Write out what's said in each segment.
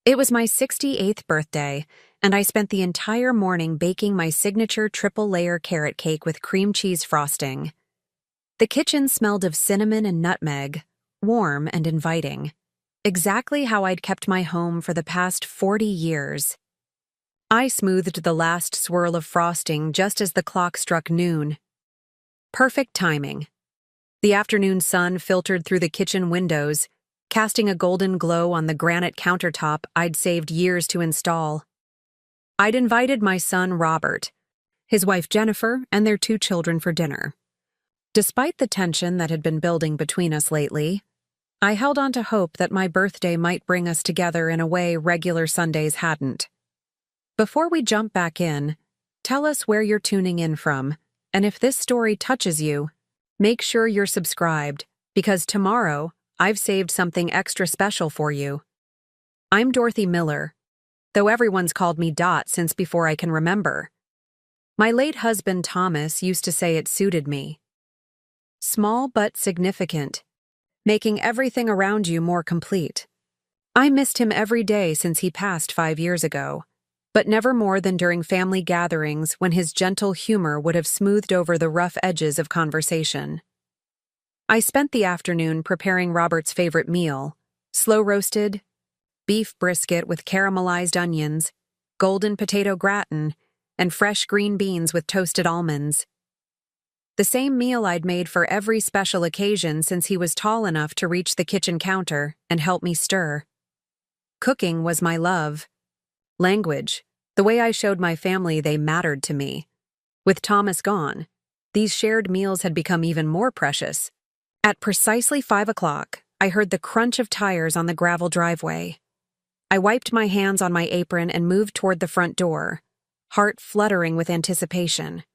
It was my 68th birthday, and I spent the entire morning baking my signature triple-layer carrot cake with cream cheese frosting. The kitchen smelled of cinnamon and nutmeg, warm and inviting. Exactly how I'd kept my home for the past 40 years. I smoothed the last swirl of frosting just as the clock struck noon. Perfect timing. The afternoon sun filtered through the kitchen windows, casting a golden glow on the granite countertop I'd saved years to install. I'd invited my son Robert, his wife Jennifer, and their 2 children for dinner. Despite the tension that had been building between us lately, I held on to hope that my birthday might bring us together in a way regular Sundays hadn't. Before we jump back in, tell us where you're tuning in from, and if this story touches you, make sure you're subscribed, because tomorrow I've saved something extra special for you. I'm Dorothy Miller, though everyone's called me Dot since before I can remember. My late husband Thomas used to say it suited me. Small but significant, making everything around you more complete. I missed him every day since he passed 5 years ago, but never more than during family gatherings when his gentle humor would have smoothed over the rough edges of conversation. I spent the afternoon preparing Robert's favorite meal, slow-roasted beef brisket with caramelized onions, golden potato gratin, and fresh green beans with toasted almonds. The same meal I'd made for every special occasion since he was tall enough to reach the kitchen counter and help me stir. Cooking was my love. Language, the way I showed my family they mattered to me. With Thomas gone, these shared meals had become even more precious. At precisely 5 o'clock, I heard the crunch of tires on the gravel driveway. I wiped my hands on my apron and moved toward the front door, heart fluttering with anticipation.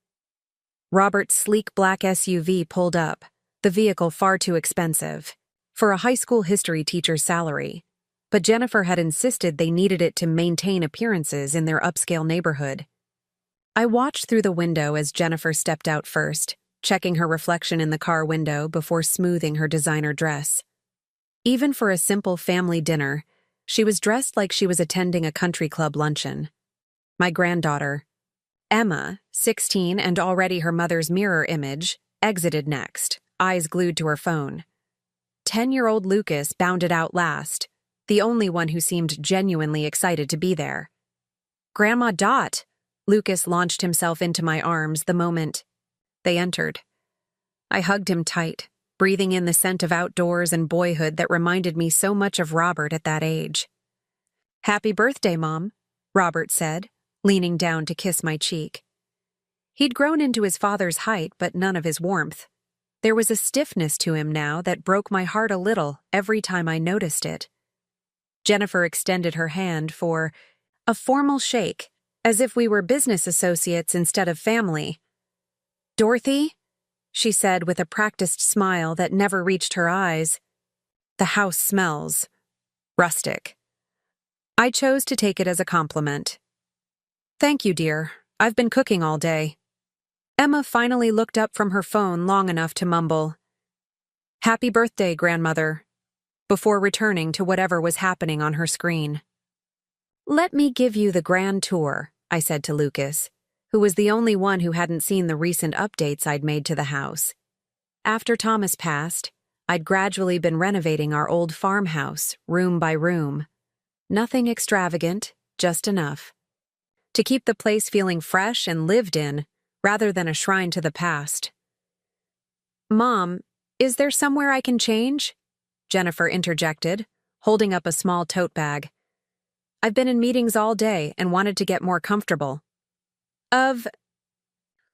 Robert's sleek black SUV pulled up, the vehicle far too expensive for a high school history teacher's salary, but Jennifer had insisted they needed it to maintain appearances in their upscale neighborhood. I watched through the window as Jennifer stepped out first, checking her reflection in the car window before smoothing her designer dress. Even for a simple family dinner, she was dressed like she was attending a country club luncheon. My granddaughter, Emma, 16 and already her mother's mirror image, exited next, eyes glued to her phone. 10-year-old Lucas bounded out last, the only one who seemed genuinely excited to be there. "Grandma Dot!" Lucas launched himself into my arms the moment they entered. I hugged him tight, breathing in the scent of outdoors and boyhood that reminded me so much of Robert at that age. "Happy birthday, Mom," Robert said, leaning down to kiss my cheek. He'd grown into his father's height, but none of his warmth. There was a stiffness to him now that broke my heart a little every time I noticed it. Jennifer extended her hand for a formal shake, as if we were business associates instead of family. "Dorothy?" she said with a practiced smile that never reached her eyes. "The house smells rustic." I chose to take it as a compliment. "Thank you, dear. I've been cooking all day." Emma finally looked up from her phone long enough to mumble, "Happy birthday, grandmother," before returning to whatever was happening on her screen. "Let me give you the grand tour," I said to Lucas, who was the only one who hadn't seen the recent updates I'd made to the house. After Thomas passed, I'd gradually been renovating our old farmhouse, room by room. Nothing extravagant, just enough to keep the place feeling fresh and lived in, rather than a shrine to the past. "Mom, is there somewhere I can change?" Jennifer interjected, holding up a small tote bag. "I've been in meetings all day and wanted to get more comfortable." Of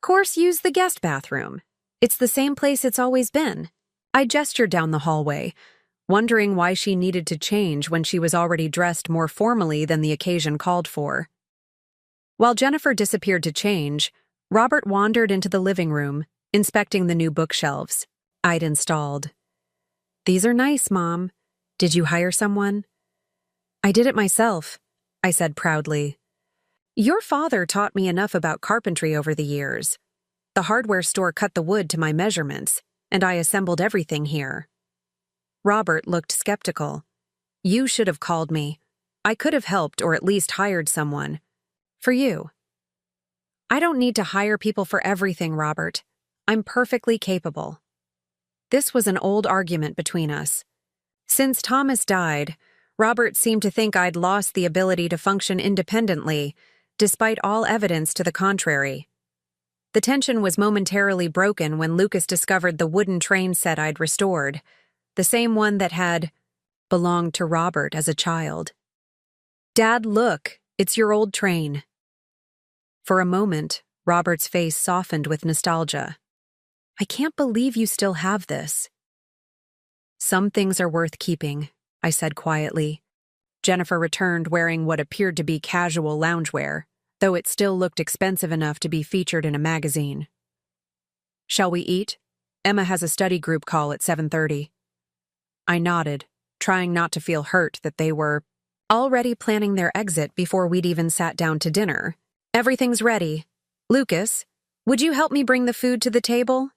course, use the guest bathroom. It's the same place it's always been." I gestured down the hallway, wondering why she needed to change when she was already dressed more formally than the occasion called for. While Jennifer disappeared to change, Robert wandered into the living room, inspecting the new bookshelves I'd installed. "These are nice, Mom. Did you hire someone?" "I did it myself," I said proudly. "Your father taught me enough about carpentry over the years. The hardware store cut the wood to my measurements, and I assembled everything here." Robert looked skeptical. "You should have called me. I could have helped or at least hired someone. For you. I don't need to hire people for everything, Robert. I'm perfectly capable. This was an old argument between us. Since Thomas died, Robert seemed to think I'd lost the ability to function independently, despite all evidence to the contrary. The tension was momentarily broken when Lucas discovered the wooden train set I'd restored, the same one that had belonged to Robert as a child. "Dad, look, it's your old train." For a moment, Robert's face softened with nostalgia. "I can't believe you still have this." "Some things are worth keeping," I said quietly. Jennifer returned wearing what appeared to be casual loungewear, though it still looked expensive enough to be featured in a magazine. "Shall we eat? Emma has a study group call at 7:30. I nodded, trying not to feel hurt that they were already planning their exit before we'd even sat down to dinner. "Everything's ready. Lucas, would you help me bring the food to the table?"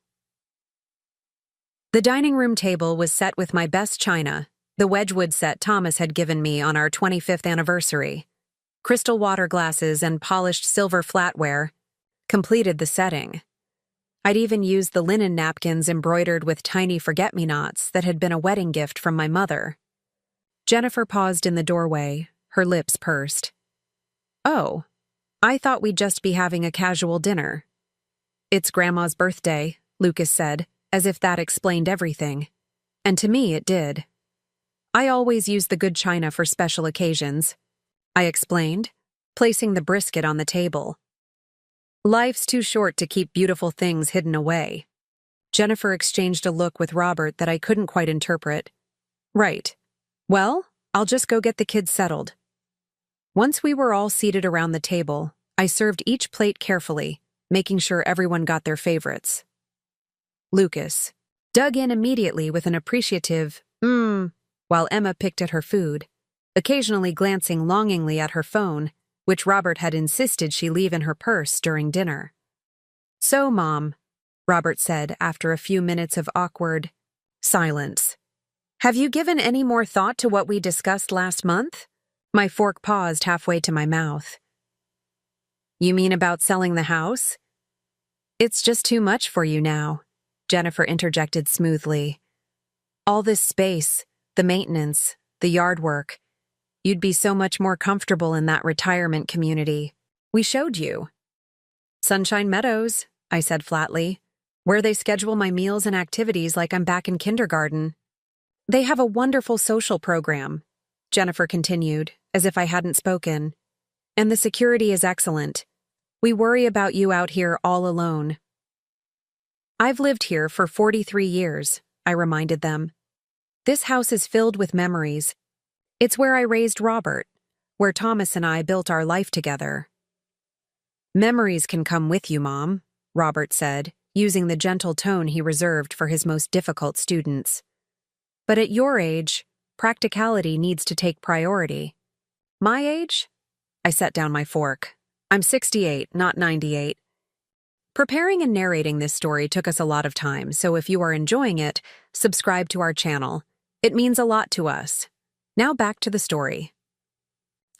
The dining room table was set with my best china, the Wedgwood set Thomas had given me on our 25th anniversary. Crystal water glasses and polished silver flatware completed the setting. I'd even used the linen napkins embroidered with tiny forget-me-nots that had been a wedding gift from my mother. Jennifer paused in the doorway, her lips pursed. "Oh, I thought we'd just be having a casual dinner." "It's Grandma's birthday," Lucas said, as if that explained everything. And to me it did. "I always use the good china for special occasions," I explained, placing the brisket on the table. "Life's too short to keep beautiful things hidden away." Jennifer exchanged a look with Robert that I couldn't quite interpret. "Right. Well, I'll just go get the kids settled." Once we were all seated around the table, I served each plate carefully, making sure everyone got their favorites. Lucas dug in immediately with an appreciative, while Emma picked at her food, occasionally glancing longingly at her phone, which Robert had insisted she leave in her purse during dinner. "So, Mom," Robert said after a few minutes of awkward silence, "have you given any more thought to what we discussed last month?" My fork paused halfway to my mouth. "You mean about selling the house?" "It's just too much for you now," Jennifer interjected smoothly. "All this space, the maintenance, the yard work. You'd be so much more comfortable in that retirement community. We showed you." "Sunshine Meadows," I said flatly, "where they schedule my meals and activities like I'm back in kindergarten." "They have a wonderful social program," Jennifer continued, as if I hadn't spoken. "And the security is excellent. We worry about you out here all alone." "I've lived here for 43 years, I reminded them. "This house is filled with memories. It's where I raised Robert, where Thomas and I built our life together." "Memories can come with you, Mom," Robert said, using the gentle tone he reserved for his most difficult students. "But at your age, practicality needs to take priority." "My age?" I set down my fork. "I'm 68, not 98. Preparing and narrating this story took us a lot of time, so if you are enjoying it, subscribe to our channel. It means a lot to us. Now back to the story.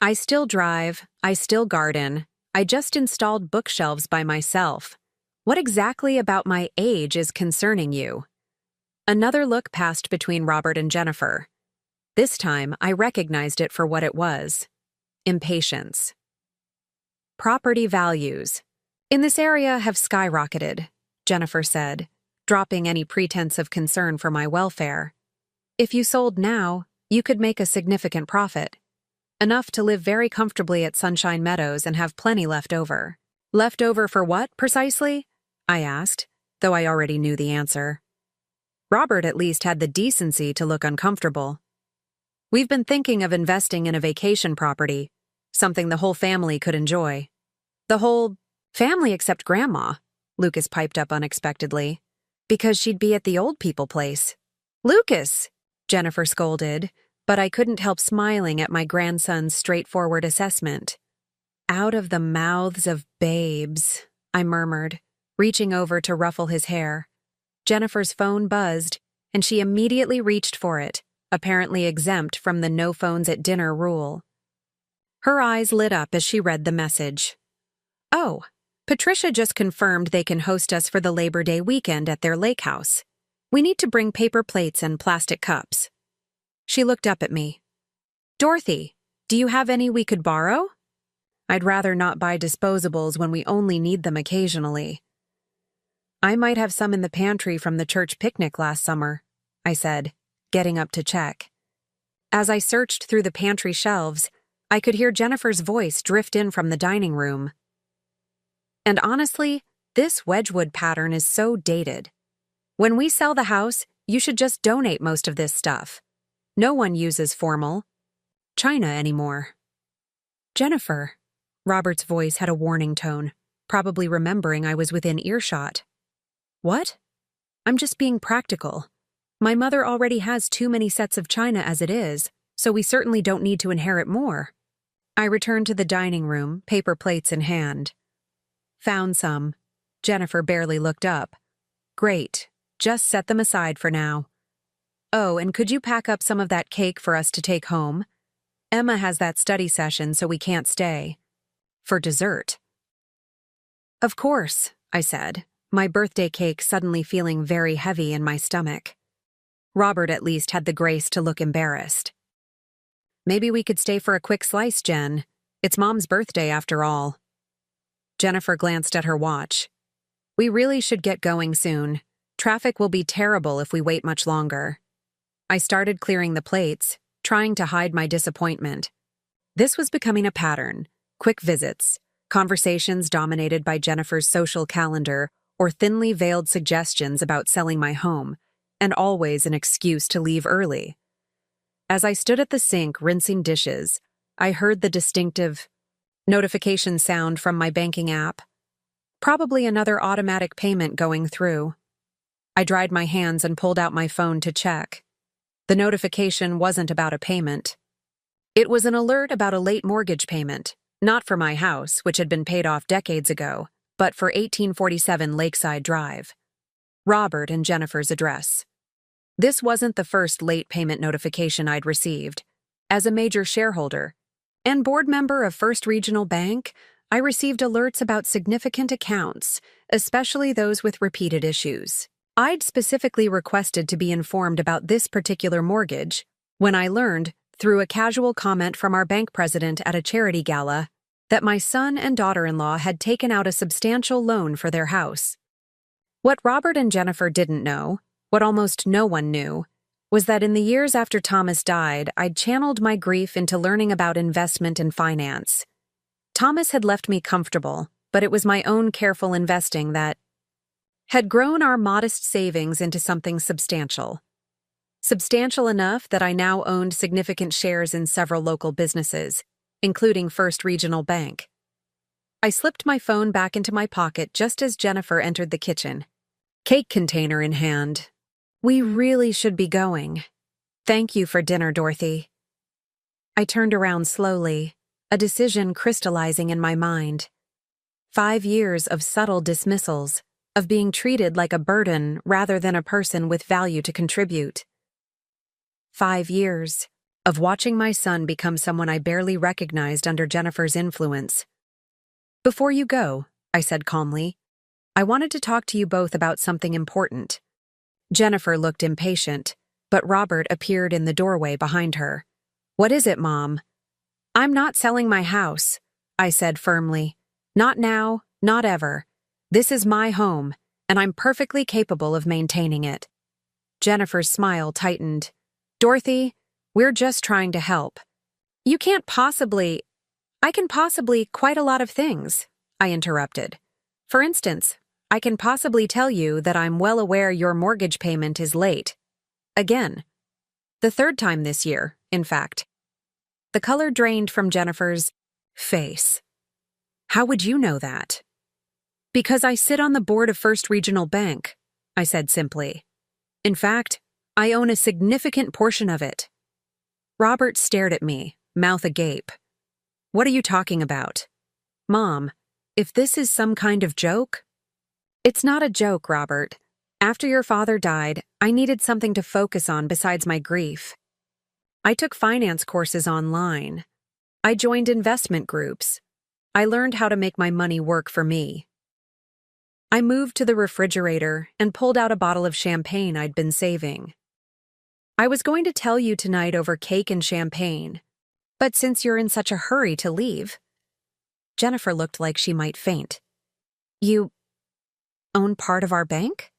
I still drive, I still garden, I just installed bookshelves by myself. What exactly about my age is concerning you? Another look passed between Robert and Jennifer. This time, I recognized it for what it was. Impatience. "Property values in this area have skyrocketed," Jennifer said, dropping any pretense of concern for my welfare. "If you sold now, you could make a significant profit. Enough to live very comfortably at Sunshine Meadows and have plenty left over." "Left over for what, precisely?" I asked, though I already knew the answer. Robert at least had the decency to look uncomfortable. "We've been thinking of investing in a vacation property, something the whole family could enjoy." "The whole family except Grandma," Lucas piped up unexpectedly. "Because she'd be at the old people place." "Lucas!" Jennifer scolded, but I couldn't help smiling at my grandson's straightforward assessment. "Out of the mouths of babes," I murmured, reaching over to ruffle his hair. Jennifer's phone buzzed, and she immediately reached for it, apparently exempt from the no phones at dinner rule. Her eyes lit up as she read the message. Oh, Patricia just confirmed they can host us for the Labor Day weekend at their lake house. We need to bring paper plates and plastic cups. She looked up at me. Dorothy, do you have any we could borrow? I'd rather not buy disposables when we only need them occasionally. I might have some in the pantry from the church picnic last summer, I said, getting up to check. As I searched through the pantry shelves, I could hear Jennifer's voice drift in from the dining room. And honestly, this Wedgwood pattern is so dated. When we sell the house, you should just donate most of this stuff. No one uses formal china anymore. Jennifer. Robert's voice had a warning tone, probably remembering I was within earshot. What? I'm just being practical. My mother already has too many sets of china as it is, so we certainly don't need to inherit more. I returned to the dining room, paper plates in hand. Found some. Jennifer barely looked up. Great. Just set them aside for now. Oh, and could you pack up some of that cake for us to take home? Emma has that study session, so we can't stay. For dessert. Of course, I said, my birthday cake suddenly feeling very heavy in my stomach. Robert at least had the grace to look embarrassed. Maybe we could stay for a quick slice, Jen. It's Mom's birthday after all. Jennifer glanced at her watch. We really should get going soon. Traffic will be terrible if we wait much longer. I started clearing the plates, trying to hide my disappointment. This was becoming a pattern. Quick visits, conversations dominated by Jennifer's social calendar or thinly veiled suggestions about selling my home, and always an excuse to leave early. As I stood at the sink rinsing dishes, I heard the distinctive notification sound from my banking app. Probably another automatic payment going through. I dried my hands and pulled out my phone to check. The notification wasn't about a payment. It was an alert about a late mortgage payment. Not for my house, which had been paid off decades ago, but for 1847 Lakeside Drive. Robert and Jennifer's address. This wasn't the first late payment notification I'd received. As a major shareholder and board member of First Regional Bank, I received alerts about significant accounts, especially those with repeated issues. I'd specifically requested to be informed about this particular mortgage when I learned, through a casual comment from our bank president at a charity gala, that my son and daughter-in-law had taken out a substantial loan for their house. What Robert and Jennifer didn't know, what almost no one knew, was that in the years after Thomas died, I'd channeled my grief into learning about investment and finance. Thomas had left me comfortable, but it was my own careful investing that had grown our modest savings into something substantial. Substantial enough that I now owned significant shares in several local businesses, including First Regional Bank. I slipped my phone back into my pocket just as Jennifer entered the kitchen, cake container in hand. We really should be going. Thank you for dinner, Dorothy. I turned around slowly, a decision crystallizing in my mind. 5 years of subtle dismissals, of being treated like a burden rather than a person with value to contribute. 5 years of watching my son become someone I barely recognized under Jennifer's influence. Before you go, I said calmly, I wanted to talk to you both about something important. Jennifer looked impatient, but Robert appeared in the doorway behind her. What is it, Mom? I'm not selling my house, I said firmly. Not now, not ever. This is my home, and I'm perfectly capable of maintaining it. Jennifer's smile tightened. Dorothy, we're just trying to help. You can't possibly— I can possibly quite a lot of things, I interrupted. For instance, I can possibly tell you that I'm well aware your mortgage payment is late. Again. The 3rd time this year, in fact. The color drained from Jennifer's face. How would you know that? Because I sit on the board of First Regional Bank, I said simply. In fact, I own a significant portion of it. Robert stared at me, mouth agape. What are you talking about? Mom, if this is some kind of joke? It's not a joke, Robert. After your father died, I needed something to focus on besides my grief. I took finance courses online. I joined investment groups. I learned how to make my money work for me. I moved to the refrigerator and pulled out a bottle of champagne I'd been saving. I was going to tell you tonight over cake and champagne, but since you're in such a hurry to leave, Jennifer looked like she might faint. You own part of our bank?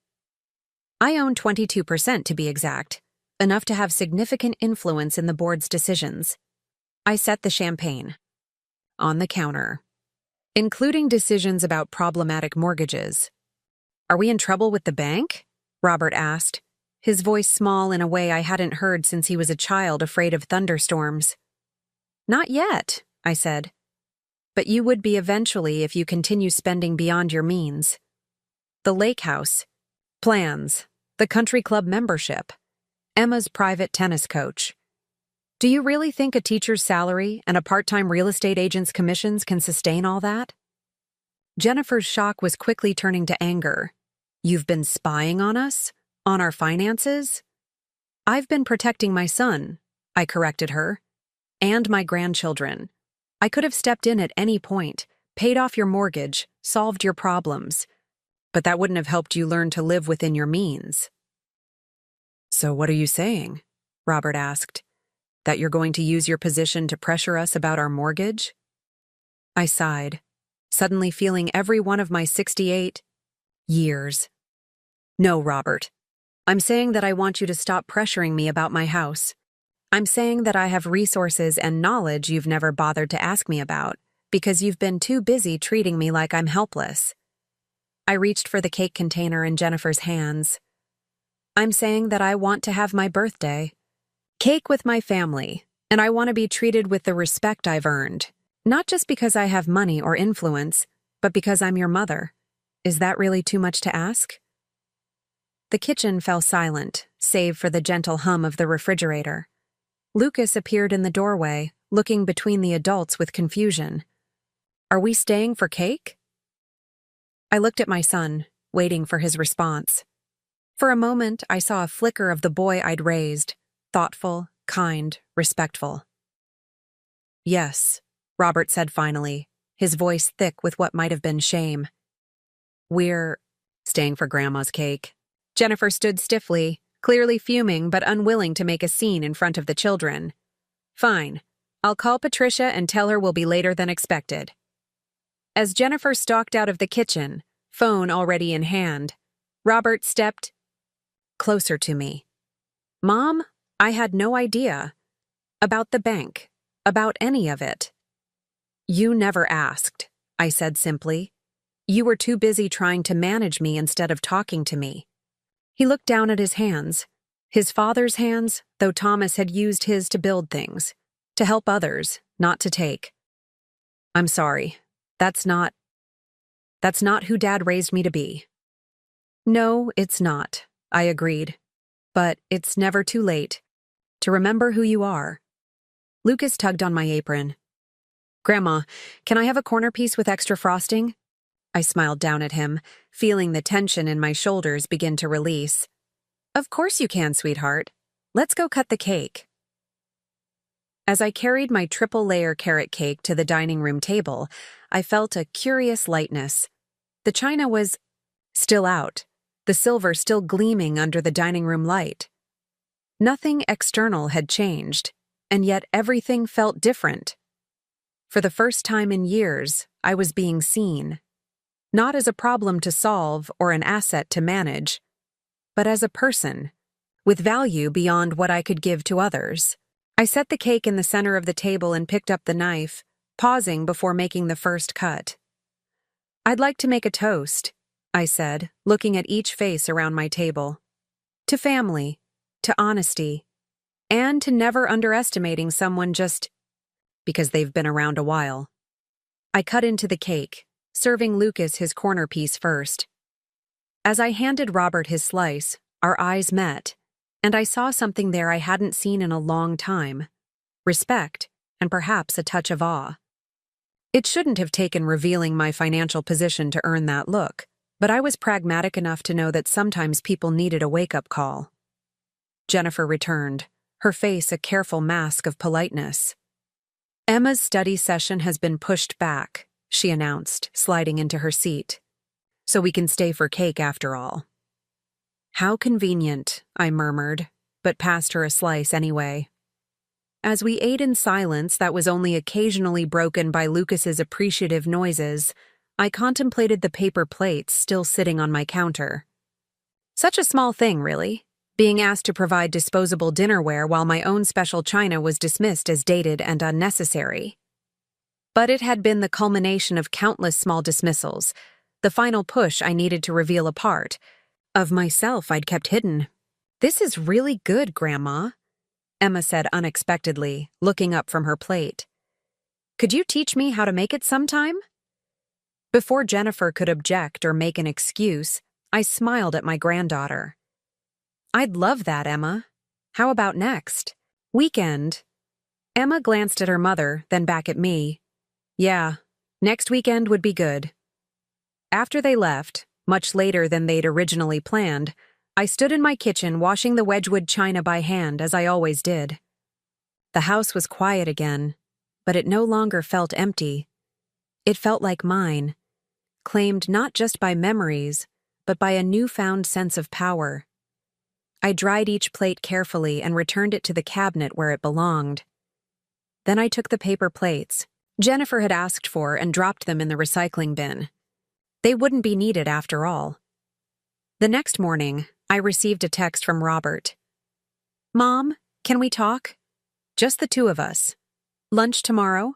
I own 22% to be exact, enough to have significant influence in the board's decisions. I set the champagne on the counter, including decisions about problematic mortgages. Are we in trouble with the bank? Robert asked, his voice small in a way I hadn't heard since he was a child afraid of thunderstorms. Not yet, I said. But you would be eventually if you continue spending beyond your means. The lake house, plans, the country club membership, Emma's private tennis coach. Do you really think a teacher's salary and a part-time real estate agent's commissions can sustain all that? Jennifer's shock was quickly turning to anger. You've been spying on us? On our finances? I've been protecting my son, I corrected her, and my grandchildren. I could have stepped in at any point, paid off your mortgage, solved your problems, but that wouldn't have helped you learn to live within your means. So what are you saying? Robert asked. That you're going to use your position to pressure us about our mortgage? I sighed, suddenly feeling every one of my 68 years. No, Robert. I'm saying that I want you to stop pressuring me about my house. I'm saying that I have resources and knowledge you've never bothered to ask me about because you've been too busy treating me like I'm helpless. I reached for the cake container in Jennifer's hands. I'm saying that I want to have my birthday cake with my family, and I want to be treated with the respect I've earned, not just because I have money or influence, but because I'm your mother. Is that really too much to ask? The kitchen fell silent, save for the gentle hum of the refrigerator. Lucas appeared in the doorway, looking between the adults with confusion. Are we staying for cake? I looked at my son, waiting for his response. For a moment, I saw a flicker of the boy I'd raised, thoughtful, kind, respectful. Yes, Robert said finally, his voice thick with what might have been shame. We're staying for Grandma's cake. Jennifer stood stiffly, clearly fuming but unwilling to make a scene in front of the children. Fine. I'll call Patricia and tell her we'll be later than expected. As Jennifer stalked out of the kitchen, phone already in hand, Robert stepped closer to me. Mom, I had no idea. About the bank. About any of it. You never asked, I said simply. You were too busy trying to manage me instead of talking to me. He looked down at his hands. His father's hands, though Thomas had used his to build things. To help others, not to take. I'm sorry. That's not who Dad raised me to be. No, it's not, I agreed. But it's never too late to remember who you are. Lucas tugged on my apron. Grandma, can I have a corner piece with extra frosting? I smiled down at him, feeling the tension in my shoulders begin to release. Of course you can, sweetheart. Let's go cut the cake. As I carried my triple-layer carrot cake to the dining room table, I felt a curious lightness. The china was still out, the silver still gleaming under the dining room light. Nothing external had changed, and yet everything felt different. For the first time in years, I was being seen. Not as a problem to solve or an asset to manage, but as a person, with value beyond what I could give to others. I set the cake in the center of the table and picked up the knife, pausing before making the first cut. I'd like to make a toast, I said, looking at each face around my table. To family, to honesty, and to never underestimating someone just because they've been around a while. I cut into the cake, serving Lucas his corner piece first. As I handed Robert his slice, our eyes met, and I saw something there I hadn't seen in a long time. Respect, and perhaps a touch of awe. It shouldn't have taken revealing my financial position to earn that look, but I was pragmatic enough to know that sometimes people needed a wake-up call. Jennifer returned, her face a careful mask of politeness. Emma's study session has been pushed back, she announced, sliding into her seat. So we can stay for cake after all. How convenient, I murmured, but passed her a slice anyway. As we ate in silence that was only occasionally broken by Lucas's appreciative noises, I contemplated the paper plates still sitting on my counter. Such a small thing, really, being asked to provide disposable dinnerware while my own special china was dismissed as dated and unnecessary. But it had been the culmination of countless small dismissals, the final push I needed to reveal a part of myself I'd kept hidden. "This is really good, Grandma," Emma said unexpectedly, looking up from her plate. "Could you teach me how to make it sometime?" Before Jennifer could object or make an excuse, I smiled at my granddaughter. "I'd love that, Emma. How about next weekend?" Emma glanced at her mother, then back at me. "Yeah, next weekend would be good." After they left, much later than they'd originally planned, I stood in my kitchen washing the Wedgwood china by hand as I always did. The house was quiet again, but it no longer felt empty. It felt like mine, claimed not just by memories, but by a newfound sense of power. I dried each plate carefully and returned it to the cabinet where it belonged. Then I took the paper plates Jennifer had asked for and dropped them in the recycling bin. They wouldn't be needed after all. The next morning, I received a text from Robert. "Mom, can we talk? Just the two of us. Lunch tomorrow?"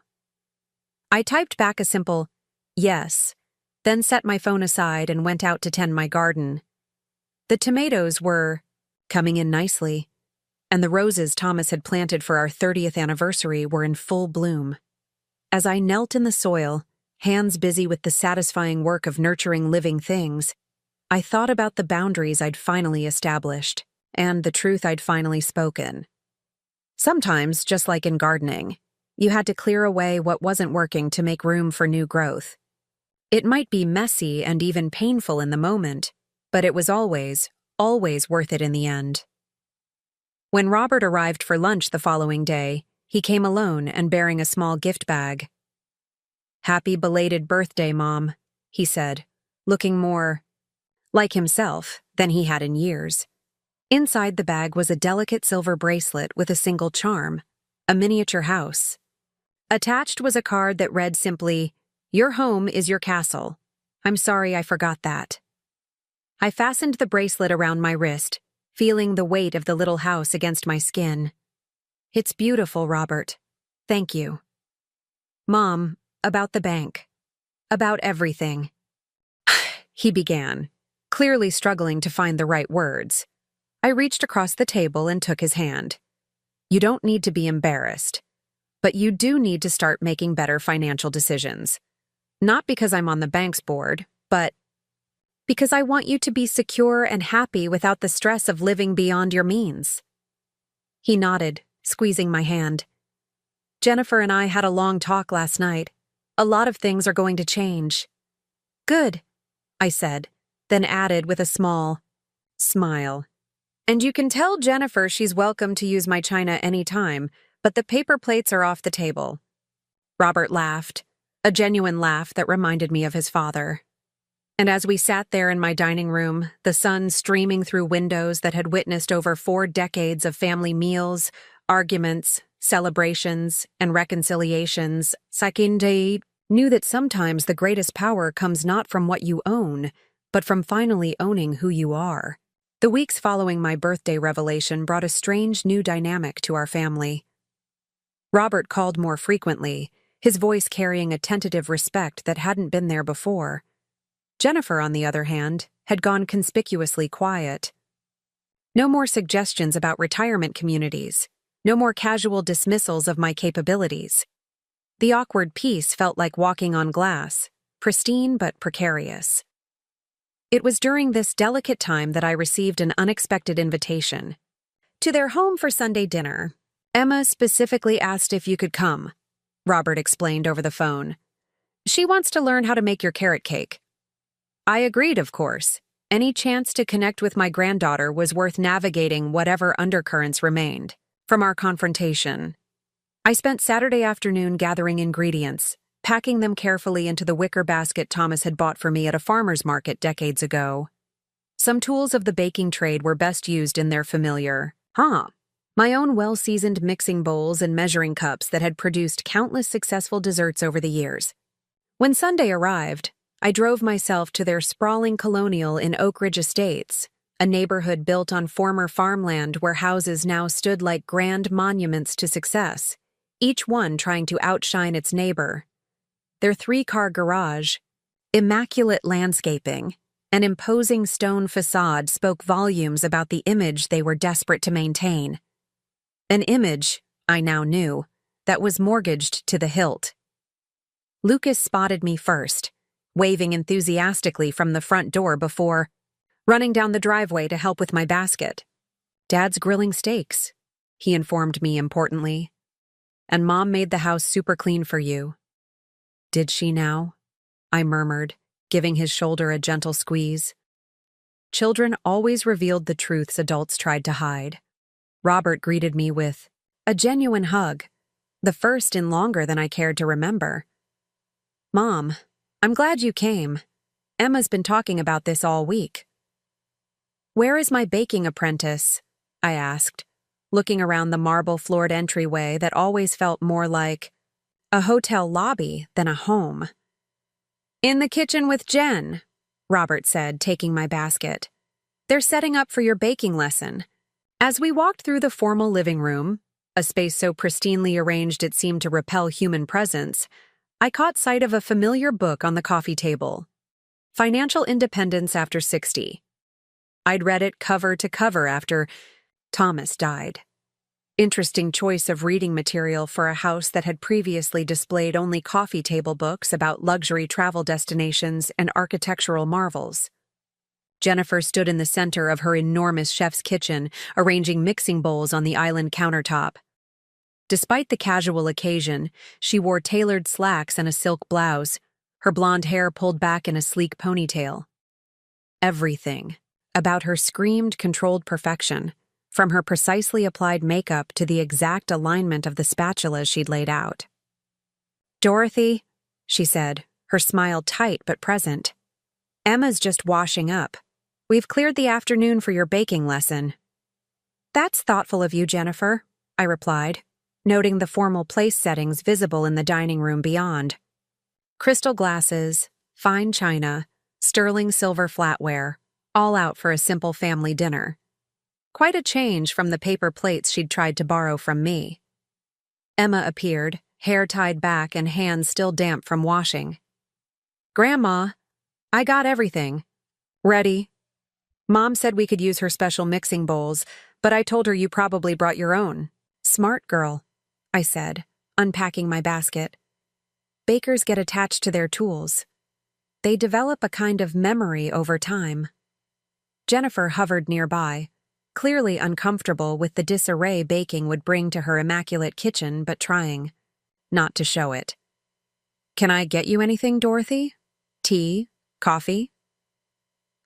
I typed back a simple, "Yes," then set my phone aside and went out to tend my garden. The tomatoes were coming in nicely, and the roses Thomas had planted for our 30th anniversary were in full bloom. As I knelt in the soil, hands busy with the satisfying work of nurturing living things, I thought about the boundaries I'd finally established, and the truth I'd finally spoken. Sometimes, just like in gardening, you had to clear away what wasn't working to make room for new growth. It might be messy and even painful in the moment, but it was always worth it in the end. When Robert arrived for lunch the following day, he came alone and bearing a small gift bag. "Happy belated birthday, Mom," he said, looking more like himself than he had in years. Inside the bag was a delicate silver bracelet with a single charm, a miniature house. Attached was a card that read simply, "Your home is your castle. I'm sorry I forgot that." I fastened the bracelet around my wrist, feeling the weight of the little house against my skin. "It's beautiful, Robert. Thank you." "Mom, about the bank. About everything." He began, clearly struggling to find the right words. I reached across the table and took his hand. "You don't need to be embarrassed, but you do need to start making better financial decisions. Not because I'm on the bank's board, but because I want you to be secure and happy without the stress of living beyond your means." He nodded, squeezing my hand. "Jennifer and I had a long talk last night. A lot of things are going to change." "Good," I said, then added with a small smile. "And you can tell Jennifer she's welcome to use my china anytime, but the paper plates are off the table." Robert laughed, a genuine laugh that reminded me of his father. And as we sat there in my dining room, the sun streaming through windows that had witnessed over 4 decades of family meals, arguments, celebrations, and reconciliations, Sakinde knew that sometimes the greatest power comes not from what you own, but from finally owning who you are. The weeks following my birthday revelation brought a strange new dynamic to our family. Robert called more frequently, his voice carrying a tentative respect that hadn't been there before. Jennifer, on the other hand, had gone conspicuously quiet. No more suggestions about retirement communities. No more casual dismissals of my capabilities. The awkward peace felt like walking on glass, pristine but precarious. It was during this delicate time that I received an unexpected invitation. To their home for Sunday dinner. "Emma specifically asked if you could come," Robert explained over the phone. "She wants to learn how to make your carrot cake." I agreed, of course. Any chance to connect with my granddaughter was worth navigating whatever undercurrents remained from our confrontation. I spent Saturday afternoon gathering ingredients, packing them carefully into the wicker basket Thomas had bought for me at a farmer's market decades ago. Some tools of the baking trade were best used in their familiar, my own well-seasoned mixing bowls and measuring cups that had produced countless successful desserts over the years. When Sunday arrived, I drove myself to their sprawling colonial in Oak Ridge Estates, a neighborhood built on former farmland where houses now stood like grand monuments to success, each one trying to outshine its neighbor. Their 3-car garage, immaculate landscaping, and imposing stone facade spoke volumes about the image they were desperate to maintain. An image, I now knew, that was mortgaged to the hilt. Lucas spotted me first, waving enthusiastically from the front door before running down the driveway to help with my basket. "Dad's grilling steaks," he informed me importantly. "And Mom made the house super clean for you." "Did she now?" I murmured, giving his shoulder a gentle squeeze. Children always revealed the truths adults tried to hide. Robert greeted me with a genuine hug, the first in longer than I cared to remember. "Mom, I'm glad you came. Emma's been talking about this all week." "Where is my baking apprentice?" I asked, looking around the marble-floored entryway that always felt more like a hotel lobby than a home. "In the kitchen with Jen," Robert said, taking my basket. "They're setting up for your baking lesson." As we walked through the formal living room, a space so pristinely arranged it seemed to repel human presence, I caught sight of a familiar book on the coffee table. Financial Independence After 60. I'd read it cover to cover after Thomas died. Interesting choice of reading material for a house that had previously displayed only coffee table books about luxury travel destinations and architectural marvels. Jennifer stood in the center of her enormous chef's kitchen, arranging mixing bowls on the island countertop. Despite the casual occasion, she wore tailored slacks and a silk blouse, her blonde hair pulled back in a sleek ponytail. Everything about her screamed controlled perfection, from her precisely applied makeup to the exact alignment of the spatulas she'd laid out. "Dorothy," she said, her smile tight but present, "Emma's just washing up. We've cleared the afternoon for your baking lesson." "That's thoughtful of you, Jennifer," I replied, noting the formal place settings visible in the dining room beyond. Crystal glasses, fine china, sterling silver flatware, all out for a simple family dinner. Quite a change from the paper plates she'd tried to borrow from me. Emma appeared, hair tied back and hands still damp from washing. "Grandma, I got everything. Ready. Mom said we could use her special mixing bowls, but I told her you probably brought your own." "Smart girl," I said, unpacking my basket. "Bakers get attached to their tools. They develop a kind of memory over time." Jennifer hovered nearby, clearly uncomfortable with the disarray baking would bring to her immaculate kitchen, but trying not to show it. "Can I get you anything, Dorothy? Tea? Coffee?"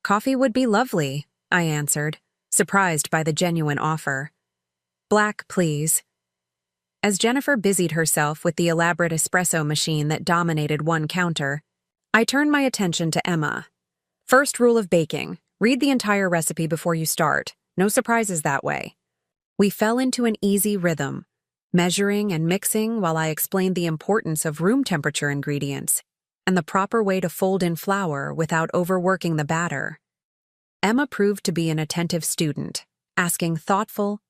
"Coffee would be lovely," I answered, surprised by the genuine offer. "Black, please." As Jennifer busied herself with the elaborate espresso machine that dominated one counter, I turned my attention to Emma. "First rule of baking, read the entire recipe before you start. No surprises that way." We fell into an easy rhythm, measuring and mixing while I explained the importance of room temperature ingredients and the proper way to fold in flour without overworking the batter. Emma proved to be an attentive student, asking thoughtful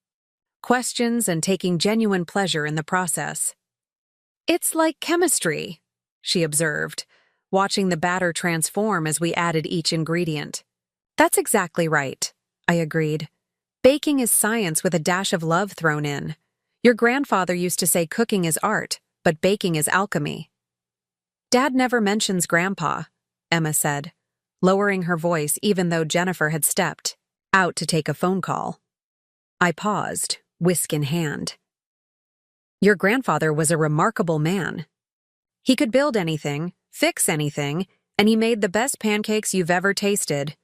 questions and taking genuine pleasure in the process. "It's like chemistry," she observed, watching the batter transform as we added each ingredient. "That's exactly right," I agreed. "Baking is science with a dash of love thrown in. Your grandfather used to say cooking is art, but baking is alchemy." "Dad never mentions Grandpa," Emma said, lowering her voice even though Jennifer had stepped out to take a phone call. I paused, whisk in hand. "Your grandfather was a remarkable man. He could build anything, fix anything, and he made the best pancakes you've ever tasted."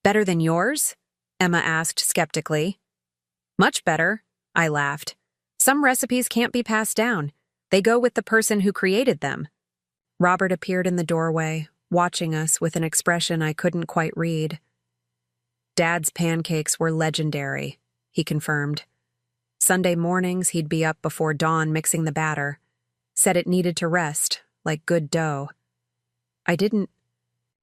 "Better than yours?" Emma asked skeptically. "Much better," I laughed. Some recipes can't be passed down. They go with the person who created them. Robert appeared in the doorway, watching us with an expression I couldn't quite read. Dad's pancakes were legendary, he confirmed. Sunday mornings, he'd be up before dawn mixing the batter. Said it needed to rest, like good dough. I didn't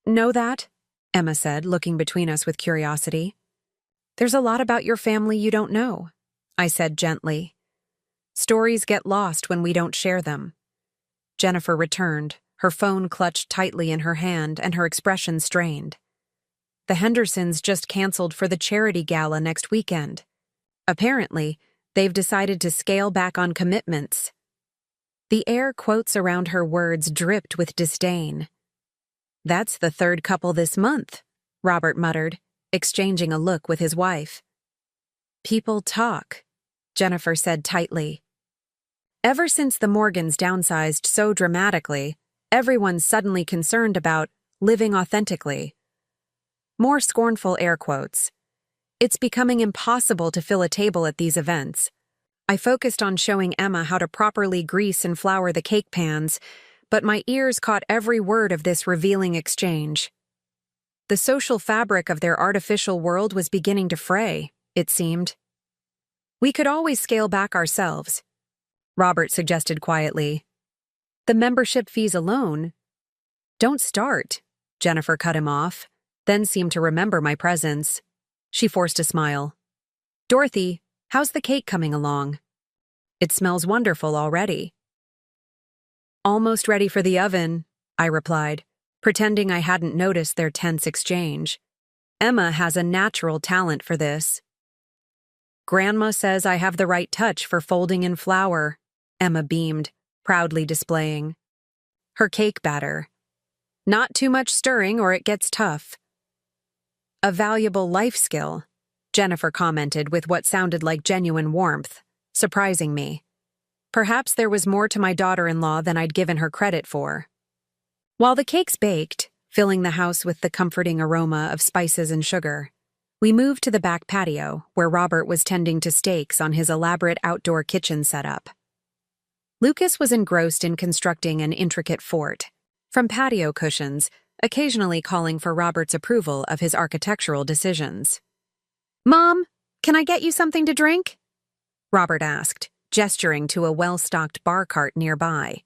know that, Emma said, looking between us with curiosity. There's a lot about your family you don't know, I said gently. Stories get lost when we don't share them. Jennifer returned, her phone clutched tightly in her hand and her expression strained. The Hendersons just canceled for the charity gala next weekend. Apparently, they've decided to scale back on commitments. The air quotes around her words dripped with disdain. That's the third couple this month, Robert muttered, exchanging a look with his wife. People talk, Jennifer said tightly. Ever since the Morgans downsized so dramatically, everyone's suddenly concerned about living authentically. More scornful air quotes. It's becoming impossible to fill a table at these events. I focused on showing Emma how to properly grease and flour the cake pans, but my ears caught every word of this revealing exchange. The social fabric of their artificial world was beginning to fray, it seemed. We could always scale back ourselves, Robert suggested quietly. The membership fees alone. Don't start, Jennifer cut him off, then seemed to remember my presence. She forced a smile. Dorothy, how's the cake coming along? It smells wonderful already. Almost ready for the oven, I replied, pretending I hadn't noticed their tense exchange. Emma has a natural talent for this. Grandma says I have the right touch for folding in flour, Emma beamed, proudly displaying her cake batter. Not too much stirring or it gets tough. A valuable life skill, Jennifer commented with what sounded like genuine warmth, surprising me. Perhaps there was more to my daughter-in-law than I'd given her credit for. While the cakes baked, filling the house with the comforting aroma of spices and sugar, we moved to the back patio, where Robert was tending to steaks on his elaborate outdoor kitchen setup. Lucas was engrossed in constructing an intricate fort, from patio cushions, occasionally calling for Robert's approval of his architectural decisions. Mom, can I get you something to drink? Robert asked, gesturing to a well-stocked bar cart nearby.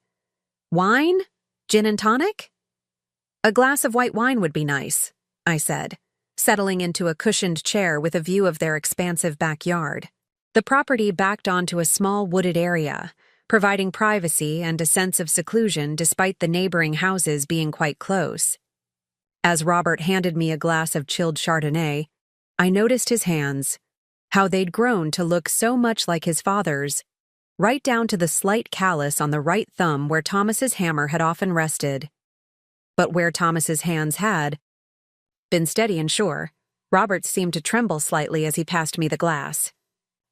Wine? Gin and tonic? A glass of white wine would be nice, I said, settling into a cushioned chair with a view of their expansive backyard. The property backed onto a small wooded area, providing privacy and a sense of seclusion despite the neighboring houses being quite close. As Robert handed me a glass of chilled Chardonnay, I noticed his hands, how they'd grown to look so much like his father's, right down to the slight callus on the right thumb where Thomas's hammer had often rested. But where Thomas's hands had been steady and sure, Robert seemed to tremble slightly as he passed me the glass.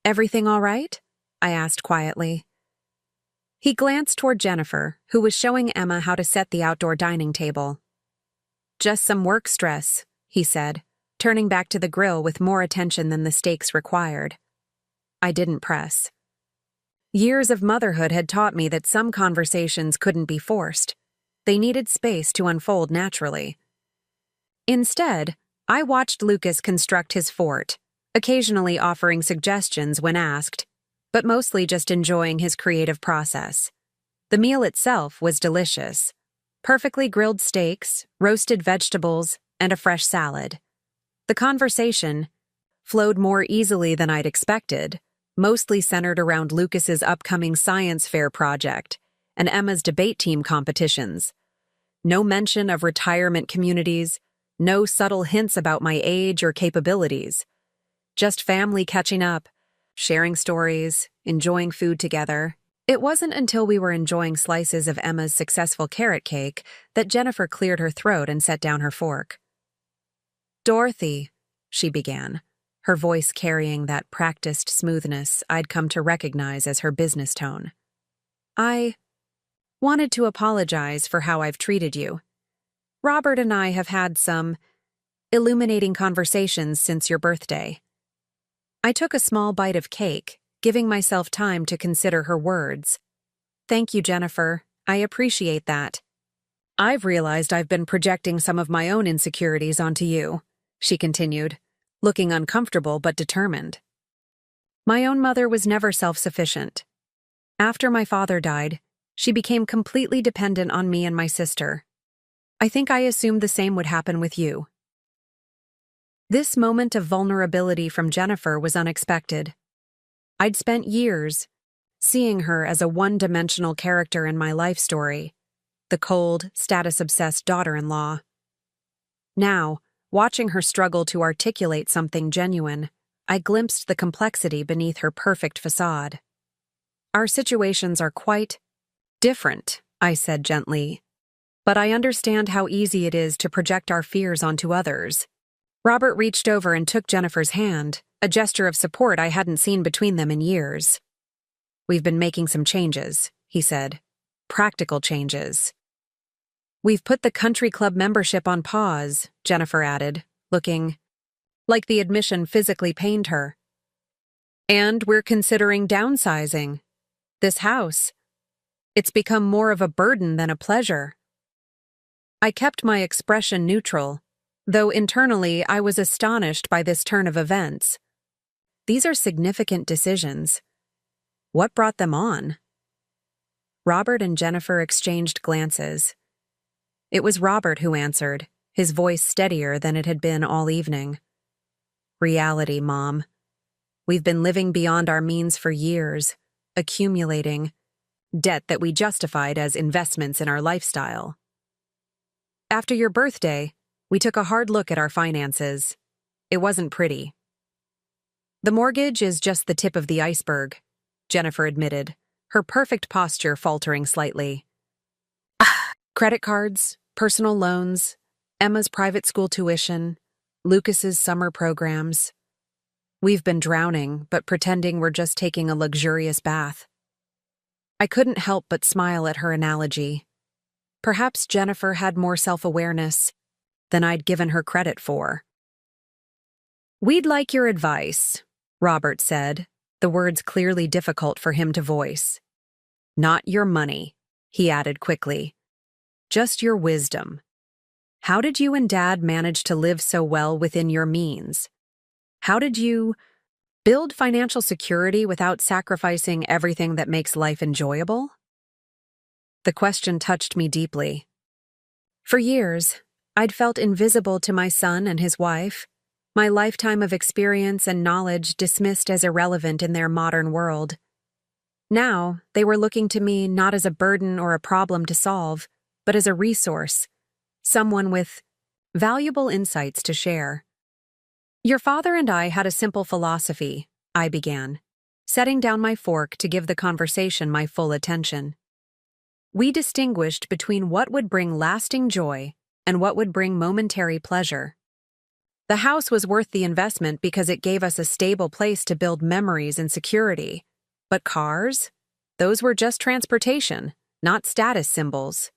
Everything all right? I asked quietly. He glanced toward Jennifer, who was showing Emma how to set the outdoor dining table. Just some work stress, he said, turning back to the grill with more attention than the steaks required. I didn't press. Years of motherhood had taught me that some conversations couldn't be forced. They needed space to unfold naturally. Instead, I watched Lucas construct his fort, occasionally offering suggestions when asked, but mostly just enjoying his creative process. The meal itself was delicious. Perfectly grilled steaks, roasted vegetables, and a fresh salad. The conversation flowed more easily than I'd expected, mostly centered around Lucas's upcoming science fair project and Emma's debate team competitions. No mention of retirement communities, no subtle hints about my age or capabilities. Just family catching up, sharing stories, enjoying food together. It wasn't until we were enjoying slices of Emma's successful carrot cake that Jennifer cleared her throat and set down her fork. Dorothy, she began, her voice carrying that practiced smoothness I'd come to recognize as her business tone. I wanted to apologize for how I've treated you. Robert and I have had some illuminating conversations since your birthday. I took a small bite of cake, giving myself time to consider her words. Thank you, Jennifer. I appreciate that. I've realized I've been projecting some of my own insecurities onto you, she continued, looking uncomfortable but determined. My own mother was never self-sufficient. After my father died, she became completely dependent on me and my sister. I think I assumed the same would happen with you. This moment of vulnerability from Jennifer was unexpected. I'd spent years seeing her as a one-dimensional character in my life story, the cold, status-obsessed daughter-in-law. Now, watching her struggle to articulate something genuine, I glimpsed the complexity beneath her perfect facade. Our situations are quite different, I said gently, but I understand how easy it is to project our fears onto others. Robert reached over and took Jennifer's hand, a gesture of support I hadn't seen between them in years. We've been making some changes, he said. Practical changes. We've put the country club membership on pause, Jennifer added, looking like the admission physically pained her. And we're considering downsizing. This house. It's become more of a burden than a pleasure. I kept my expression neutral, though internally I was astonished by this turn of events. These are significant decisions. What brought them on? Robert and Jennifer exchanged glances. It was Robert who answered, his voice steadier than it had been all evening. Reality, Mom. We've been living beyond our means for years, accumulating debt that we justified as investments in our lifestyle. After your birthday, we took a hard look at our finances. It wasn't pretty. The mortgage is just the tip of the iceberg, Jennifer admitted, her perfect posture faltering slightly. Credit cards, personal loans, Emma's private school tuition, Lucas's summer programs. We've been drowning, but pretending we're just taking a luxurious bath. I couldn't help but smile at her analogy. Perhaps Jennifer had more self-awareness than I'd given her credit for. We'd like your advice, Robert said, the words clearly difficult for him to voice. Not your money, he added quickly. Just your wisdom. How did you and Dad manage to live so well within your means? How did you build financial security without sacrificing everything that makes life enjoyable? The question touched me deeply. For years, I'd felt invisible to my son and his wife, my lifetime of experience and knowledge dismissed as irrelevant in their modern world. Now, they were looking to me not as a burden or a problem to solve, but as a resource, someone with valuable insights to share. Your father and I had a simple philosophy, I began, setting down my fork to give the conversation my full attention. We distinguished between what would bring lasting joy and what would bring momentary pleasure. The house was worth the investment because it gave us a stable place to build memories and security. But cars? Those were just transportation, not status symbols.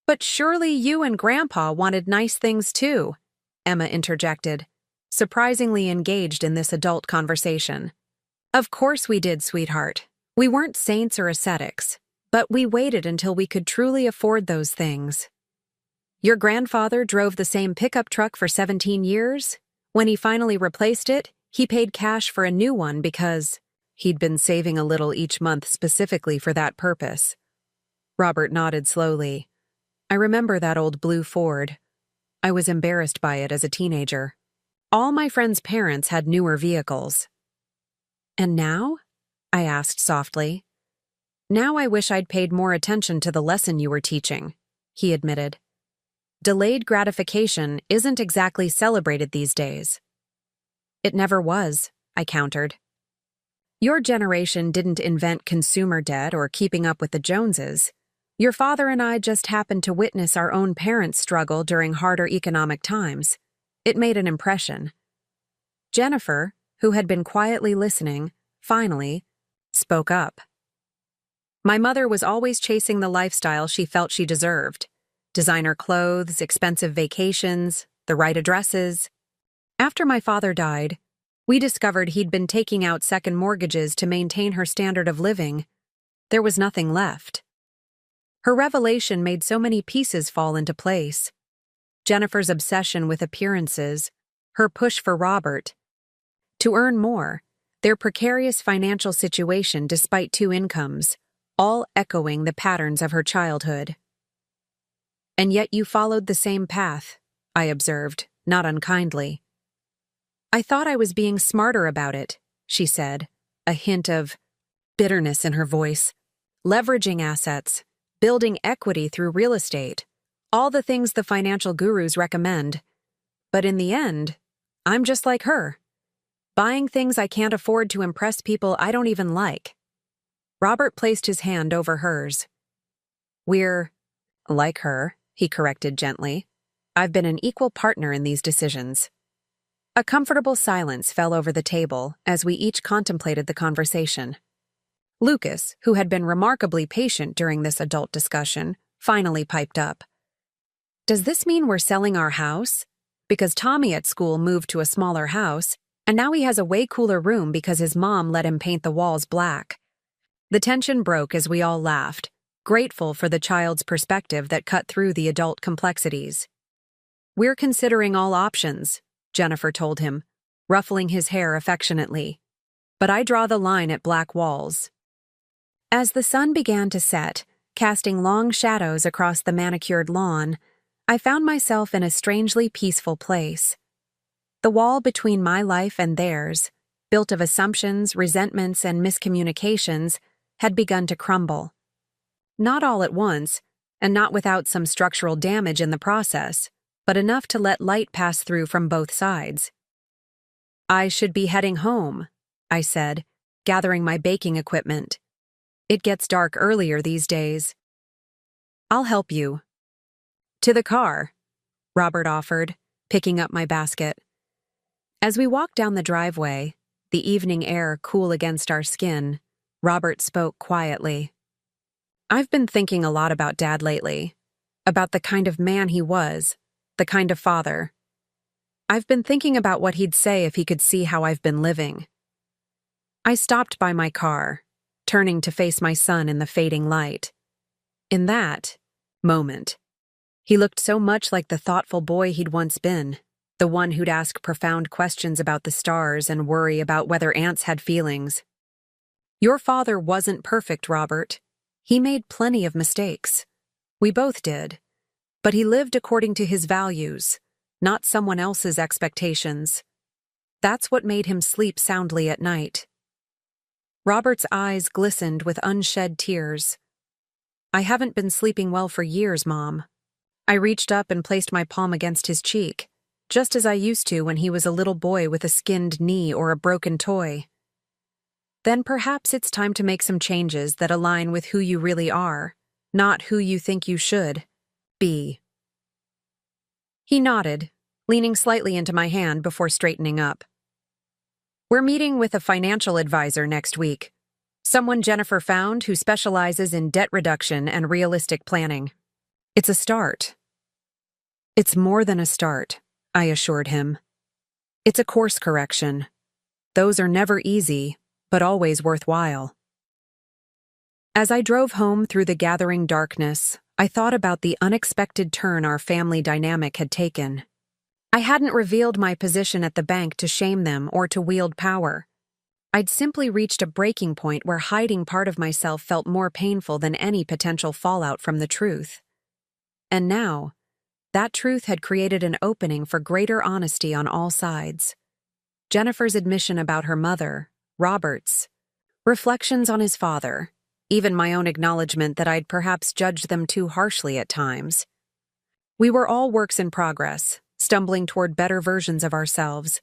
But surely you and Grandpa wanted nice things too, Emma interjected, surprisingly engaged in this adult conversation. Of course we did, sweetheart. We weren't saints or ascetics, but we waited until we could truly afford those things. Your grandfather drove the same pickup truck for 17 years. When he finally replaced it, he paid cash for a new one because he'd been saving a little each month specifically for that purpose. Robert nodded slowly. I remember that old blue Ford. I was embarrassed by it as a teenager. All my friends' parents had newer vehicles. And now? I asked softly. Now I wish I'd paid more attention to the lesson you were teaching, he admitted. Delayed gratification isn't exactly celebrated these days. It never was, I countered. Your generation didn't invent consumer debt or keeping up with the Joneses. Your father and I just happened to witness our own parents' struggle during harder economic times. It made an impression. Jennifer, who had been quietly listening, finally spoke up. My mother was always chasing the lifestyle she felt she deserved. Designer clothes, expensive vacations, the right addresses. After my father died, We discovered he'd been taking out second mortgages to maintain her standard of living. There was nothing left. Her revelation made so many pieces fall into place. Jennifer's obsession with appearances, her push for Robert to earn more, their precarious financial situation despite two incomes, all echoing the patterns of her childhood. "And yet you followed the same path," I observed, not unkindly. "I thought I was being smarter about it," she said, a hint of bitterness in her voice. "Leveraging assets, building equity through real estate, all the things the financial gurus recommend. But in the end, I'm just like her, buying things I can't afford to impress people I don't even like." Robert placed his hand over hers. "We're like her," he corrected gently. "I've been an equal partner in these decisions." A comfortable silence fell over the table as we each contemplated the conversation. Lucas, who had been remarkably patient during this adult discussion, finally piped up. "Does this mean we're selling our house? Because Tommy at school moved to a smaller house, and now he has a way cooler room because his mom let him paint the walls black." The tension broke as we all laughed, grateful for the child's perspective that cut through the adult complexities. "We're considering all options," Jennifer told him, ruffling his hair affectionately. "But I draw the line at black walls." As the sun began to set, casting long shadows across the manicured lawn, I found myself in a strangely peaceful place. The wall between my life and theirs, built of assumptions, resentments, and miscommunications, had begun to crumble. Not all at once, and not without some structural damage in the process, but enough to let light pass through from both sides. "I should be heading home," I said, gathering my baking equipment. "It gets dark earlier these days." "I'll help you." "To the car," Robert offered, picking up my basket. As we walked down the driveway, the evening air cool against our skin, Robert spoke quietly. "I've been thinking a lot about Dad lately, about the kind of man he was, the kind of father. I've been thinking about what he'd say if he could see how I've been living." I stopped by my car, turning to face my son in the fading light. In that moment, he looked so much like the thoughtful boy he'd once been, the one who'd ask profound questions about the stars and worry about whether ants had feelings. "Your father wasn't perfect, Robert. He made plenty of mistakes. We both did. But he lived according to his values, not someone else's expectations. That's what made him sleep soundly at night." Robert's eyes glistened with unshed tears. "I haven't been sleeping well for years, Mom." I reached up and placed my palm against his cheek, just as I used to when he was a little boy with a skinned knee or a broken toy. "Then perhaps it's time to make some changes that align with who you really are, not who you think you should be." He nodded, leaning slightly into my hand before straightening up. "We're meeting with a financial advisor next week, someone Jennifer found who specializes in debt reduction and realistic planning. It's a start." "It's more than a start," I assured him. "It's a course correction. Those are never easy, but always worthwhile." As I drove home through the gathering darkness, I thought about the unexpected turn our family dynamic had taken. I hadn't revealed my position at the bank to shame them or to wield power. I'd simply reached a breaking point where hiding part of myself felt more painful than any potential fallout from the truth. And now, that truth had created an opening for greater honesty on all sides. Jennifer's admission about her mother, Robert's, reflections on his father, even my own acknowledgement that I'd perhaps judged them too harshly at times. We were all works in progress, stumbling toward better versions of ourselves.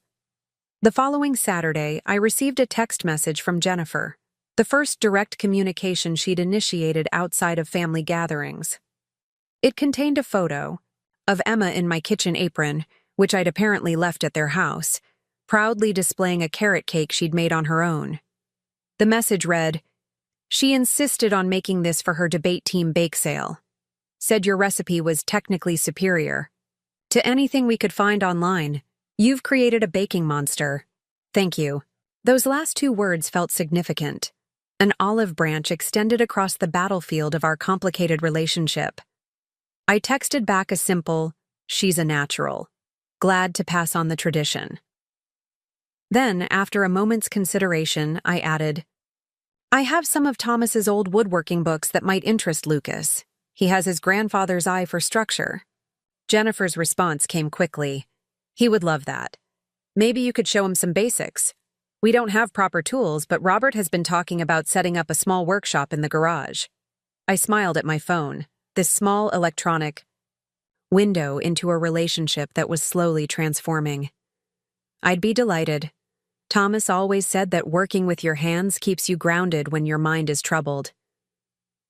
The following Saturday, I received a text message from Jennifer, the first direct communication she'd initiated outside of family gatherings. It contained a photo of Emma in my kitchen apron, which I'd apparently left at their house, proudly displaying a carrot cake she'd made on her own. The message read, "She insisted on making this for her debate team bake sale. Said your recipe was technically superior. To anything we could find online, you've created a baking monster. Thank you. Those last two words felt significant. An olive branch extended across the battlefield of our complicated relationship. I texted back a simple, "She's a natural," glad to pass on the tradition. Then, after a moment's consideration, I added, "I have some of Thomas's old woodworking books that might interest Lucas. He has his grandfather's eye for structure." Jennifer's response came quickly. "He would love that. Maybe you could show him some basics. We don't have proper tools, but Robert has been talking about setting up a small workshop in the garage." I smiled at my phone, this small electronic window into a relationship that was slowly transforming. I'd be delighted. Thomas always said that working with your hands keeps you grounded when your mind is troubled.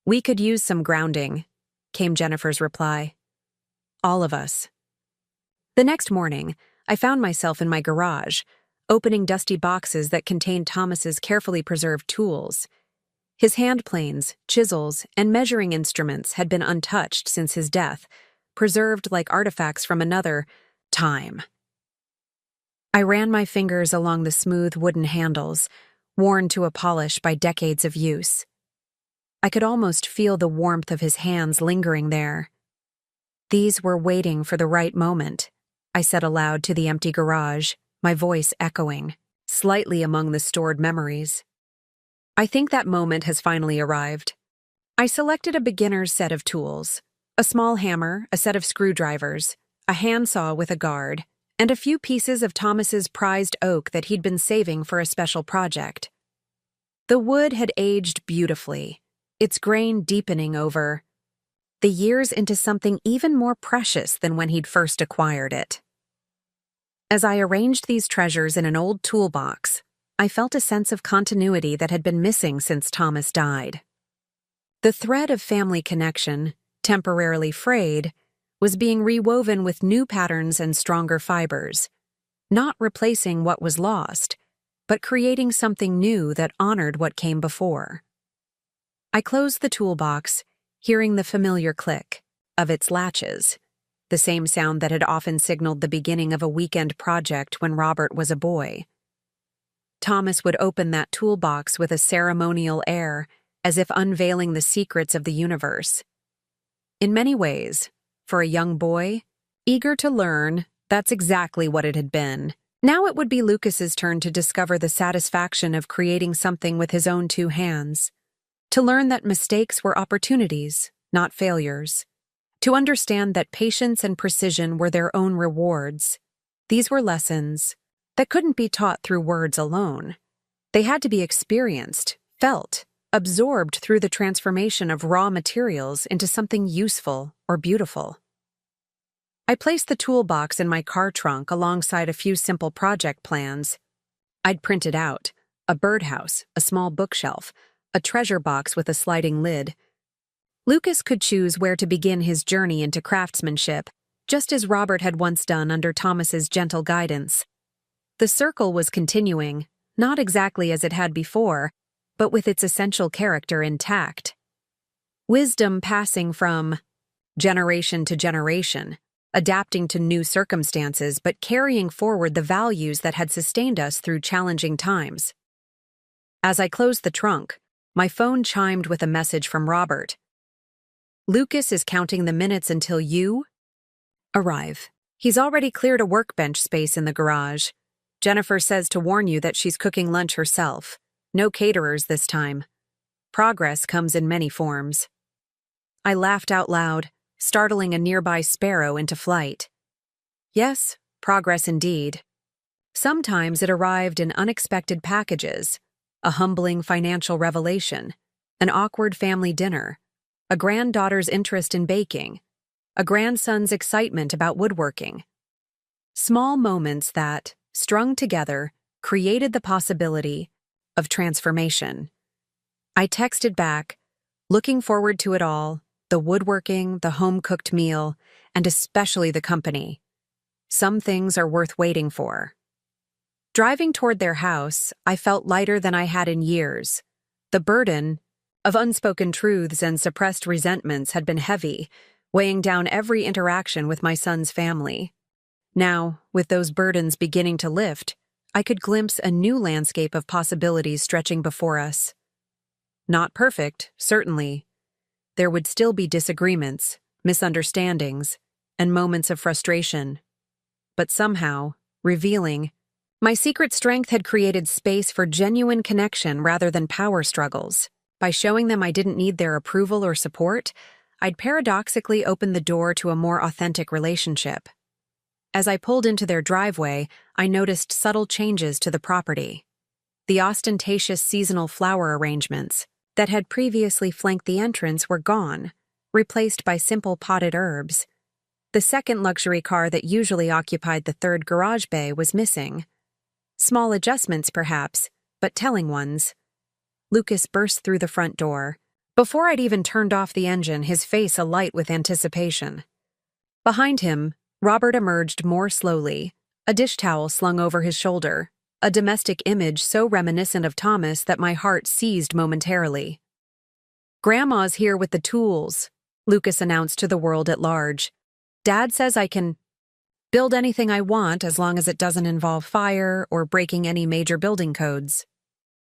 "We could use some grounding," came Jennifer's reply. "All of us." The next morning, I found myself in my garage, opening dusty boxes that contained Thomas's carefully preserved tools. His hand planes, chisels, and measuring instruments had been untouched since his death, preserved like artifacts from another time. I ran my fingers along the smooth wooden handles, worn to a polish by decades of use. I could almost feel the warmth of his hands lingering there. "These were waiting for the right moment," I said aloud to the empty garage, my voice echoing, slightly among the stored memories. "I think that moment has finally arrived." I selected a beginner's set of tools: a small hammer, a set of screwdrivers, a handsaw with a guard, and a few pieces of Thomas's prized oak that he'd been saving for a special project. The wood had aged beautifully, its grain deepening over the years into something even more precious than when he'd first acquired it. As I arranged these treasures in an old toolbox, I felt a sense of continuity that had been missing since Thomas died. The thread of family connection, temporarily frayed, was being rewoven with new patterns and stronger fibers, not replacing what was lost, but creating something new that honored what came before. I closed the toolbox, hearing the familiar click of its latches, the same sound that had often signaled the beginning of a weekend project when Robert was a boy. Thomas would open that toolbox with a ceremonial air, as if unveiling the secrets of the universe. In many ways, for a young boy, eager to learn, that's exactly what it had been. Now it would be Lucas's turn to discover the satisfaction of creating something with his own two hands, to learn that mistakes were opportunities, not failures, to understand that patience and precision were their own rewards. These were lessons that couldn't be taught through words alone. They had to be experienced, felt, absorbed through the transformation of raw materials into something useful or beautiful. I placed the toolbox in my car trunk alongside a few simple project plans I'd printed out: a birdhouse, a small bookshelf, a treasure box with a sliding lid. Lucas could choose where to begin his journey into craftsmanship, just as Robert had once done under Thomas's gentle guidance. The circle was continuing, not exactly as it had before, but with its essential character intact. Wisdom passing from generation to generation, adapting to new circumstances but carrying forward the values that had sustained us through challenging times. As I closed the trunk, my phone chimed with a message from Robert. "Lucas is counting the minutes until you arrive. He's already cleared a workbench space in the garage. Jennifer says to warn you that she's cooking lunch herself. No caterers this time. Progress comes in many forms." I laughed out loud, startling a nearby sparrow into flight. Yes, progress indeed. Sometimes it arrived in unexpected packages: a humbling financial revelation, an awkward family dinner, a granddaughter's interest in baking, a grandson's excitement about woodworking. Small moments that, strung together, created the possibility of transformation. I texted back, looking forward to it all: the woodworking, the home-cooked meal, and especially the company. Some things are worth waiting for. Driving toward their house, I felt lighter than I had in years. The burden of unspoken truths and suppressed resentments had been heavy, weighing down every interaction with my son's family. Now, with those burdens beginning to lift, I could glimpse a new landscape of possibilities stretching before us. Not perfect, certainly. There would still be disagreements, misunderstandings, and moments of frustration. But somehow, revealing, my secret strength had created space for genuine connection rather than power struggles. By showing them I didn't need their approval or support, I'd paradoxically opened the door to a more authentic relationship. As I pulled into their driveway, I noticed subtle changes to the property. The ostentatious seasonal flower arrangements that had previously flanked the entrance were gone, replaced by simple potted herbs. The second luxury car that usually occupied the third garage bay was missing. Small adjustments, perhaps, but telling ones. Lucas burst through the front door. Before I'd even turned off the engine, his face alight with anticipation. Behind him, Robert emerged more slowly, a dish towel slung over his shoulder, a domestic image so reminiscent of Thomas that my heart seized momentarily. "Grandma's here with the tools," Lucas announced to the world at large. "Dad says I can build anything I want as long as it doesn't involve fire or breaking any major building codes."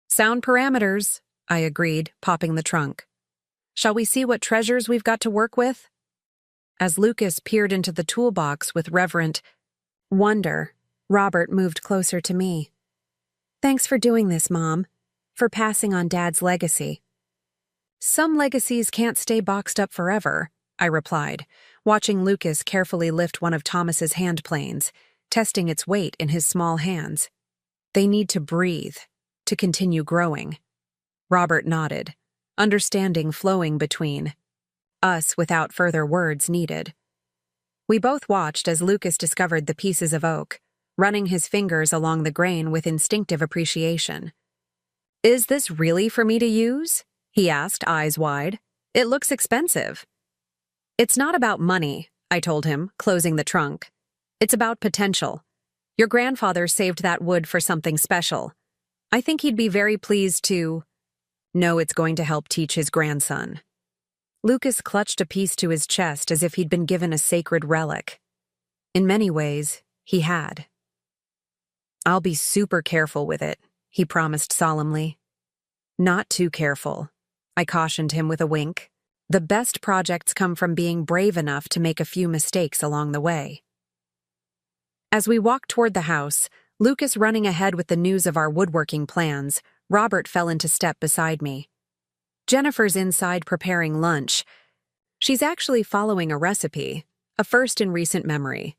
"Sound parameters," I agreed, popping the trunk. "Shall we see what treasures we've got to work with?" As Lucas peered into the toolbox with reverent wonder, Robert moved closer to me. "Thanks for doing this, Mom, for passing on Dad's legacy." "Some legacies can't stay boxed up forever," I replied, watching Lucas carefully lift one of Thomas's hand planes, testing its weight in his small hands. "They need to breathe, to continue growing." Robert nodded, understanding flowing between us without further words needed. We both watched as Lucas discovered the pieces of oak, running his fingers along the grain with instinctive appreciation. "Is this really for me to use?" he asked, eyes wide. "It looks expensive." "It's not about money," I told him, closing the trunk. "It's about potential. Your grandfather saved that wood for something special. I think he'd be very pleased to know it's going to help teach his grandson." Lucas clutched a piece to his chest as if he'd been given a sacred relic. In many ways, he had. "I'll be super careful with it," he promised solemnly. "Not too careful," I cautioned him with a wink. "The best projects come from being brave enough to make a few mistakes along the way." As we walked toward the house, Lucas running ahead with the news of our woodworking plans, Robert fell into step beside me. "Jennifer's inside preparing lunch. She's actually following a recipe, a first in recent memory.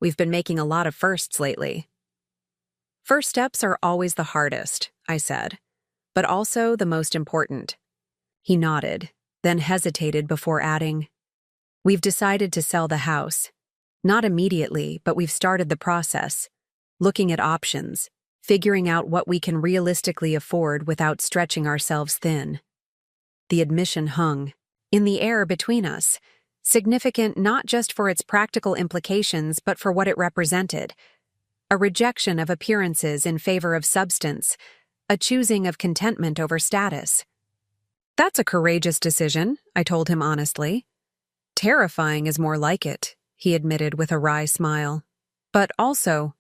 We've been making a lot of firsts lately." "First steps are always the hardest," I said, "but also the most important." He nodded, then hesitated before adding, "We've decided to sell the house. Not immediately, but we've started the process, looking at options, figuring out what we can realistically afford without stretching ourselves thin." The admission hung in the air between us, significant not just for its practical implications but for what it represented. A rejection of appearances in favor of substance, a choosing of contentment over status. "That's a courageous decision," I told him honestly. "Terrifying is more like it," he admitted with a wry smile. "But also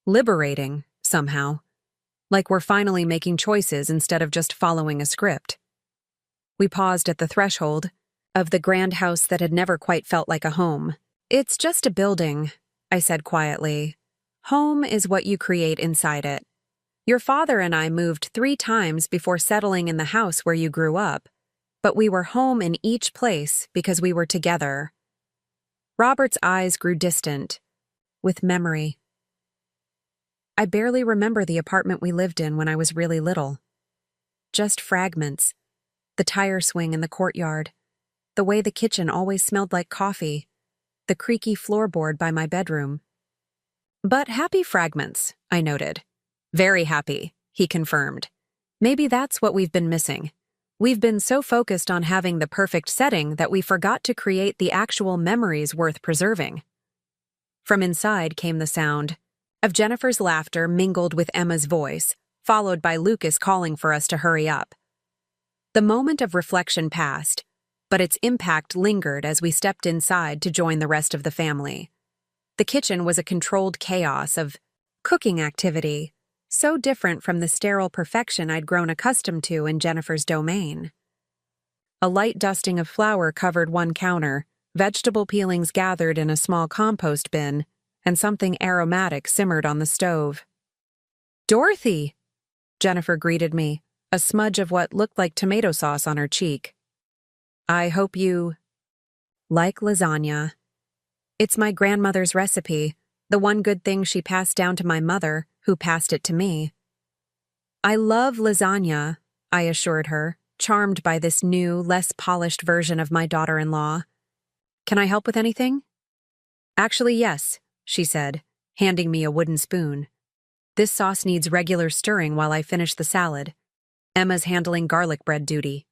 liberating, somehow. Like we're finally making choices instead of just following a script." We paused at the threshold of the grand house that had never quite felt like a home. "It's just a building," I said quietly. "Home is what you create inside it. Your father and I moved 3 times before settling in the house where you grew up, but we were home in each place because we were together." Robert's eyes grew distant, with memory. "I barely remember the apartment we lived in when I was really little. Just fragments. The tire swing in the courtyard, the way the kitchen always smelled like coffee, the creaky floorboard by my bedroom." "But happy fragments," I noted. "Very happy," he confirmed. "Maybe that's what we've been missing. We've been so focused on having the perfect setting that we forgot to create the actual memories worth preserving." From inside came the sound of Jennifer's laughter mingled with Emma's voice, followed by Lucas calling for us to hurry up. The moment of reflection passed, but its impact lingered as we stepped inside to join the rest of the family. The kitchen was a controlled chaos of cooking activity, so different from the sterile perfection I'd grown accustomed to in Jennifer's domain. A light dusting of flour covered one counter, vegetable peelings gathered in a small compost bin, and something aromatic simmered on the stove. "Dorothy!" Jennifer greeted me, a smudge of what looked like tomato sauce on her cheek. "I hope you like lasagna. It's my grandmother's recipe, the one good thing she passed down to my mother, who passed it to me." "I love lasagna," I assured her, charmed by this new, less polished version of my daughter-in-law. "Can I help with anything?" "Actually, yes," she said, handing me a wooden spoon. "This sauce needs regular stirring while I finish the salad. Emma's handling garlic bread duty."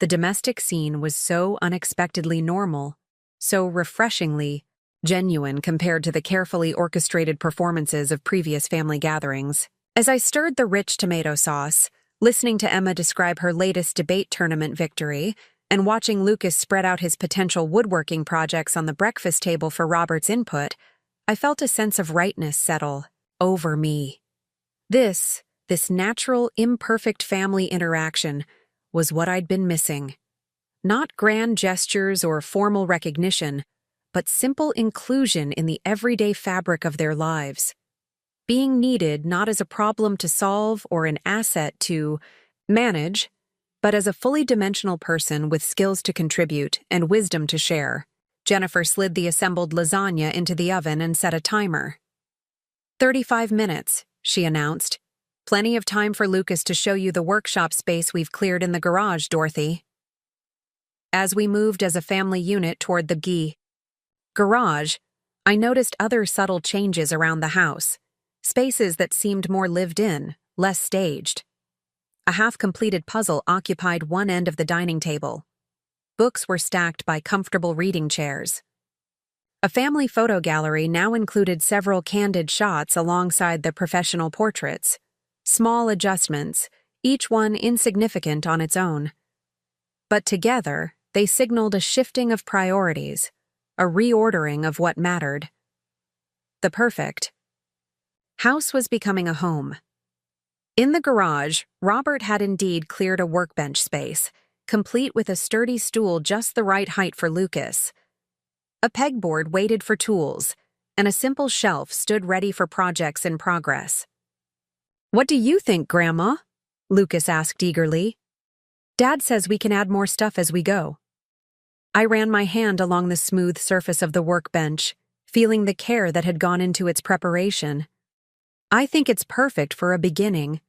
The domestic scene was so unexpectedly normal, so refreshingly genuine compared to the carefully orchestrated performances of previous family gatherings. As I stirred the rich tomato sauce, listening to Emma describe her latest debate tournament victory, and watching Lucas spread out his potential woodworking projects on the breakfast table for Robert's input, I felt a sense of rightness settle over me. This natural, imperfect family interaction was what I'd been missing. Not grand gestures or formal recognition, but simple inclusion in the everyday fabric of their lives. Being needed not as a problem to solve or an asset to manage, but as a fully dimensional person with skills to contribute and wisdom to share. Jennifer slid the assembled lasagna into the oven and set a timer. 35 minutes, she announced. "Plenty of time for Lucas to show you the workshop space we've cleared in the garage, Dorothy." As we moved as a family unit toward the garage, I noticed other subtle changes around the house. Spaces that seemed more lived in, less staged. A half-completed puzzle occupied one end of the dining table. Books were stacked by comfortable reading chairs. A family photo gallery now included several candid shots alongside the professional portraits. Small adjustments, each one insignificant on its own. But together, they signaled a shifting of priorities, a reordering of what mattered. The perfect house was becoming a home. In the garage, Robert had indeed cleared a workbench space, complete with a sturdy stool just the right height for Lucas. A pegboard waited for tools, and a simple shelf stood ready for projects in progress. "What do you think, Grandma?" Lucas asked eagerly. "Dad says we can add more stuff as we go." I ran my hand along the smooth surface of the workbench, feeling the care that had gone into its preparation. "I think it's perfect for a beginning.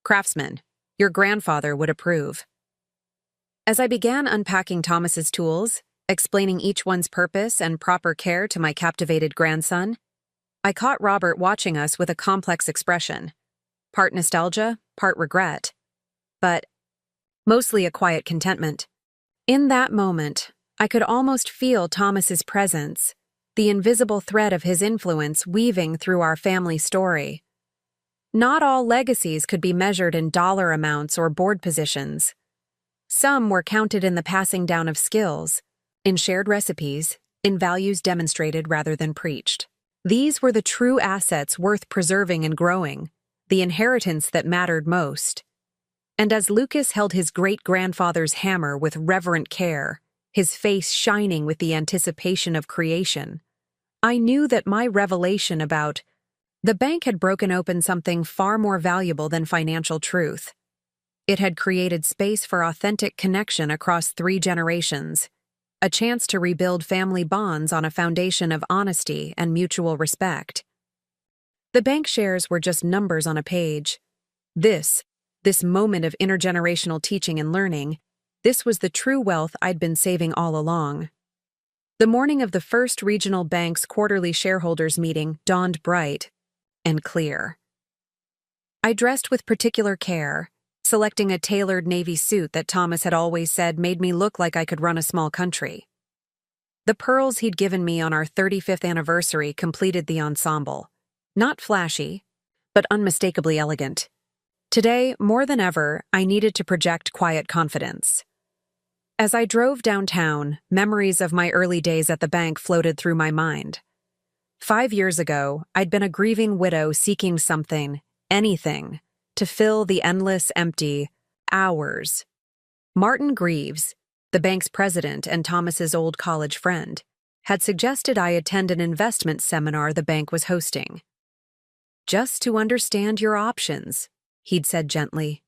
Craftsman, your grandfather would approve." As I began unpacking Thomas's tools, explaining each one's purpose and proper care to my captivated grandson, I caught Robert watching us with a complex expression. Part nostalgia, part regret, but mostly a quiet contentment. In that moment, I could almost feel Thomas's presence, the invisible thread of his influence weaving through our family story. Not all legacies could be measured in dollar amounts or board positions. Some were counted in the passing down of skills, in shared recipes, in values demonstrated rather than preached. These were the true assets worth preserving and growing, the inheritance that mattered most. And as Lucas held his great-grandfather's hammer with reverent care, his face shining with the anticipation of creation, I knew that my revelation about the bank had broken open something far more valuable than financial truth. It had created space for authentic connection across 3 generations, a chance to rebuild family bonds on a foundation of honesty and mutual respect. The bank shares were just numbers on a page. This moment of intergenerational teaching and learning, this was the true wealth I'd been saving all along. The morning of the first regional bank's quarterly shareholders meeting dawned bright and clear. I dressed with particular care, selecting a tailored navy suit that Thomas had always said made me look like I could run a small country. The pearls he'd given me on our 35th anniversary completed the ensemble. Not flashy, but unmistakably elegant. Today, more than ever, I needed to project quiet confidence. As I drove downtown, memories of my early days at the bank floated through my mind. 5 years ago, I'd been a grieving widow seeking something, anything, to fill the endless, empty hours. Martin Greaves, the bank's president and Thomas's old college friend, had suggested I attend an investment seminar the bank was hosting. "Just to understand your options," he'd said gently.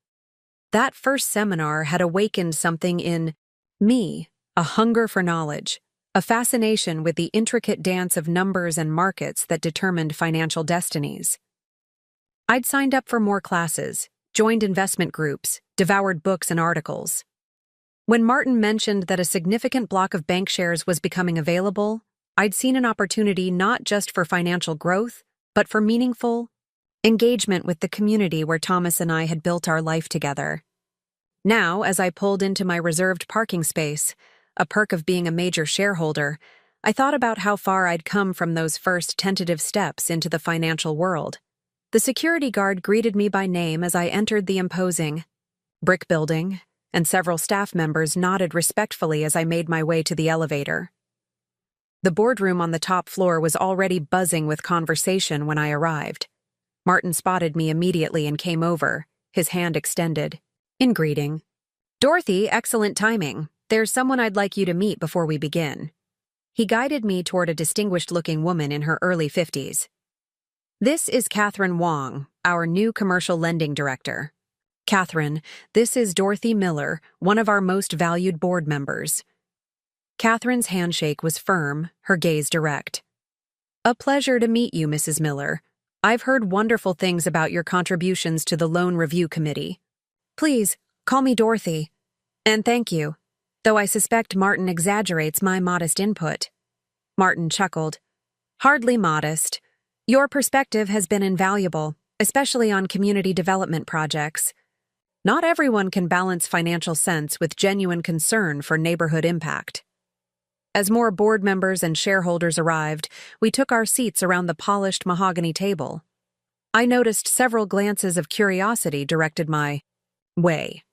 That first seminar had awakened something in me, a hunger for knowledge, a fascination with the intricate dance of numbers and markets that determined financial destinies. I'd signed up for more classes, joined investment groups, devoured books and articles. When Martin mentioned that a significant block of bank shares was becoming available, I'd seen an opportunity not just for financial growth, but for meaningful engagement with the community where Thomas and I had built our life together. Now, as I pulled into my reserved parking space, a perk of being a major shareholder, I thought about how far I'd come from those first tentative steps into the financial world. The security guard greeted me by name as I entered the imposing brick building, and several staff members nodded respectfully as I made my way to the elevator. The boardroom on the top floor was already buzzing with conversation when I arrived. Martin spotted me immediately and came over, his hand extended, in greeting. "Dorothy, excellent timing. There's someone I'd like you to meet before we begin." He guided me toward a distinguished-looking woman in her early 50s. "This is Catherine Wong, our new commercial lending director. Catherine, this is Dorothy Miller, one of our most valued board members." Catherine's handshake was firm, her gaze direct. "A pleasure to meet you, Mrs. Miller. I've heard wonderful things about your contributions to the Loan Review Committee. Please, call me Dorothy. And thank you, though I suspect Martin exaggerates my modest input." Martin chuckled. "Hardly modest. Your perspective has been invaluable, especially on community development projects. Not everyone can balance financial sense with genuine concern for neighborhood impact." As more board members and shareholders arrived, we took our seats around the polished mahogany table. I noticed several glances of curiosity directed my way.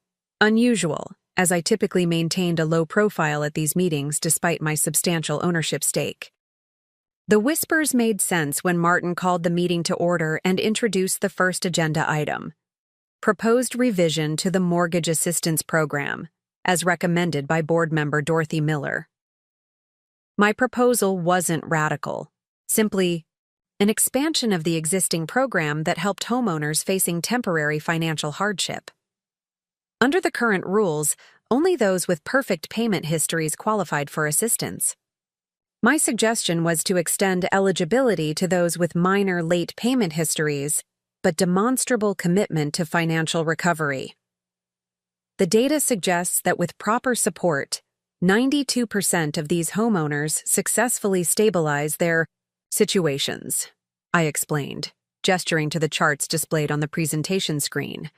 Unusual, as I typically maintained a low profile at these meetings despite my substantial ownership stake. The whispers made sense when Martin called the meeting to order and introduced the first agenda item: proposed revision to the Mortgage Assistance Program, as recommended by board member Dorothy Miller. My proposal wasn't radical, simply an expansion of the existing program that helped homeowners facing temporary financial hardship. Under the current rules, only those with perfect payment histories qualified for assistance. My suggestion was to extend eligibility to those with minor late payment histories, but demonstrable commitment to financial recovery. The data suggests that with proper support, 92% of these homeowners successfully stabilize their situations, I explained, gesturing to the charts displayed on the presentation screen.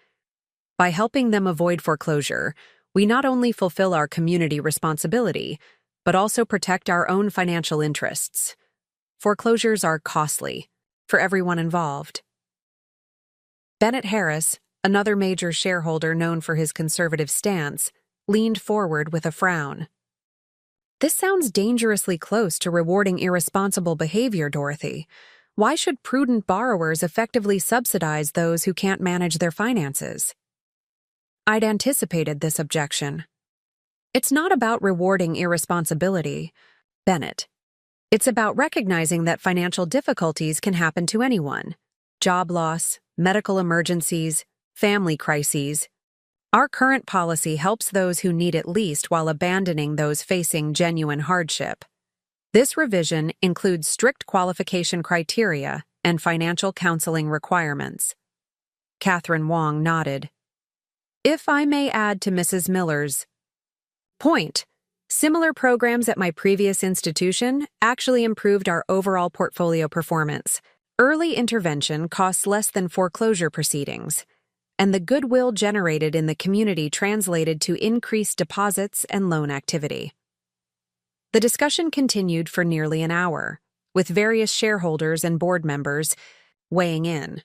By helping them avoid foreclosure, we not only fulfill our community responsibility, but also protect our own financial interests. Foreclosures are costly for everyone involved. Bennett Harris, another major shareholder known for his conservative stance, leaned forward with a frown. "This sounds dangerously close to rewarding irresponsible behavior, Dorothy. Why should prudent borrowers effectively subsidize those who can't manage their finances?" I'd anticipated this objection. "It's not about rewarding irresponsibility, Bennett. It's about recognizing that financial difficulties can happen to anyone. Job loss, medical emergencies, family crises. Our current policy helps those who need it least while abandoning those facing genuine hardship. This revision includes strict qualification criteria and financial counseling requirements." Catherine Wong nodded. "If I may add to Mrs. Miller's point, similar programs at my previous institution actually improved our overall portfolio performance. Early intervention costs less than foreclosure proceedings, and the goodwill generated in the community translated to increased deposits and loan activity." The discussion continued for nearly an hour, with various shareholders and board members weighing in.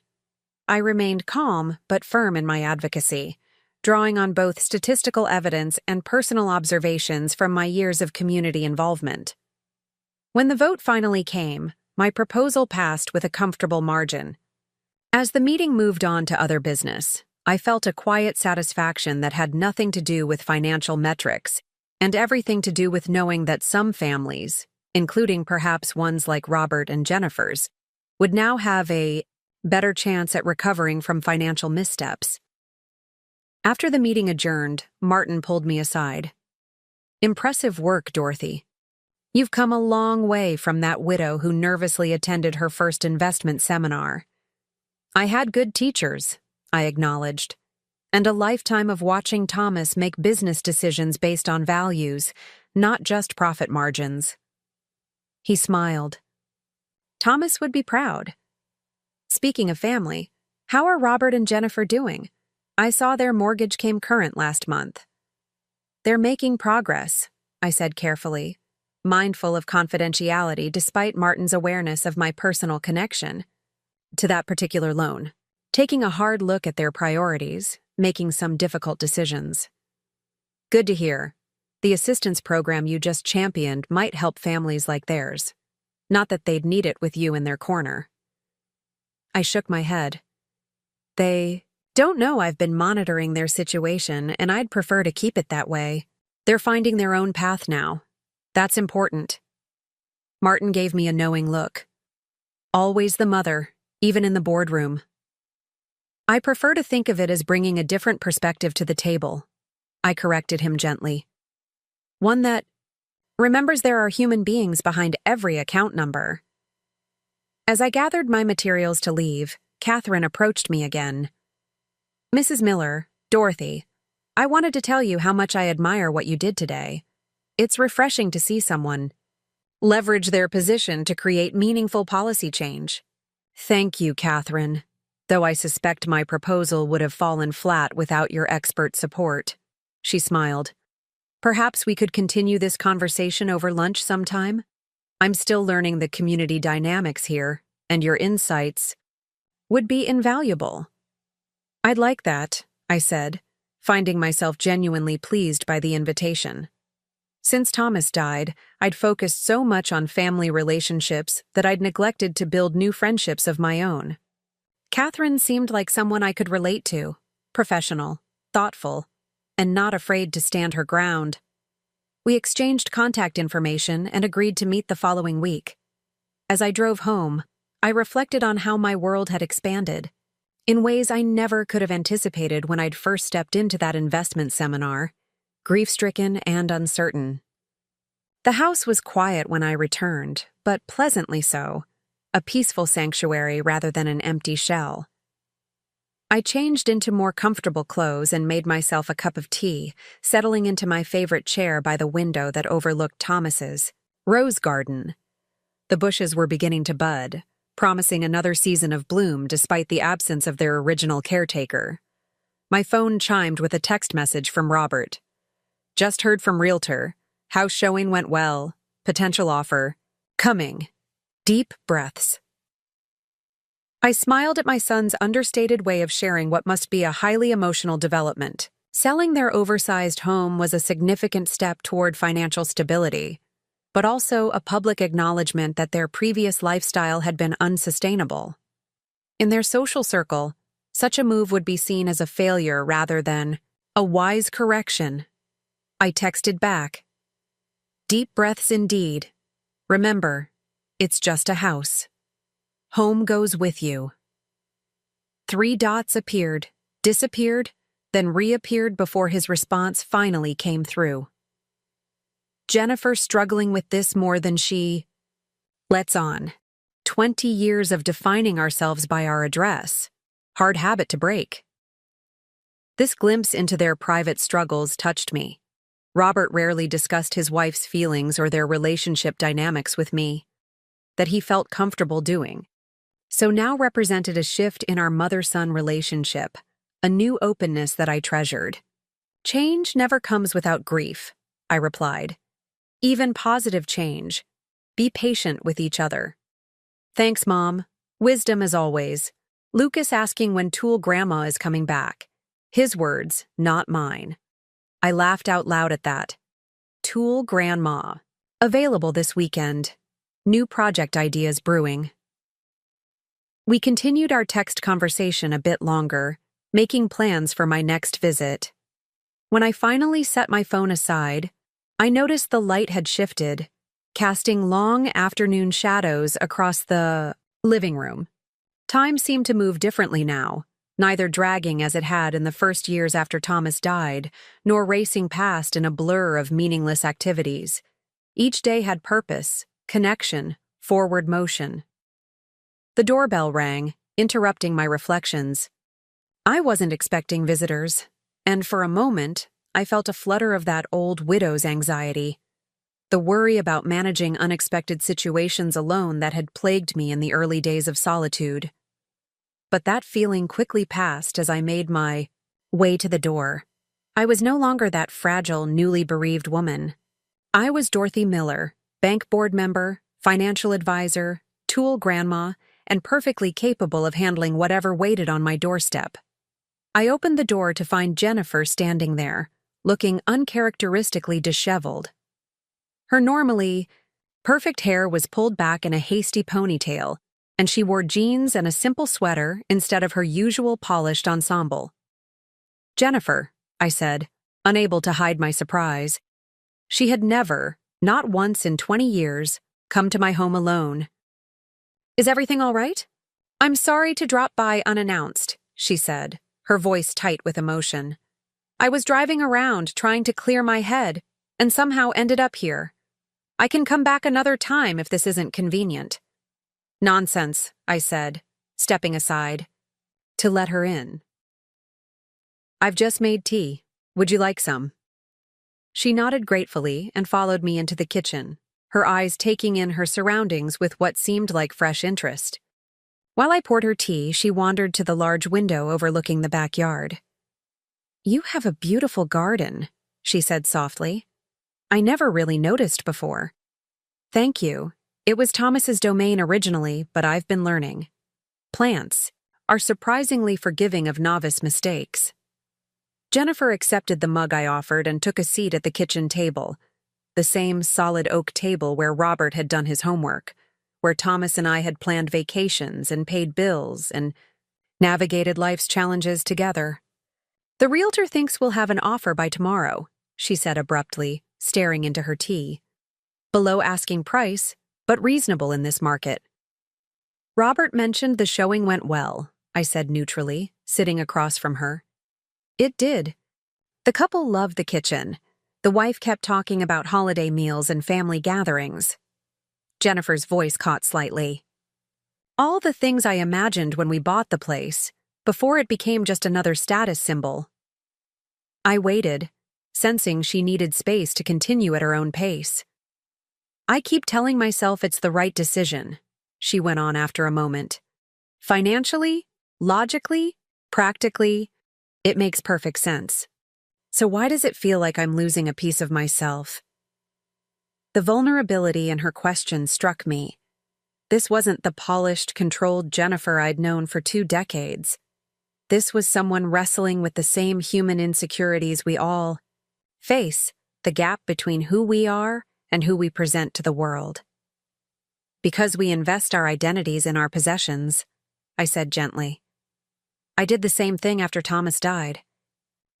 I remained calm but firm in my advocacy, drawing on both statistical evidence and personal observations from my years of community involvement. When the vote finally came, my proposal passed with a comfortable margin. As the meeting moved on to other business, I felt a quiet satisfaction that had nothing to do with financial metrics and everything to do with knowing that some families, including perhaps ones like Robert and Jennifer's, would now have a better chance at recovering from financial missteps. After the meeting adjourned, Martin pulled me aside. "Impressive work, Dorothy. You've come a long way from that widow who nervously attended her first investment seminar." "I had good teachers," I acknowledged, "and a lifetime of watching Thomas make business decisions based on values, not just profit margins." He smiled. "Thomas would be proud." "Speaking of family, how are Robert and Jennifer doing? I saw their mortgage came current last month." "They're making progress," I said carefully, mindful of confidentiality despite Martin's awareness of my personal connection to that particular loan, taking a hard look at their priorities, making some difficult decisions. "Good to hear. The assistance program you just championed might help families like theirs. Not that they'd need it with you in their corner." I shook my head. "They don't know I've been monitoring their situation, and I'd prefer to keep it that way. They're finding their own path now. That's important." Martin gave me a knowing look. "Always the mother, even in the boardroom." "I prefer to think of it as bringing a different perspective to the table," I corrected him gently. "One that remembers there are human beings behind every account number." As I gathered my materials to leave, Catherine approached me again. "Mrs. Miller, Dorothy, I wanted to tell you how much I admire what you did today. It's refreshing to see someone leverage their position to create meaningful policy change." "Thank you, Catherine, though I suspect my proposal would have fallen flat without your expert support," she smiled. "Perhaps we could continue this conversation over lunch sometime? I'm still learning the community dynamics here, and your insights would be invaluable." "I'd like that," I said, finding myself genuinely pleased by the invitation. Since Thomas died, I'd focused so much on family relationships that I'd neglected to build new friendships of my own. Catherine seemed like someone I could relate to, professional, thoughtful, and not afraid to stand her ground. We exchanged contact information and agreed to meet the following week. As I drove home, I reflected on how my world had expanded, in ways I never could have anticipated when I'd first stepped into that investment seminar, grief-stricken and uncertain. The house was quiet when I returned, but pleasantly so, a peaceful sanctuary rather than an empty shell. I changed into more comfortable clothes and made myself a cup of tea, settling into my favorite chair by the window that overlooked Thomas's rose garden. The bushes were beginning to bud, promising another season of bloom despite the absence of their original caretaker. My phone chimed with a text message from Robert. "Just heard from Realtor. House showing went well. Potential offer. Coming." Deep breaths. I smiled at my son's understated way of sharing what must be a highly emotional development. Selling their oversized home was a significant step toward financial stability, but also a public acknowledgement that their previous lifestyle had been unsustainable. In their social circle, such a move would be seen as a failure rather than a wise correction. I texted back. "Deep breaths indeed. Remember, it's just a house. Home goes with you." 3 dots appeared, disappeared, then reappeared before his response finally came through. "Jennifer struggling with this more than she lets on. 20 years of defining ourselves by our address. Hard habit to break." This glimpse into their private struggles touched me. Robert rarely discussed his wife's feelings or their relationship dynamics with me, that he felt comfortable doing. So now represented a shift in our mother-son relationship, a new openness that I treasured. "Change never comes without grief," I replied. "Even positive change. Be patient with each other." "Thanks, Mom. Wisdom as always." Lucas asking when Tool Grandma is coming back. His words, not mine. I laughed out loud at that. Tool Grandma. Available this weekend. New project ideas brewing. We continued our text conversation a bit longer, making plans for my next visit. When I finally set my phone aside, I noticed the light had shifted, casting long afternoon shadows across the living room. Time seemed to move differently now, neither dragging as it had in the first years after Thomas died, nor racing past in a blur of meaningless activities. Each day had purpose, connection, forward motion. The doorbell rang, interrupting my reflections. I wasn't expecting visitors, and for a moment, I felt a flutter of that old widow's anxiety, the worry about managing unexpected situations alone that had plagued me in the early days of solitude. But that feeling quickly passed as I made my way to the door. I was no longer that fragile, newly bereaved woman. I was Dorothy Miller, bank board member, financial advisor, tool grandma, and perfectly capable of handling whatever waited on my doorstep. I opened the door to find Jennifer standing there, looking uncharacteristically disheveled. Her normally perfect hair was pulled back in a hasty ponytail, and she wore jeans and a simple sweater instead of her usual polished ensemble. "Jennifer," I said, unable to hide my surprise. She had never, not once in 20 years, come to my home alone. "Is everything all right?" "I'm sorry to drop by unannounced," she said, her voice tight with emotion. "I was driving around trying to clear my head and somehow ended up here. I can come back another time if this isn't convenient." "Nonsense," I said, stepping aside, to let her in. "I've just made tea. Would you like some?" She nodded gratefully and followed me into the kitchen, her eyes taking in her surroundings with what seemed like fresh interest. While I poured her tea, she wandered to the large window overlooking the backyard. "You have a beautiful garden," she said softly. "I never really noticed before." "Thank you. It was Thomas's domain originally, but I've been learning. Plants are surprisingly forgiving of novice mistakes." Jennifer accepted the mug I offered and took a seat at the kitchen table, the same solid oak table where Robert had done his homework, where Thomas and I had planned vacations and paid bills and navigated life's challenges together. "The realtor thinks we'll have an offer by tomorrow," she said abruptly, staring into her tea. "Below asking price, but reasonable in this market." "Robert mentioned the showing went well," I said neutrally, sitting across from her. "It did. The couple loved the kitchen. The wife kept talking about holiday meals and family gatherings." Jennifer's voice caught slightly. "All the things I imagined when we bought the place, before it became just another status symbol." I waited, sensing she needed space to continue at her own pace. "I keep telling myself it's the right decision," she went on after a moment. "Financially, logically, practically, it makes perfect sense. So why does it feel like I'm losing a piece of myself?" The vulnerability in her question struck me. This wasn't the polished, controlled Jennifer I'd known for 2 decades. This was someone wrestling with the same human insecurities we all face, the gap between who we are and who we present to the world. "Because we invest our identities in our possessions," I said gently. "I did the same thing after Thomas died.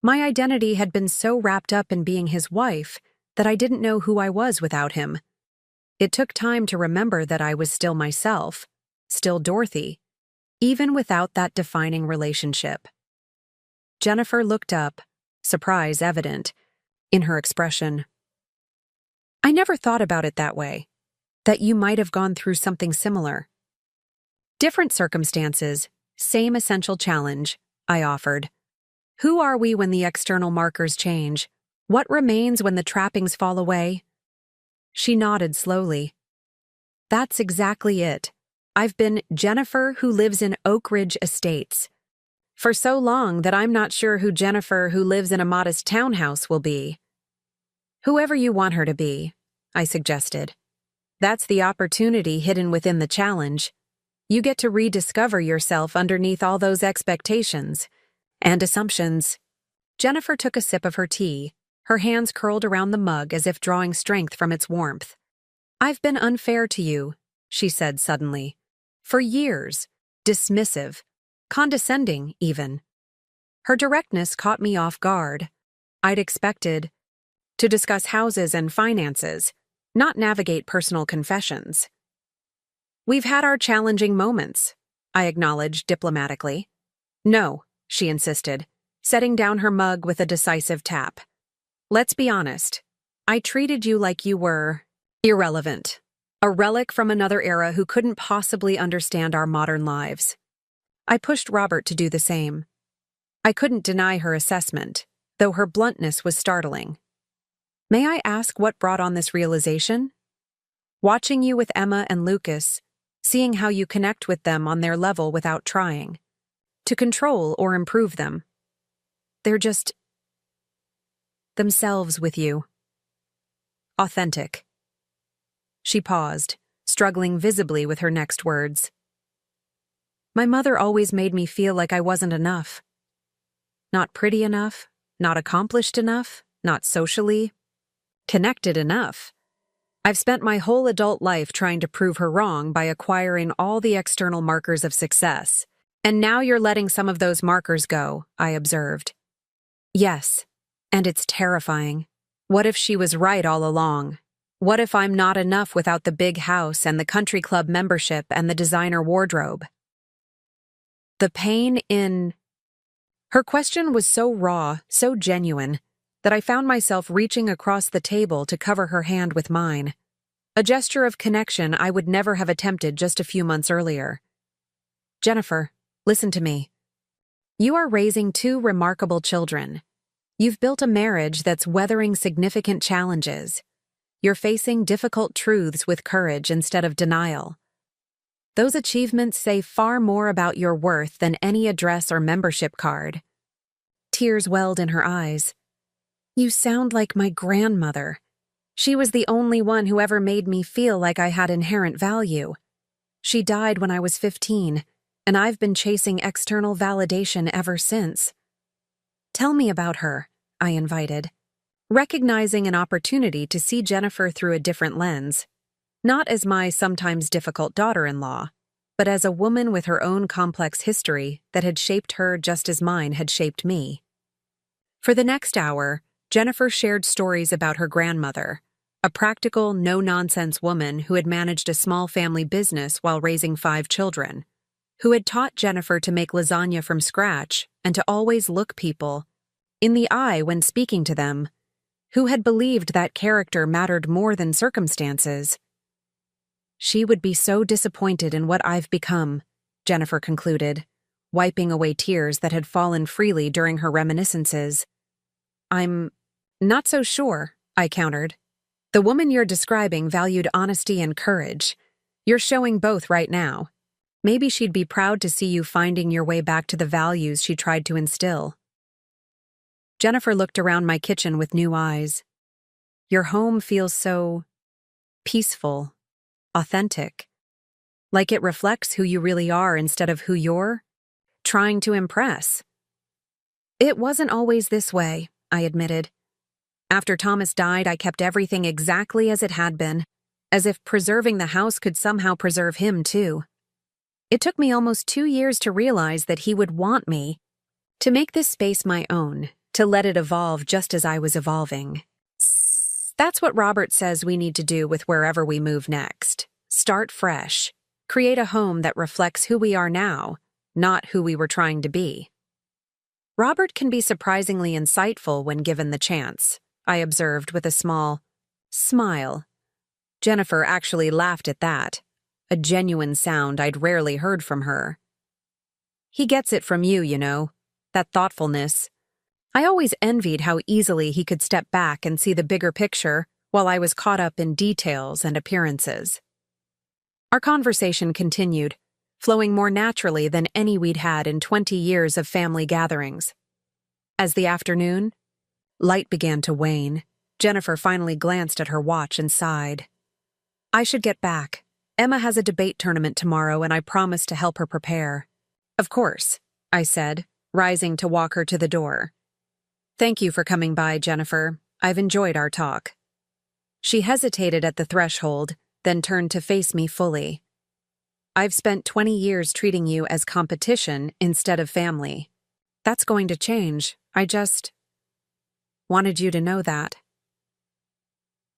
My identity had been so wrapped up in being his wife that I didn't know who I was without him. It took time to remember that I was still myself, still Dorothy, even without that defining relationship." Jennifer looked up, surprise evident in her expression. "I never thought about it that way, that you might have gone through something similar." "Different circumstances, same essential challenge," I offered. "Who are we when the external markers change? What remains when the trappings fall away?" She nodded slowly. "That's exactly it. I've been Jennifer who lives in Oak Ridge Estates for so long that I'm not sure who Jennifer who lives in a modest townhouse will be." "Whoever you want her to be," I suggested. "That's the opportunity hidden within the challenge. You get to rediscover yourself underneath all those expectations and assumptions." Jennifer took a sip of her tea, her hands curled around the mug as if drawing strength from its warmth. "I've been unfair to you," she said suddenly. "For years. dismissive, condescending even. Her directness caught me off guard. I'd expected to discuss houses and finances, not navigate personal confessions. We've had our challenging moments, I acknowledged diplomatically. No, she insisted, setting down her mug with a decisive tap. Let's be honest. I treated you like you were irrelevant, a relic from another era who couldn't possibly understand our modern lives. I pushed Robert to do the same. I couldn't deny her assessment, though her bluntness was startling. May I ask what brought on this realization? Watching you with Emma and Lucas, seeing how you connect with them on their level without trying to control or improve them. They're just themselves with you. Authentic. She paused, struggling visibly with her next words. My mother always made me feel like I wasn't enough. Not pretty enough, not accomplished enough, not socially connected enough. I've spent my whole adult life trying to prove her wrong by acquiring all the external markers of success. And now you're letting some of those markers go, I observed. Yes, and it's terrifying. What if she was right all along? What if I'm not enough without the big house and the country club membership and the designer wardrobe? The pain in... Her question was so raw, so genuine, that I found myself reaching across the table to cover her hand with mine. A gesture of connection I would never have attempted just a few months earlier. Jennifer, listen to me. You are raising two remarkable children. You've built a marriage that's weathering significant challenges. You're facing difficult truths with courage instead of denial. Those achievements say far more about your worth than any address or membership card. Tears welled in her eyes. You sound like my grandmother. She was the only one who ever made me feel like I had inherent value. She died when I was 15, and I've been chasing external validation ever since. Tell me about her, I invited, recognizing an opportunity to see Jennifer through a different lens, not as my sometimes difficult daughter-in-law, but as a woman with her own complex history that had shaped her just as mine had shaped me. For the next hour, Jennifer shared stories about her grandmother, a practical, no-nonsense woman who had managed a small family business while raising 5 children, who had taught Jennifer to make lasagna from scratch and to always look people in the eye when speaking to them, who had believed that character mattered more than circumstances. She would be so disappointed in what I've become, Jennifer concluded, wiping away tears that had fallen freely during her reminiscences. I'm not so sure, I countered. The woman you're describing valued honesty and courage. You're showing both right now. Maybe she'd be proud to see you finding your way back to the values she tried to instill. Jennifer looked around my kitchen with new eyes. Your home feels so peaceful, authentic, like it reflects who you really are instead of who you're trying to impress. It wasn't always this way, I admitted. After Thomas died, I kept everything exactly as it had been, as if preserving the house could somehow preserve him too. It took me almost 2 years to realize that he would want me, to make this space my own, to let it evolve just as I was evolving. That's what Robert says we need to do with wherever we move next. Start fresh. Create a home that reflects who we are now, not who we were trying to be. Robert can be surprisingly insightful when given the chance, I observed with a small smile. Jennifer actually laughed at that, a genuine sound I'd rarely heard from her. He gets it from you, you know, that thoughtfulness. I always envied how easily he could step back and see the bigger picture while I was caught up in details and appearances. Our conversation continued, flowing more naturally than any we'd had in 20 years of family gatherings. As the afternoon light began to wane, Jennifer finally glanced at her watch and sighed. I should get back. Emma has a debate tournament tomorrow and I promised to help her prepare. Of course, I said, rising to walk her to the door. Thank you for coming by, Jennifer. I've enjoyed our talk. She hesitated at the threshold, then turned to face me fully. I've spent 20 years treating you as competition instead of family. That's going to change. I just wanted you to know that.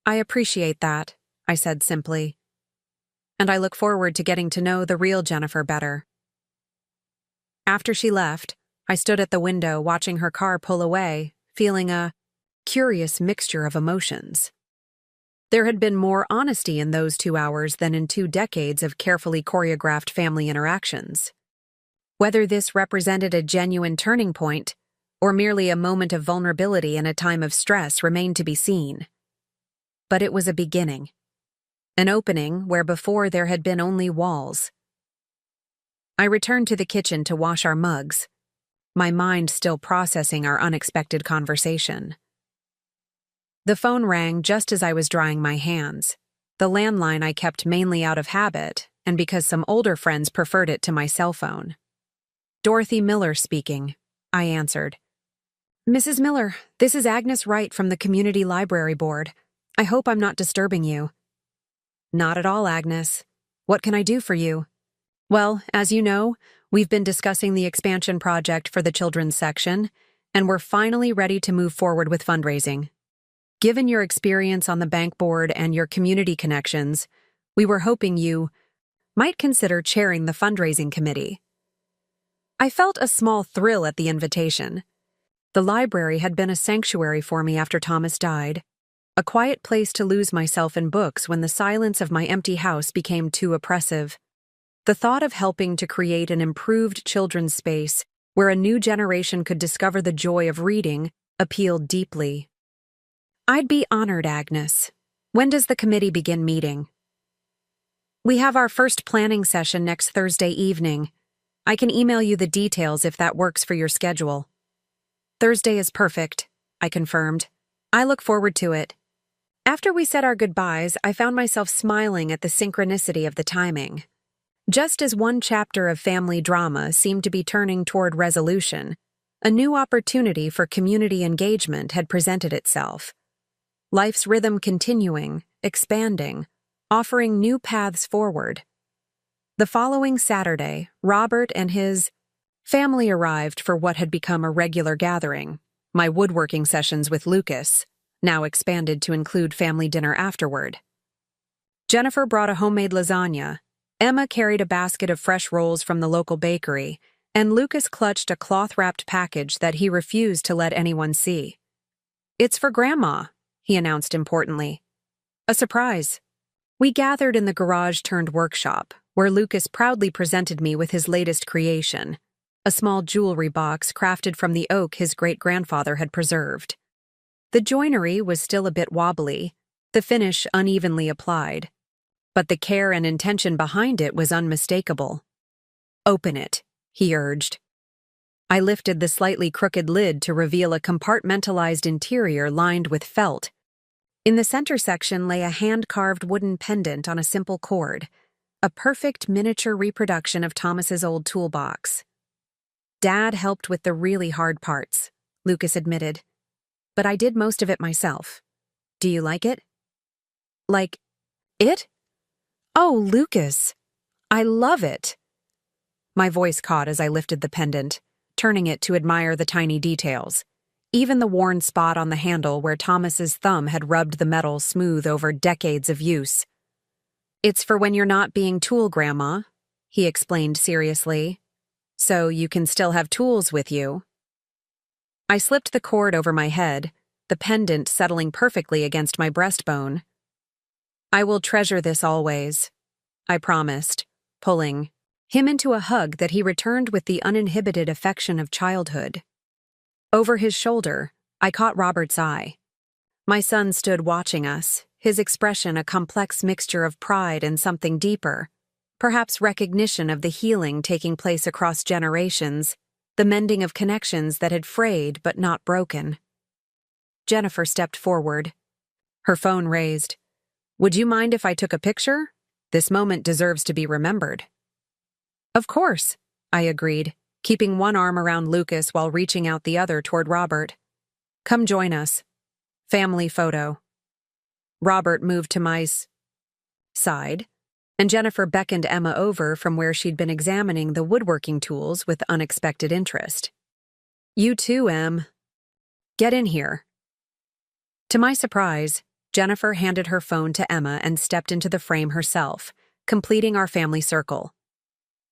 I appreciate that, I said simply. And I look forward to getting to know the real Jennifer better. After she left, I stood at the window watching her car pull away, feeling a curious mixture of emotions. There had been more honesty in those 2 hours than in 2 decades of carefully choreographed family interactions. Whether this represented a genuine turning point or merely a moment of vulnerability in a time of stress remained to be seen. But it was a beginning. An opening where before there had been only walls. I returned to the kitchen to wash our mugs, my mind still processing our unexpected conversation. The phone rang just as I was drying my hands, the landline I kept mainly out of habit and because some older friends preferred it to my cell phone. Dorothy Miller speaking, I answered. Mrs. Miller, this is Agnes Wright from the Community Library Board. I hope I'm not disturbing you. Not at all, Agnes. What can I do for you? Well, as you know, we've been discussing the expansion project for the children's section, and we're finally ready to move forward with fundraising. Given your experience on the bank board and your community connections, we were hoping you might consider chairing the fundraising committee. I felt a small thrill at the invitation. The library had been a sanctuary for me after Thomas died, a quiet place to lose myself in books when the silence of my empty house became too oppressive. The thought of helping to create an improved children's space where a new generation could discover the joy of reading appealed deeply. I'd be honored, Agnes. When does the committee begin meeting? We have our first planning session next Thursday evening. I can email you the details if that works for your schedule. Thursday is perfect, I confirmed. I look forward to it. After we said our goodbyes, I found myself smiling at the synchronicity of the timing. Just as one chapter of family drama seemed to be turning toward resolution, a new opportunity for community engagement had presented itself. Life's rhythm continuing, expanding, offering new paths forward. The following Saturday, Robert and his family arrived for what had become a regular gathering, my woodworking sessions with Lucas, now expanded to include family dinner afterward. Jennifer brought a homemade lasagna, Emma carried a basket of fresh rolls from the local bakery, and Lucas clutched a cloth-wrapped package that he refused to let anyone see. "It's for Grandma," he announced importantly. "A surprise." We gathered in the garage-turned-workshop, where Lucas proudly presented me with his latest creation, a small jewelry box crafted from the oak his great-grandfather had preserved. The joinery was still a bit wobbly, the finish unevenly applied, but the care and intention behind it was unmistakable. "Open it," he urged. I lifted the slightly crooked lid to reveal a compartmentalized interior lined with felt. In the center section lay a hand-carved wooden pendant on a simple cord, a perfect miniature reproduction of Thomas's old toolbox. "Dad helped with the really hard parts," Lucas admitted, "but I did most of it myself. Do you like it?" "Like it? Oh, Lucas, I love it." My voice caught as I lifted the pendant, turning it to admire the tiny details, even the worn spot on the handle where Thomas's thumb had rubbed the metal smooth over decades of use. "It's for when you're not being tool grandma," he explained seriously, "so you can still have tools with you." I slipped the cord over my head, the pendant settling perfectly against my breastbone. "I will treasure this always," I promised, pulling him into a hug that he returned with the uninhibited affection of childhood. Over his shoulder, I caught Robert's eye. My son stood watching us, his expression a complex mixture of pride and something deeper, perhaps recognition of the healing taking place across generations, the mending of connections that had frayed but not broken. Jennifer stepped forward, her phone raised. "Would you mind if I took a picture? This moment deserves to be remembered." "Of course," I agreed, keeping one arm around Lucas while reaching out the other toward Robert. "Come join us. Family photo." Robert moved to my side, and Jennifer beckoned Emma over from where she'd been examining the woodworking tools with unexpected interest. "You too, Em. Get in here." To my surprise, Jennifer handed her phone to Emma and stepped into the frame herself, completing our family circle.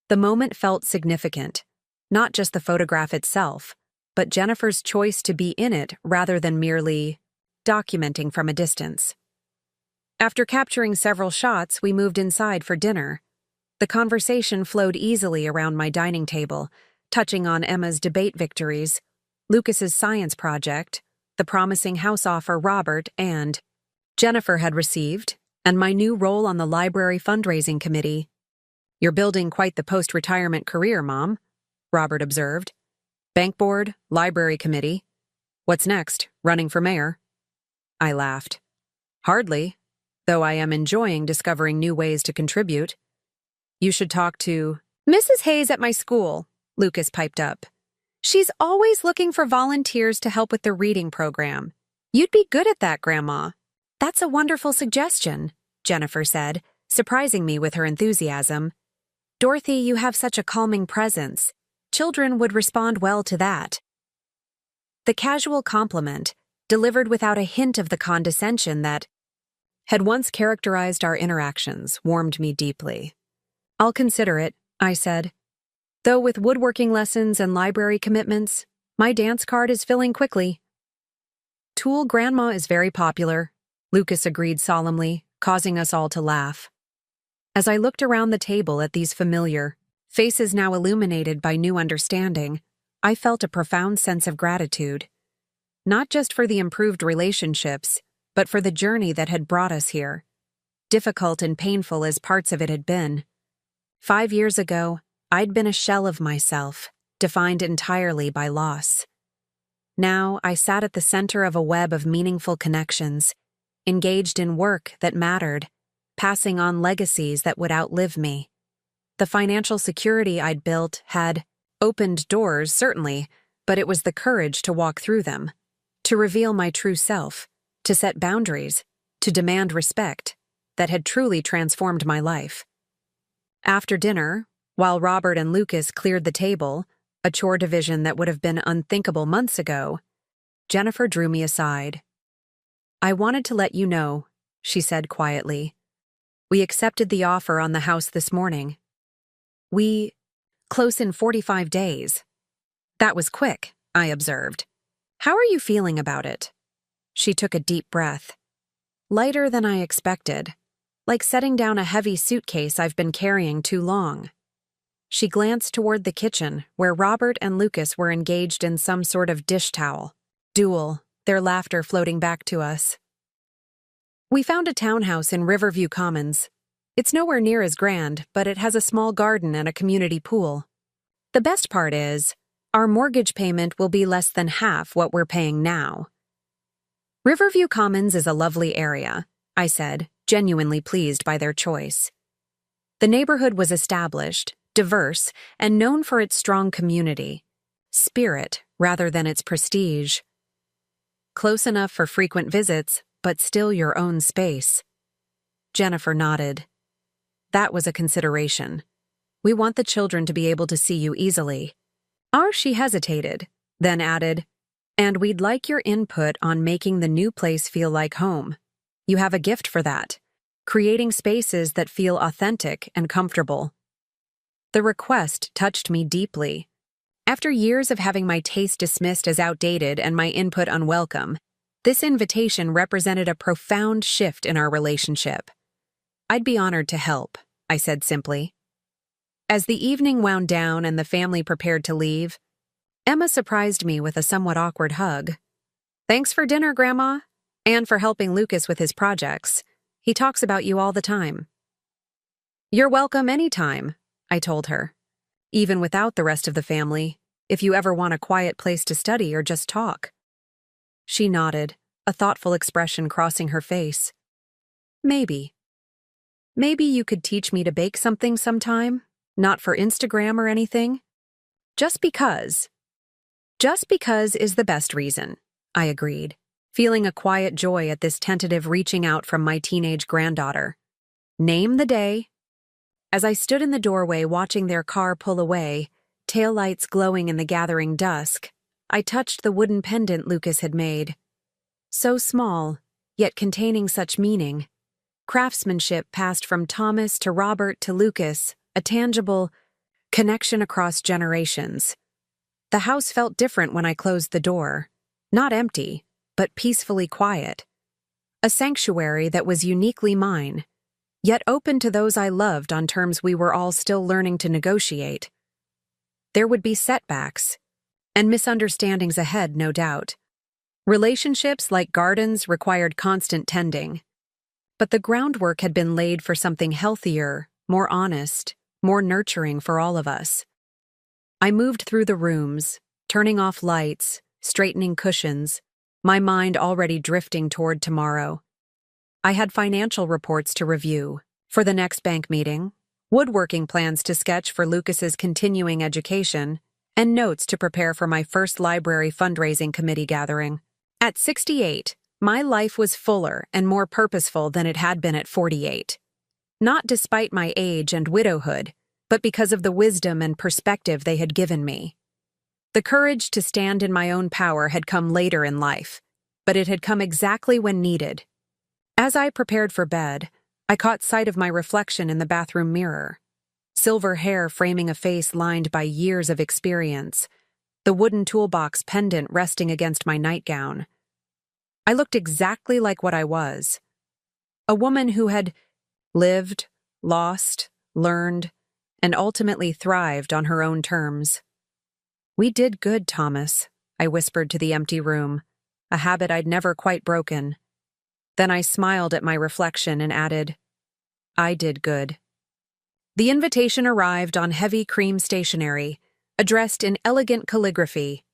The moment felt significant, not just the photograph itself, but Jennifer's choice to be in it rather than merely documenting from a distance. After capturing several shots, we moved inside for dinner. The conversation flowed easily around my dining table, touching on Emma's debate victories, Lucas's science project, the promising house offer Robert and Jennifer had received, and my new role on the library fundraising committee. "You're building quite the post-retirement career, Mom," Robert observed. "Bank board, library committee. What's next, running for mayor?" I laughed. "Hardly, though I am enjoying discovering new ways to contribute." "You should talk to Mrs. Hayes at my school," Lucas piped up. "She's always looking for volunteers to help with the reading program. You'd be good at that, Grandma." "That's a wonderful suggestion," Jennifer said, surprising me with her enthusiasm. "Dorothy, you have such a calming presence. Children would respond well to that." The casual compliment, delivered without a hint of the condescension that had once characterized our interactions, warmed me deeply. "I'll consider it," I said. "Though with woodworking lessons and library commitments, my dance card is filling quickly." "Tool Grandma is very popular," Lucas agreed solemnly, causing us all to laugh. As I looked around the table at these familiar faces now illuminated by new understanding, I felt a profound sense of gratitude. Not just for the improved relationships, but for the journey that had brought us here, difficult and painful as parts of it had been. 5 years ago, I'd been a shell of myself, defined entirely by loss. Now I sat at the center of a web of meaningful connections, engaged in work that mattered, passing on legacies that would outlive me. The financial security I'd built had opened doors, certainly, but it was the courage to walk through them, to reveal my true self, to set boundaries, to demand respect, that had truly transformed my life. After dinner, while Robert and Lucas cleared the table, a chore division that would have been unthinkable months ago, Jennifer drew me aside. "I wanted to let you know," she said quietly. "We accepted the offer on the house this morning. Close in 45 days. That was quick," I observed. "How are you feeling about it?" She took a deep breath. "Lighter than I expected, like setting down a heavy suitcase I've been carrying too long." She glanced toward the kitchen, where Robert and Lucas were engaged in some sort of dish towel duel, their laughter floating back to us. "We found a townhouse in Riverview Commons. It's nowhere near as grand, but it has a small garden and a community pool. The best part is, our mortgage payment will be less than half what we're paying now." "Riverview Commons is a lovely area," I said, genuinely pleased by their choice. The neighborhood was established, diverse, and known for its strong community spirit rather than its prestige. Close enough for frequent visits, but still your own space. Jennifer nodded. "That was a consideration. We want the children to be able to see you easily." She hesitated, then added, "And we'd like your input on making the new place feel like home. You have a gift for that, creating spaces that feel authentic and comfortable." The request touched me deeply. After years of having my taste dismissed as outdated and my input unwelcome, this invitation represented a profound shift in our relationship. "I'd be honored to help," I said simply. As the evening wound down and the family prepared to leave, Emma surprised me with a somewhat awkward hug. "Thanks for dinner, Grandma, and for helping Lucas with his projects. He talks about you all the time." "You're welcome anytime," I told her. "Even without the rest of the family, if you ever want a quiet place to study or just talk." She nodded, a thoughtful expression crossing her face. "Maybe. Maybe you could teach me to bake something sometime, not for Instagram or anything. Just because. Just because is the best reason," I agreed, feeling a quiet joy at this tentative reaching out from my teenage granddaughter. "Name the day, As I stood in the doorway watching their car pull away, taillights glowing in the gathering dusk, I touched the wooden pendant Lucas had made. So small, yet containing such meaning. Craftsmanship passed from Thomas to Robert to Lucas, a tangible connection across generations. The house felt different when I closed the door. Not empty, but peacefully quiet. A sanctuary that was uniquely mine, yet open to those I loved on terms we were all still learning to negotiate. There would be setbacks, and misunderstandings ahead, no doubt. Relationships, like gardens, required constant tending. But the groundwork had been laid for something healthier, more honest, more nurturing for all of us. I moved through the rooms, turning off lights, straightening cushions, my mind already drifting toward tomorrow. I had financial reports to review for the next bank meeting, woodworking plans to sketch for Lucas's continuing education, and notes to prepare for my first library fundraising committee gathering. At 68, my life was fuller and more purposeful than it had been at 48. Not despite my age and widowhood, but because of the wisdom and perspective they had given me. The courage to stand in my own power had come later in life, but it had come exactly when needed. As I prepared for bed, I caught sight of my reflection in the bathroom mirror. Silver hair framing a face lined by years of experience, the wooden toolbox pendant resting against my nightgown. I looked exactly like what I was. A woman who had lived, lost, learned, and ultimately thrived on her own terms. "We did good, Thomas," I whispered to the empty room, a habit I'd never quite broken. Then I smiled at my reflection and added, "I did good." The invitation arrived on heavy cream stationery, addressed in elegant calligraphy.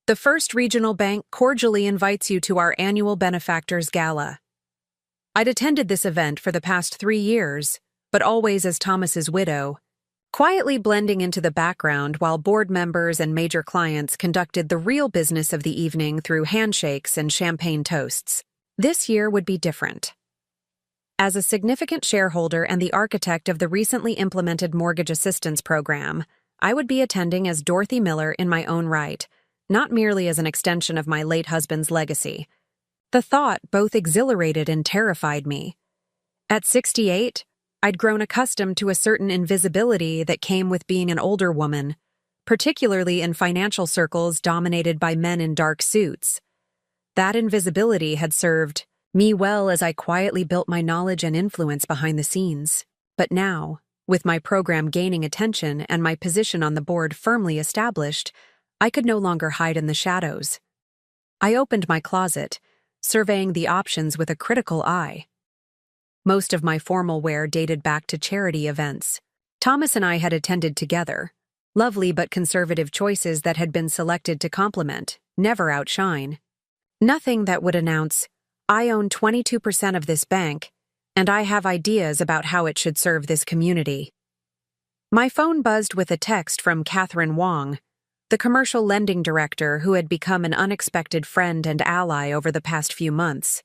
"The First Regional Bank cordially invites you to our annual Benefactors Gala." I'd attended this event for the past 3 years, but always as Thomas's widow, quietly blending into the background while board members and major clients conducted the real business of the evening through handshakes and champagne toasts. This year would be different. As a significant shareholder and the architect of the recently implemented mortgage assistance program, I would be attending as Dorothy Miller in my own right, not merely as an extension of my late husband's legacy. The thought both exhilarated and terrified me. At 68, I'd grown accustomed to a certain invisibility that came with being an older woman, particularly in financial circles dominated by men in dark suits. That invisibility had served me well as I quietly built my knowledge and influence behind the scenes. But now, with my program gaining attention and my position on the board firmly established, I could no longer hide in the shadows. I opened my closet, surveying the options with a critical eye. Most of my formal wear dated back to charity events. Thomas and I had attended together. Lovely but conservative choices that had been selected to complement, never outshine. Nothing that would announce, "I own 22% of this bank, and I have ideas about how it should serve this community." My phone buzzed with a text from Catherine Wong, the commercial lending director who had become an unexpected friend and ally over the past few months.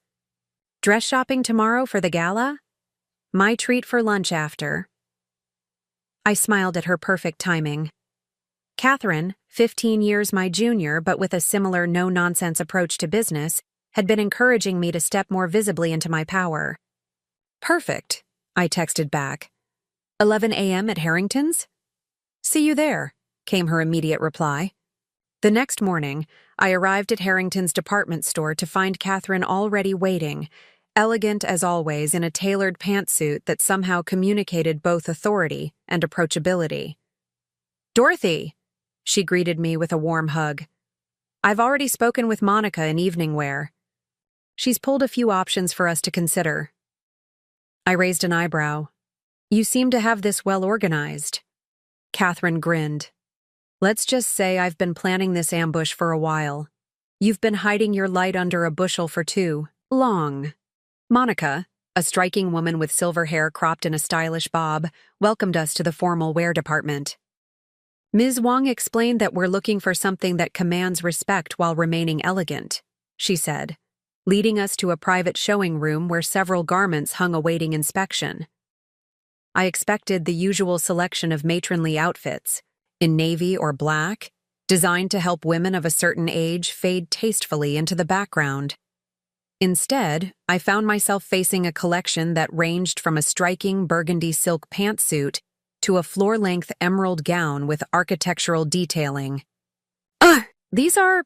"Dress shopping tomorrow for the gala? My treat for lunch after." I smiled at her perfect timing. Catherine, 15 years my junior but with a similar no-nonsense approach to business, had been encouraging me to step more visibly into my power. "Perfect," I texted back. 11 a.m. at Harrington's? "See you there," came her immediate reply. The next morning, I arrived at Harrington's department store to find Catherine already waiting, elegant as always in a tailored pantsuit that somehow communicated both authority and approachability. "Dorothy," she greeted me with a warm hug. "I've already spoken with Monica in evening wear. She's pulled a few options for us to consider." I raised an eyebrow. "You seem to have this well organized." Catherine grinned. "Let's just say I've been planning this ambush for a while. You've been hiding your light under a bushel for too long." Monica, a striking woman with silver hair cropped in a stylish bob, welcomed us to the formal wear department. "Ms. Wong explained that we're looking for something that commands respect while remaining elegant," she said, leading us to a private showing room where several garments hung awaiting inspection. I expected the usual selection of matronly outfits, in navy or black, designed to help women of a certain age fade tastefully into the background. Instead, I found myself facing a collection that ranged from a striking burgundy silk pantsuit to a floor-length emerald gown with architectural detailing. These are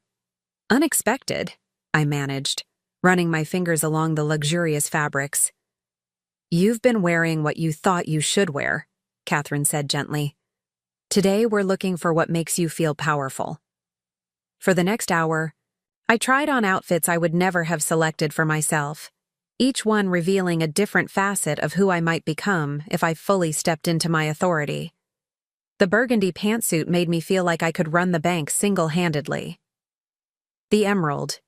unexpected, I managed, running my fingers along the luxurious fabrics. You've been wearing what you thought you should wear, Catherine said gently. Today we're looking for what makes you feel powerful. For the next hour, I tried on outfits I would never have selected for myself, each one revealing a different facet of who I might become if I fully stepped into my authority. The burgundy pantsuit made me feel like I could run the bank single-handedly. The emerald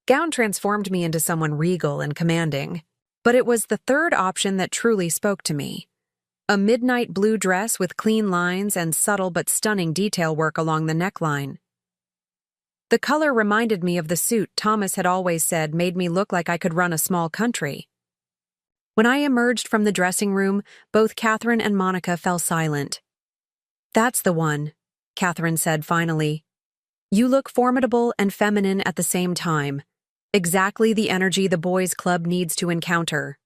gown transformed me into someone regal and commanding, but it was the third option that truly spoke to me. A midnight blue dress with clean lines and subtle but stunning detail work along the neckline. The color reminded me of the suit Thomas had always said made me look like I could run a small country. When I emerged from the dressing room, both Catherine and Monica fell silent. That's the one, Catherine said finally. You look formidable and feminine at the same time. Exactly the energy the boys' club needs to encounter.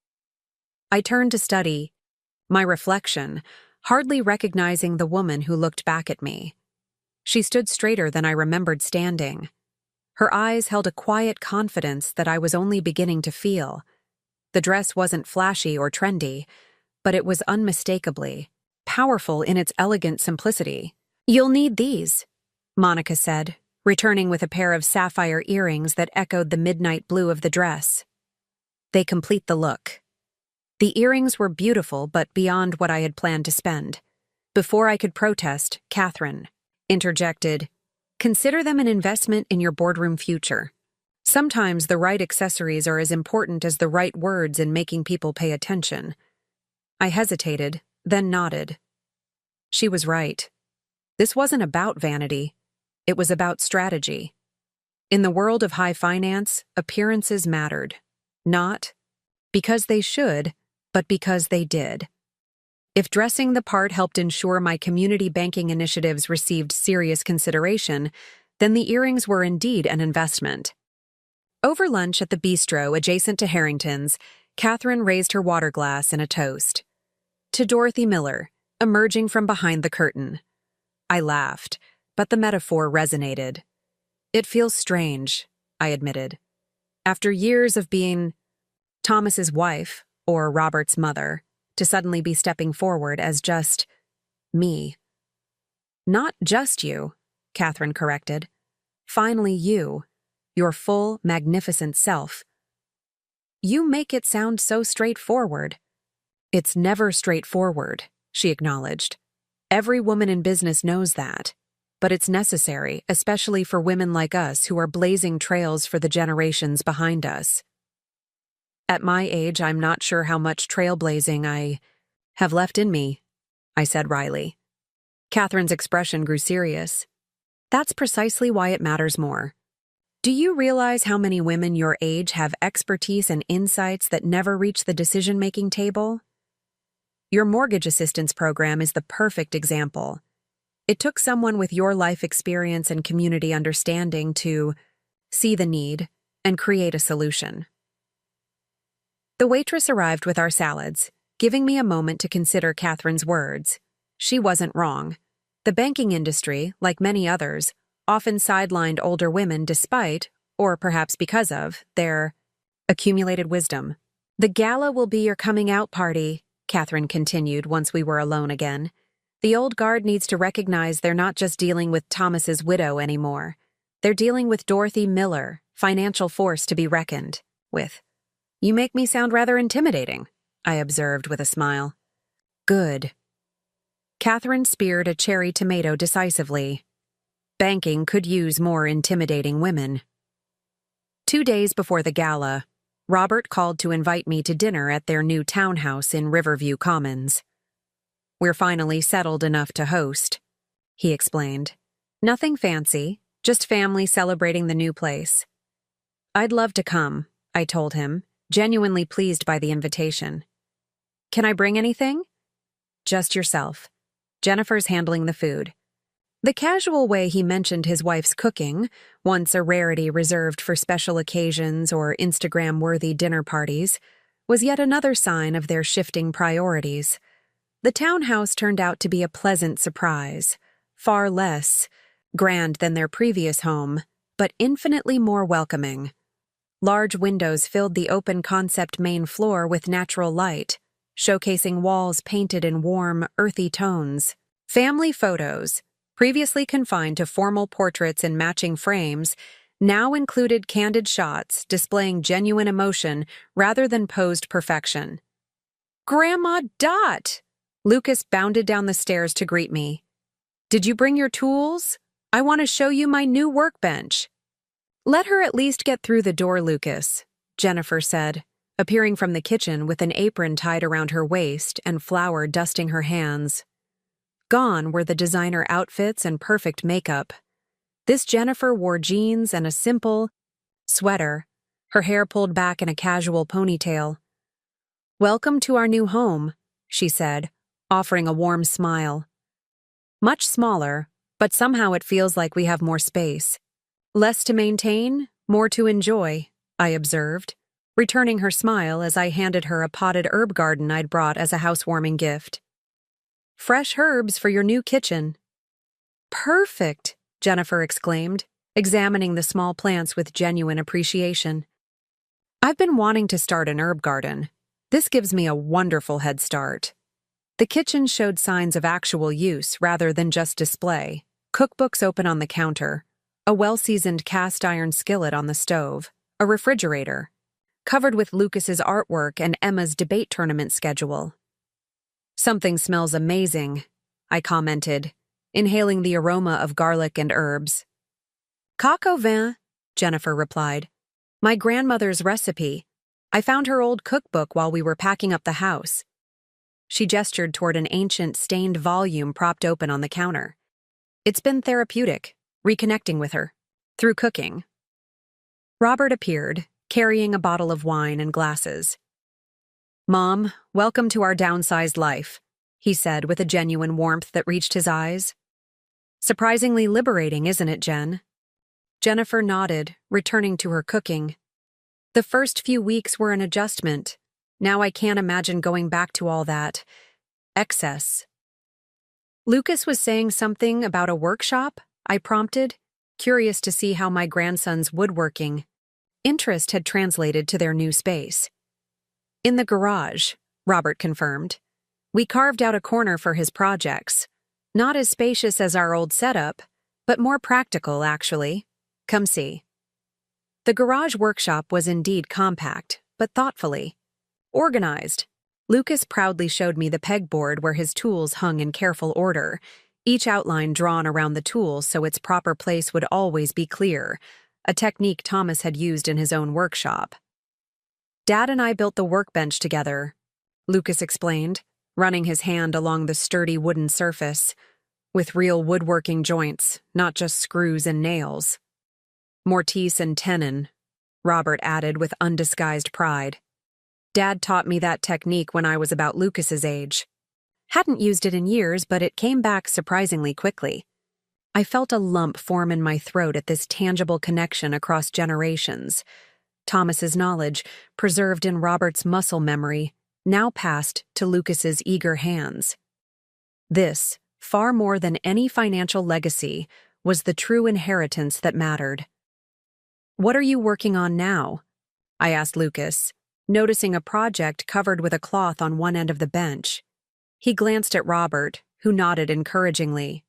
I turned to study my reflection, hardly recognizing the woman who looked back at me. She stood straighter than I remembered standing. Her eyes held a quiet confidence that I was only beginning to feel. The dress wasn't flashy or trendy, but it was unmistakably powerful in its elegant simplicity. You'll need these, Monica said, returning with a pair of sapphire earrings that echoed the midnight blue of the dress. They complete the look. The earrings were beautiful but beyond what I had planned to spend. Before I could protest, Catherine interjected, "Consider them an investment in your boardroom future. Sometimes the right accessories are as important as the right words in making people pay attention." I hesitated, then nodded. She was right. This wasn't about vanity. It was about strategy. In the world of high finance, appearances mattered. Not because they should, but because they did. If dressing the part helped ensure my community banking initiatives received serious consideration, then the earrings were indeed an investment. Over lunch at the bistro adjacent to Harrington's, Catherine raised her water glass in a toast. To Dorothy Miller, emerging from behind the curtain. I laughed, but the metaphor resonated. It feels strange, I admitted. After years of being Thomas's wife, or Robert's mother, to suddenly be stepping forward as just me. Not just you, Catherine corrected. Finally you, your full, magnificent self. You make it sound so straightforward. It's never straightforward, she acknowledged. Every woman in business knows that. But it's necessary, especially for women like us who are blazing trails for the generations behind us. At my age, I'm not sure how much trailblazing I have left in me, I said wryly. Catherine's expression grew serious. That's precisely why it matters more. Do you realize how many women your age have expertise and insights that never reach the decision-making table? Your mortgage assistance program is the perfect example. It took someone with your life experience and community understanding to see the need and create a solution. The waitress arrived with our salads, giving me a moment to consider Catherine's words. She wasn't wrong. The banking industry, like many others, often sidelined older women despite, or perhaps because of, their accumulated wisdom. The gala will be your coming out party, Catherine continued once we were alone again. The old guard needs to recognize they're not just dealing with Thomas's widow anymore. They're dealing with Dorothy Miller, financial force to be reckoned with. You make me sound rather intimidating, I observed with a smile. Good. Catherine speared a cherry tomato decisively. Banking could use more intimidating women. 2 days before the gala, Robert called to invite me to dinner at their new townhouse in Riverview Commons. We're finally settled enough to host, he explained. Nothing fancy, just family celebrating the new place. I'd love to come, I told him, genuinely pleased by the invitation. Can I bring anything? Just yourself. Jennifer's handling the food. The casual way he mentioned his wife's cooking, once a rarity reserved for special occasions or Instagram-worthy dinner parties, was yet another sign of their shifting priorities. The townhouse turned out to be a pleasant surprise, far less grand than their previous home, but infinitely more welcoming. Large windows filled the open-concept main floor with natural light, showcasing walls painted in warm, earthy tones. Family photos, previously confined to formal portraits in matching frames, now included candid shots displaying genuine emotion rather than posed perfection. "Grandma Dot!" Lucas bounded down the stairs to greet me. "Did you bring your tools? I want to show you my new workbench." "Let her at least get through the door, Lucas," Jennifer said, appearing from the kitchen with an apron tied around her waist and flour dusting her hands. Gone were the designer outfits and perfect makeup. This Jennifer wore jeans and a simple sweater, her hair pulled back in a casual ponytail. "Welcome to our new home," she said, offering a warm smile. "Much smaller, but somehow it feels like we have more space. Less to maintain, more to enjoy," I observed, returning her smile as I handed her a potted herb garden I'd brought as a housewarming gift. "Fresh herbs for your new kitchen." "Perfect," Jennifer exclaimed, examining the small plants with genuine appreciation. "I've been wanting to start an herb garden. This gives me a wonderful head start." The kitchen showed signs of actual use rather than just display. Cookbooks open on the counter, a well-seasoned cast-iron skillet on the stove, a refrigerator, covered with Lucas's artwork and Emma's debate tournament schedule. "Something smells amazing," I commented, inhaling the aroma of garlic and herbs. "Coq au vin," Jennifer replied. "My grandmother's recipe. I found her old cookbook while we were packing up the house." She gestured toward an ancient, stained volume propped open on the counter. "It's been therapeutic, reconnecting with her, through cooking." Robert appeared, carrying a bottle of wine and glasses. "Mom, welcome to our downsized life," he said with a genuine warmth that reached his eyes. "Surprisingly liberating, isn't it, Jen?" Jennifer nodded, returning to her cooking. "The first few weeks were an adjustment. Now I can't imagine going back to all that excess." "Lucas was saying something about a workshop?" I prompted, curious to see how my grandson's woodworking interest had translated to their new space. "In the garage," Robert confirmed. "We carved out a corner for his projects. Not as spacious as our old setup, but more practical, actually. Come see." The garage workshop was indeed compact, but thoughtfully organized. Lucas proudly showed me the pegboard where his tools hung in careful order, each outline drawn around the tool so its proper place would always be clear, a technique Thomas had used in his own workshop. "Dad and I built the workbench together," Lucas explained, running his hand along the sturdy wooden surface, "with real woodworking joints, not just screws and nails." "Mortise and tenon," Robert added with undisguised pride. "Dad taught me that technique when I was about Lucas's age. Hadn't used it in years, but it came back surprisingly quickly." I felt a lump form in my throat at this tangible connection across generations. Thomas's knowledge, preserved in Robert's muscle memory, now passed to Lucas's eager hands. This, far more than any financial legacy, was the true inheritance that mattered. "What are you working on now?" I asked Lucas, noticing a project covered with a cloth on one end of the bench. He glanced at Robert, who nodded encouragingly.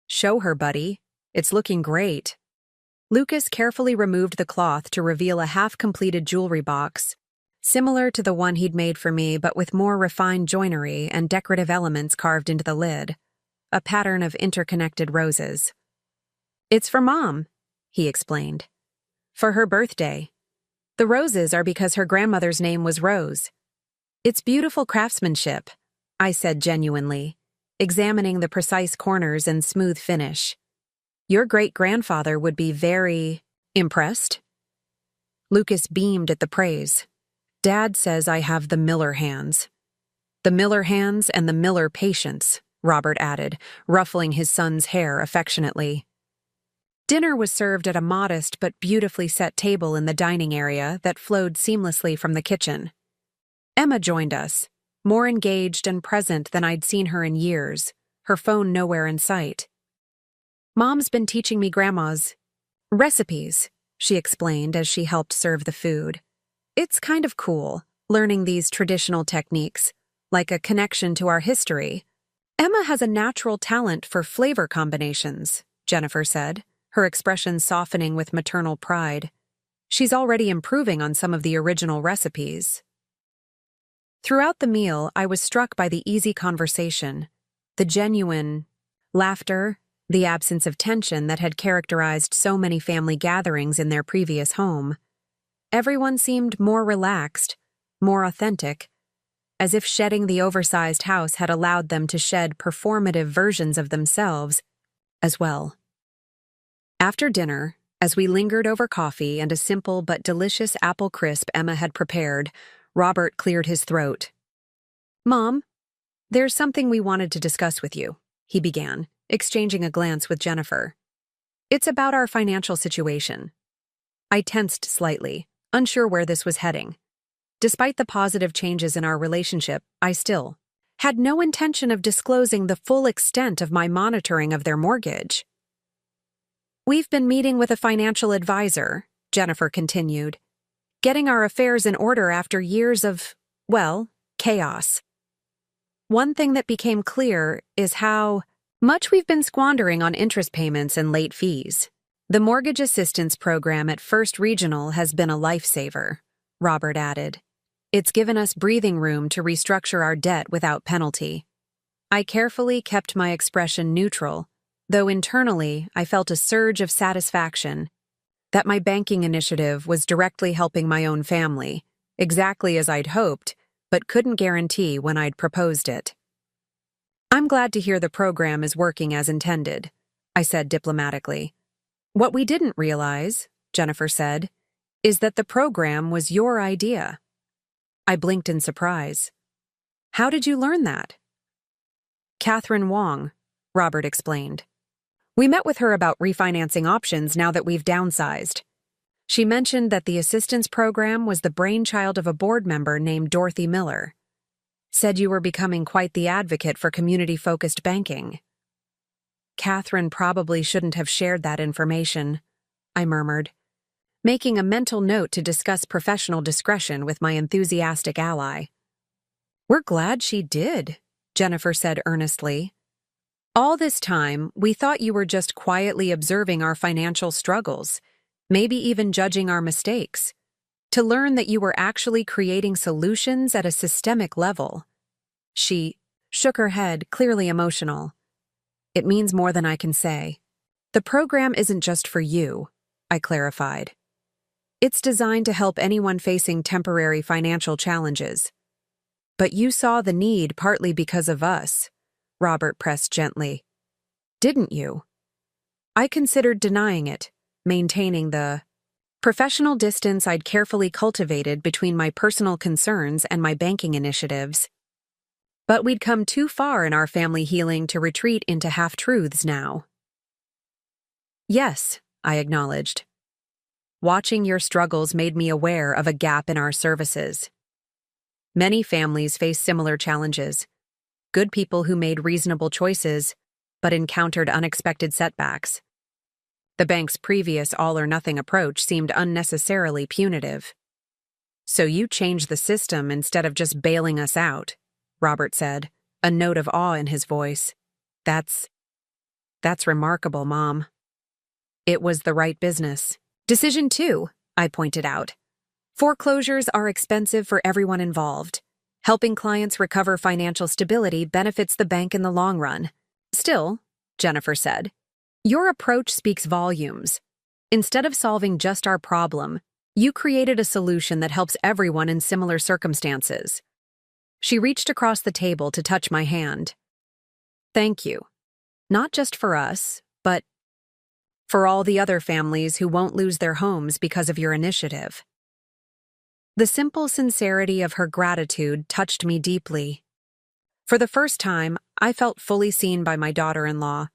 "Show her, buddy. It's looking great." Lucas carefully removed the cloth to reveal a half-completed jewelry box, similar to the one he'd made for me but with more refined joinery and decorative elements carved into the lid, a pattern of interconnected roses. "It's for Mom," he explained. "For her birthday. The roses are because her grandmother's name was Rose." "It's beautiful craftsmanship," I said genuinely, examining the precise corners and smooth finish. "Your great-grandfather would be very impressed." Lucas beamed at the praise. "Dad says I have the Miller hands." The Miller hands and the Miller patience, Robert added, ruffling his son's hair affectionately. Dinner was served at a modest but beautifully set table in the dining area that flowed seamlessly from the kitchen. Emma joined us, more engaged and present than I'd seen her in years, her phone nowhere in sight. "Mom's been teaching me Grandma's recipes," she explained as she helped serve the food. "It's kind of cool, learning these traditional techniques, like a connection to our history." "Emma has a natural talent for flavor combinations," Jennifer said, her expression softening with maternal pride. "She's already improving on some of the original recipes." Throughout the meal, I was struck by the easy conversation, the genuine laughter, the absence of tension that had characterized so many family gatherings in their previous home. Everyone seemed more relaxed, more authentic, as if shedding the oversized house had allowed them to shed performative versions of themselves as well. After dinner, as we lingered over coffee and a simple but delicious apple crisp Emma had prepared, Robert cleared his throat. "Mom, there's something we wanted to discuss with you," he began, exchanging a glance with Jennifer. "It's about our financial situation." I tensed slightly, unsure where this was heading. Despite the positive changes in our relationship, I still had no intention of disclosing the full extent of my monitoring of their mortgage. "We've been meeting with a financial advisor," Jennifer continued, "getting our affairs in order after years of, well, chaos. One thing that became clear is how much we've been squandering on interest payments and late fees. The mortgage assistance program at First Regional has been a lifesaver," Robert added. "It's given us breathing room to restructure our debt without penalty." I carefully kept my expression neutral, though internally I felt a surge of satisfaction that my banking initiative was directly helping my own family, exactly as I'd hoped, but couldn't guarantee when I'd proposed it. "I'm glad to hear the program is working as intended," I said diplomatically. "What we didn't realize," Jennifer said, "is that the program was your idea." I blinked in surprise. "How did you learn that?" "Catherine Wong," Robert explained. "We met with her about refinancing options now that we've downsized. She mentioned that the assistance program was the brainchild of a board member named Dorothy Miller. Said you were becoming quite the advocate for community-focused banking." "Catherine probably shouldn't have shared that information," I murmured, making a mental note to discuss professional discretion with my enthusiastic ally. "We're glad she did," Jennifer said earnestly. "All this time, we thought you were just quietly observing our financial struggles, maybe even judging our mistakes. To learn that you were actually creating solutions at a systemic level." She shook her head, clearly emotional. "It means more than I can say. The program isn't just for you," I clarified. "It's designed to help anyone facing temporary financial challenges. But you saw the need partly because of us," Robert pressed gently. "Didn't you?" I considered denying it, maintaining the professional distance I'd carefully cultivated between my personal concerns and my banking initiatives. But we'd come too far in our family healing to retreat into half-truths now. "Yes," I acknowledged. "Watching your struggles made me aware of a gap in our services. Many families face similar challenges. Good people who made reasonable choices, but encountered unexpected setbacks. The bank's previous all-or-nothing approach seemed unnecessarily punitive. So you changed the system instead of just bailing us out," Robert said, a note of awe in his voice. That's remarkable, Mom." "It was the right business decision too," I pointed out. "Foreclosures are expensive for everyone involved. Helping clients recover financial stability benefits the bank in the long run. Still," Jennifer said, "your approach speaks volumes. Instead of solving just our problem, you created a solution that helps everyone in similar circumstances." She reached across the table to touch my hand. "Thank you. Not just for us, but for all the other families who won't lose their homes because of your initiative." The simple sincerity of her gratitude touched me deeply. For the first time, I felt fully seen by my daughter-in-law,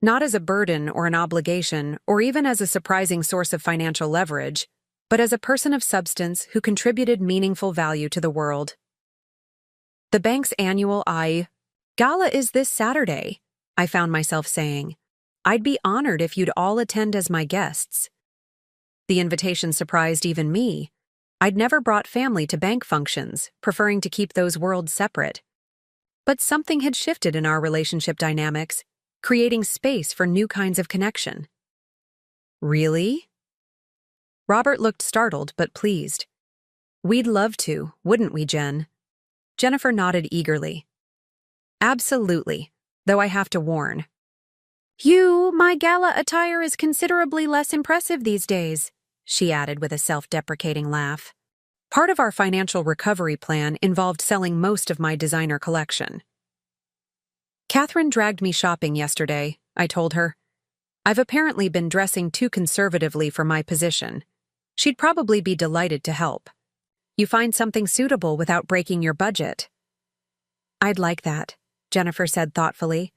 not as a burden or an obligation or even as a surprising source of financial leverage, but as a person of substance who contributed meaningful value to the world. The bank's annual gala is this Saturday, I found myself saying. I'd be honored if you'd all attend as my guests. The invitation surprised even me. I'd never brought family to bank functions, preferring to keep those worlds separate. But something had shifted in our relationship dynamics, creating space for new kinds of connection. Really? Robert looked startled but pleased. We'd love to, wouldn't we, Jen? Jennifer nodded eagerly. Absolutely, though I have to warn. My gala attire is considerably less impressive these days, she added with a self-deprecating laugh. Part of our financial recovery plan involved selling most of my designer collection. Catherine dragged me shopping yesterday, I told her. I've apparently been dressing too conservatively for my position. She'd probably be delighted to help. You find something suitable without breaking your budget. I'd like that, Jennifer said thoughtfully.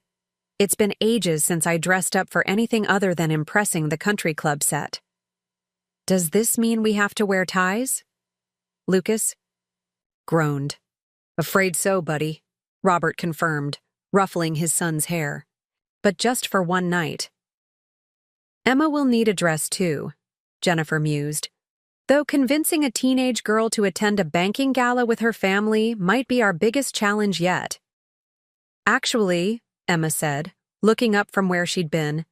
It's been ages since I dressed up for anything other than impressing the country club set. Does this mean we have to wear ties? Lucas groaned. Afraid so, buddy, Robert confirmed, ruffling his son's hair. But just for one night. Emma will need a dress too, Jennifer mused. Though convincing a teenage girl to attend a banking gala with her family might be our biggest challenge yet. Actually, Emma said, looking up from where she'd been,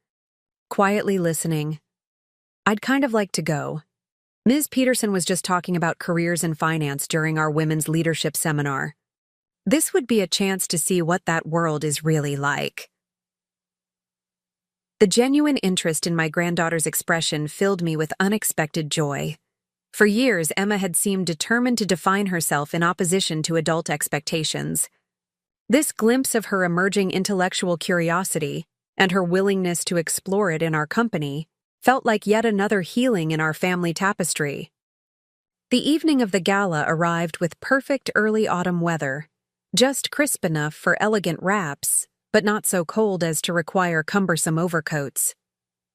quietly listening. I'd kind of like to go. Ms. Peterson was just talking about careers in finance during our women's leadership seminar. This would be a chance to see what that world is really like. The genuine interest in my granddaughter's expression filled me with unexpected joy. For years, Emma had seemed determined to define herself in opposition to adult expectations. This glimpse of her emerging intellectual curiosity and her willingness to explore it in our company felt like yet another healing in our family tapestry. The evening of the gala arrived with perfect early autumn weather, just crisp enough for elegant wraps, but not so cold as to require cumbersome overcoats.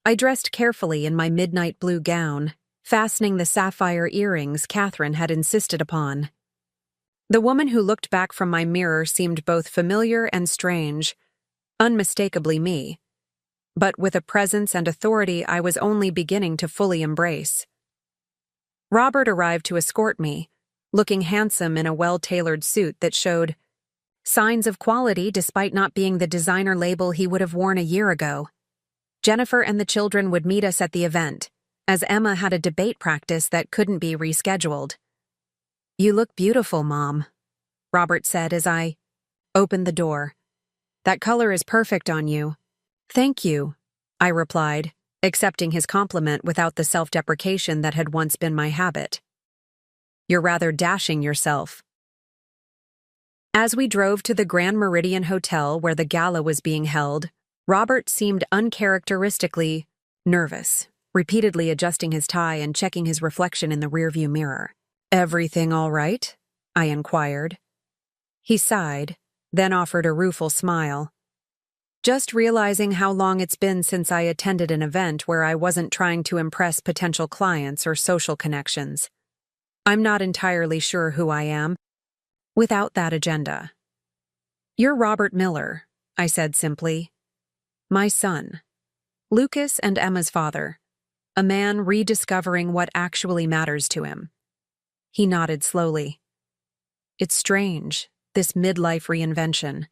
I dressed carefully in my midnight blue gown, fastening the sapphire earrings Catherine had insisted upon. The woman who looked back from my mirror seemed both familiar and strange, unmistakably me, but with a presence and authority I was only beginning to fully embrace. Robert arrived to escort me, looking handsome in a well-tailored suit that showed signs of quality despite not being the designer label he would have worn a year ago. Jennifer and the children would meet us at the event, as Emma had a debate practice that couldn't be rescheduled. You look beautiful, Mom, Robert said as I opened the door. That color is perfect on you. Thank you, I replied, accepting his compliment without the self-deprecation that had once been my habit. You're rather dashing yourself. As we drove to the Grand Meridian Hotel where the gala was being held, Robert seemed uncharacteristically nervous, repeatedly adjusting his tie and checking his reflection in the rearview mirror. Everything all right? I inquired. He sighed, then offered a rueful smile. Just realizing how long it's been since I attended an event where I wasn't trying to impress potential clients or social connections. I'm not entirely sure who I am without that agenda. You're Robert Miller, I said simply. My son. Lucas and Emma's father. A man rediscovering what actually matters to him. He nodded slowly. It's strange, this midlife reinvention.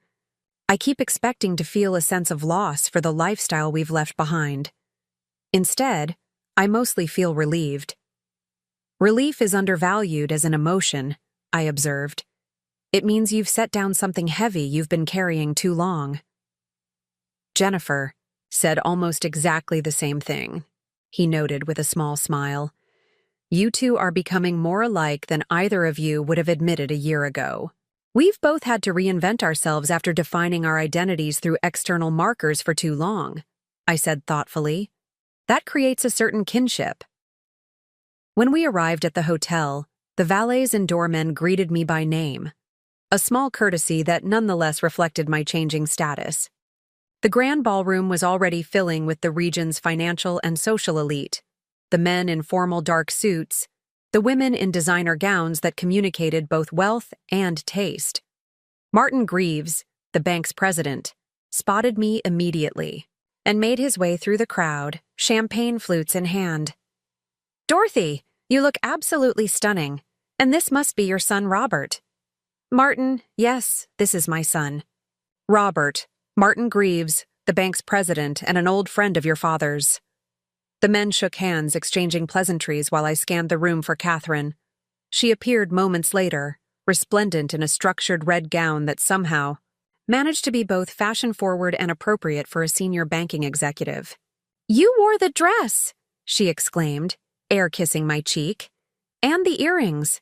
I keep expecting to feel a sense of loss for the lifestyle we've left behind. Instead, I mostly feel relieved. Relief is undervalued as an emotion, I observed. It means you've set down something heavy you've been carrying too long. Jennifer said almost exactly the same thing, he noted with a small smile. You two are becoming more alike than either of you would have admitted a year ago. We've both had to reinvent ourselves after defining our identities through external markers for too long, I said thoughtfully. That creates a certain kinship. When we arrived at the hotel, the valets and doormen greeted me by name. a small courtesy that nonetheless reflected my changing status. The grand ballroom was already filling with the region's financial and social elite, the men in formal dark suits, the women in designer gowns that communicated both wealth and taste. Martin Greaves, the bank's president, spotted me immediately and made his way through the crowd, champagne flutes in hand. "Dorothy, you look absolutely stunning, and this must be your son Robert." "Martin, yes, this is my son." "Robert, Martin Greaves, the bank's president and an old friend of your father's." The men shook hands, exchanging pleasantries while I scanned the room for Catherine. She appeared moments later, resplendent in a structured red gown that somehow managed to be both fashion-forward and appropriate for a senior banking executive. "You wore the dress!" she exclaimed, air-kissing my cheek. "And the earrings.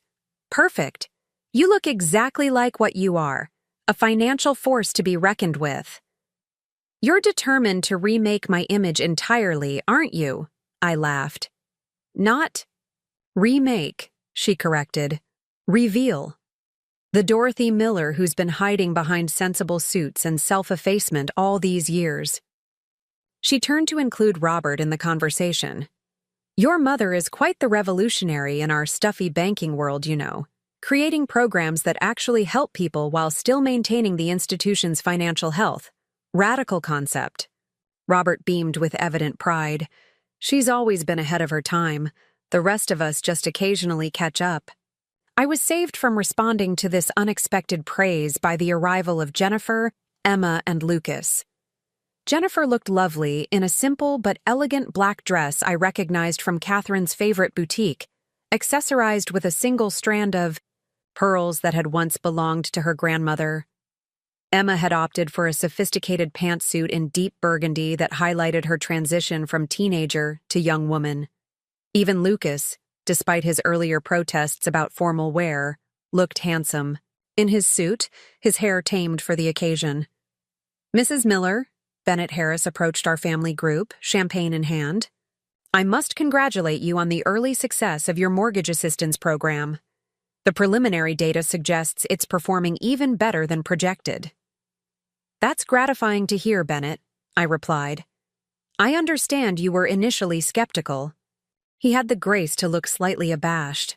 Perfect. You look exactly like what you are, a financial force to be reckoned with." "You're determined to remake my image entirely, aren't you?" I laughed. "Not remake," she corrected. "Reveal. The Dorothy Miller who's been hiding behind sensible suits and self-effacement all these years." She turned to include Robert in the conversation. "Your mother is quite the revolutionary in our stuffy banking world, you know, creating programs that actually help people while still maintaining the institution's financial health. Radical concept." Robert beamed with evident pride. "She's always been ahead of her time. The rest of us just occasionally catch up." I was saved from responding to this unexpected praise by the arrival of Jennifer, Emma, and Lucas. Jennifer looked lovely in a simple but elegant black dress I recognized from Catherine's favorite boutique, accessorized with a single strand of pearls that had once belonged to her grandmother. Emma had opted for a sophisticated pantsuit in deep burgundy that highlighted her transition from teenager to young woman. Even Lucas, despite his earlier protests about formal wear, looked handsome. In his suit, his hair tamed for the occasion. "Mrs. Miller," Bennett Harris approached our family group, champagne in hand. "I must congratulate you on the early success of your mortgage assistance program. The preliminary data suggests it's performing even better than projected." "That's gratifying to hear, Bennett," I replied. "I understand you were initially skeptical." He had the grace to look slightly abashed.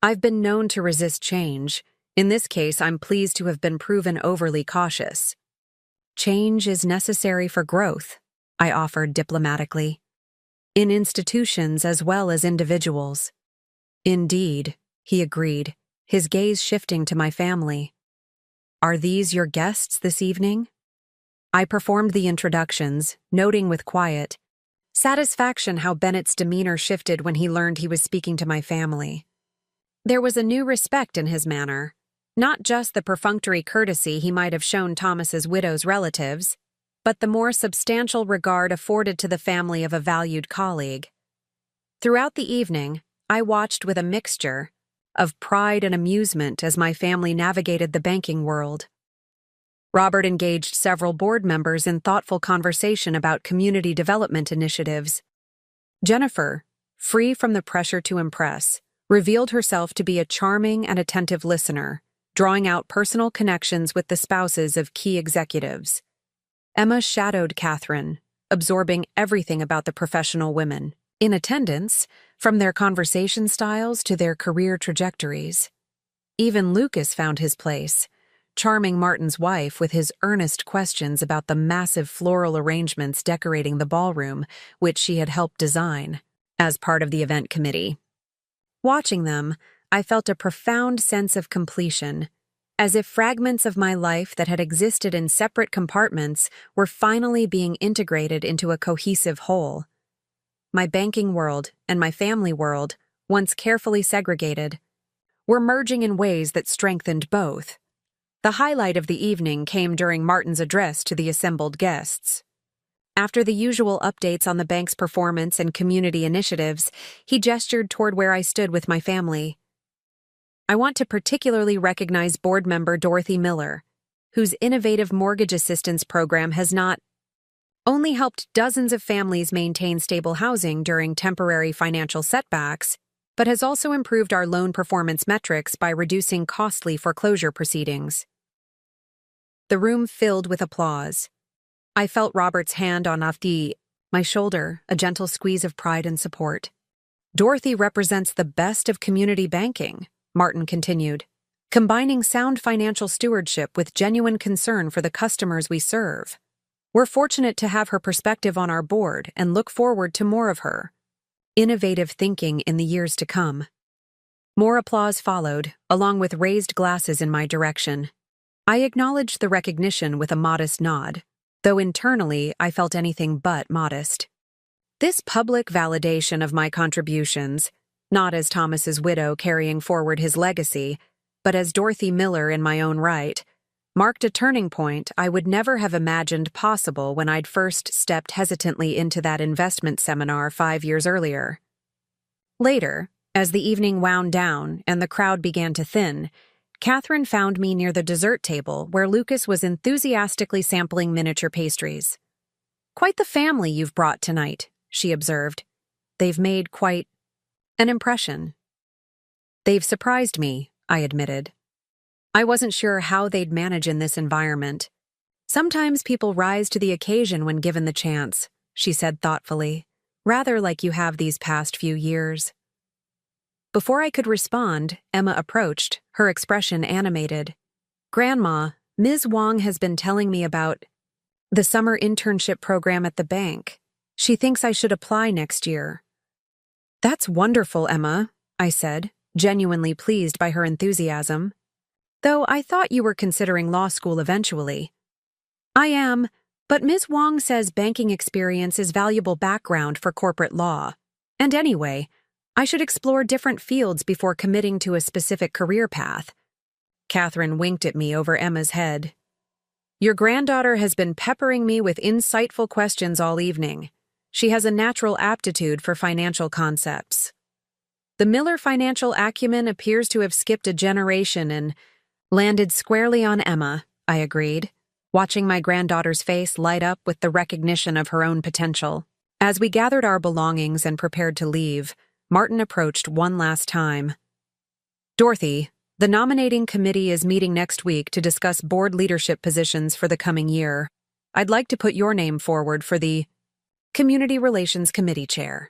"I've been known to resist change. In this case, I'm pleased to have been proven overly cautious." "Change is necessary for growth," I offered diplomatically. "In institutions as well as individuals." "Indeed," he agreed, his gaze shifting to my family. "Are these your guests this evening?" I performed the introductions, noting with quiet satisfaction how Bennett's demeanor shifted when he learned he was speaking to my family. There was a new respect in his manner, not just the perfunctory courtesy he might have shown Thomas's widow's relatives, but the more substantial regard afforded to the family of a valued colleague. Throughout the evening, I watched with a mixture of pride and amusement as my family navigated the banking world. Robert engaged several board members in thoughtful conversation about community development initiatives. Jennifer, free from the pressure to impress, revealed herself to be a charming and attentive listener, drawing out personal connections with the spouses of key executives. Emma shadowed Catherine, absorbing everything about the professional women in attendance, from their conversation styles to their career trajectories. Even Lucas found his place, charming Martin's wife with his earnest questions about the massive floral arrangements decorating the ballroom, which she had helped design as part of the event committee. Watching them, I felt a profound sense of completion, as if fragments of my life that had existed in separate compartments were finally being integrated into a cohesive whole. My banking world and my family world, once carefully segregated, were merging in ways that strengthened both. The highlight of the evening came during Martin's address to the assembled guests. After the usual updates on the bank's performance and community initiatives, he gestured toward where I stood with my family. "I want to particularly recognize board member Dorothy Miller, whose innovative mortgage assistance program has not only helped dozens of families maintain stable housing during temporary financial setbacks, but has also improved our loan performance metrics by reducing costly foreclosure proceedings." The room filled with applause. I felt Robert's hand on my shoulder, a gentle squeeze of pride and support. Dorothy represents the best of community banking, Martin continued, combining sound financial stewardship with genuine concern for the customers we serve. We're fortunate to have her perspective on our board and look forward to more of her innovative thinking in the years to come. More applause followed, along with raised glasses in my direction. I acknowledged the recognition with a modest nod, though internally I felt anything but modest. This public validation of my contributions, not as Thomas's widow carrying forward his legacy, but as Dorothy Miller in my own right, marked a turning point I would never have imagined possible when I'd first stepped hesitantly into that investment seminar 5 years earlier. Later, as the evening wound down and the crowd began to thin, Catherine found me near the dessert table where Lucas was enthusiastically sampling miniature pastries. "Quite the family you've brought tonight," she observed. "They've made quite an impression." "They've surprised me," I admitted. I wasn't sure how they'd manage in this environment. "Sometimes people rise to the occasion when given the chance," she said thoughtfully, "rather like you have these past few years." Before I could respond, Emma approached, her expression animated. "Grandma, Ms. Wong has been telling me about the summer internship program at the bank. She thinks I should apply next year." "That's wonderful, Emma," I said, genuinely pleased by her enthusiasm. "Though I thought you were considering law school eventually." "I am, but Ms. Wong says banking experience is valuable background for corporate law. And anyway, I should explore different fields before committing to a specific career path." Catherine winked at me over Emma's head. "Your granddaughter has been peppering me with insightful questions all evening. She has a natural aptitude for financial concepts." The Miller financial acumen appears to have skipped a generation and landed squarely on Emma, I agreed, watching my granddaughter's face light up with the recognition of her own potential. As we gathered our belongings and prepared to leave, Martin approached one last time. "Dorothy, the nominating committee is meeting next week to discuss board leadership positions for the coming year. I'd like to put your name forward for the Community Relations Committee Chair."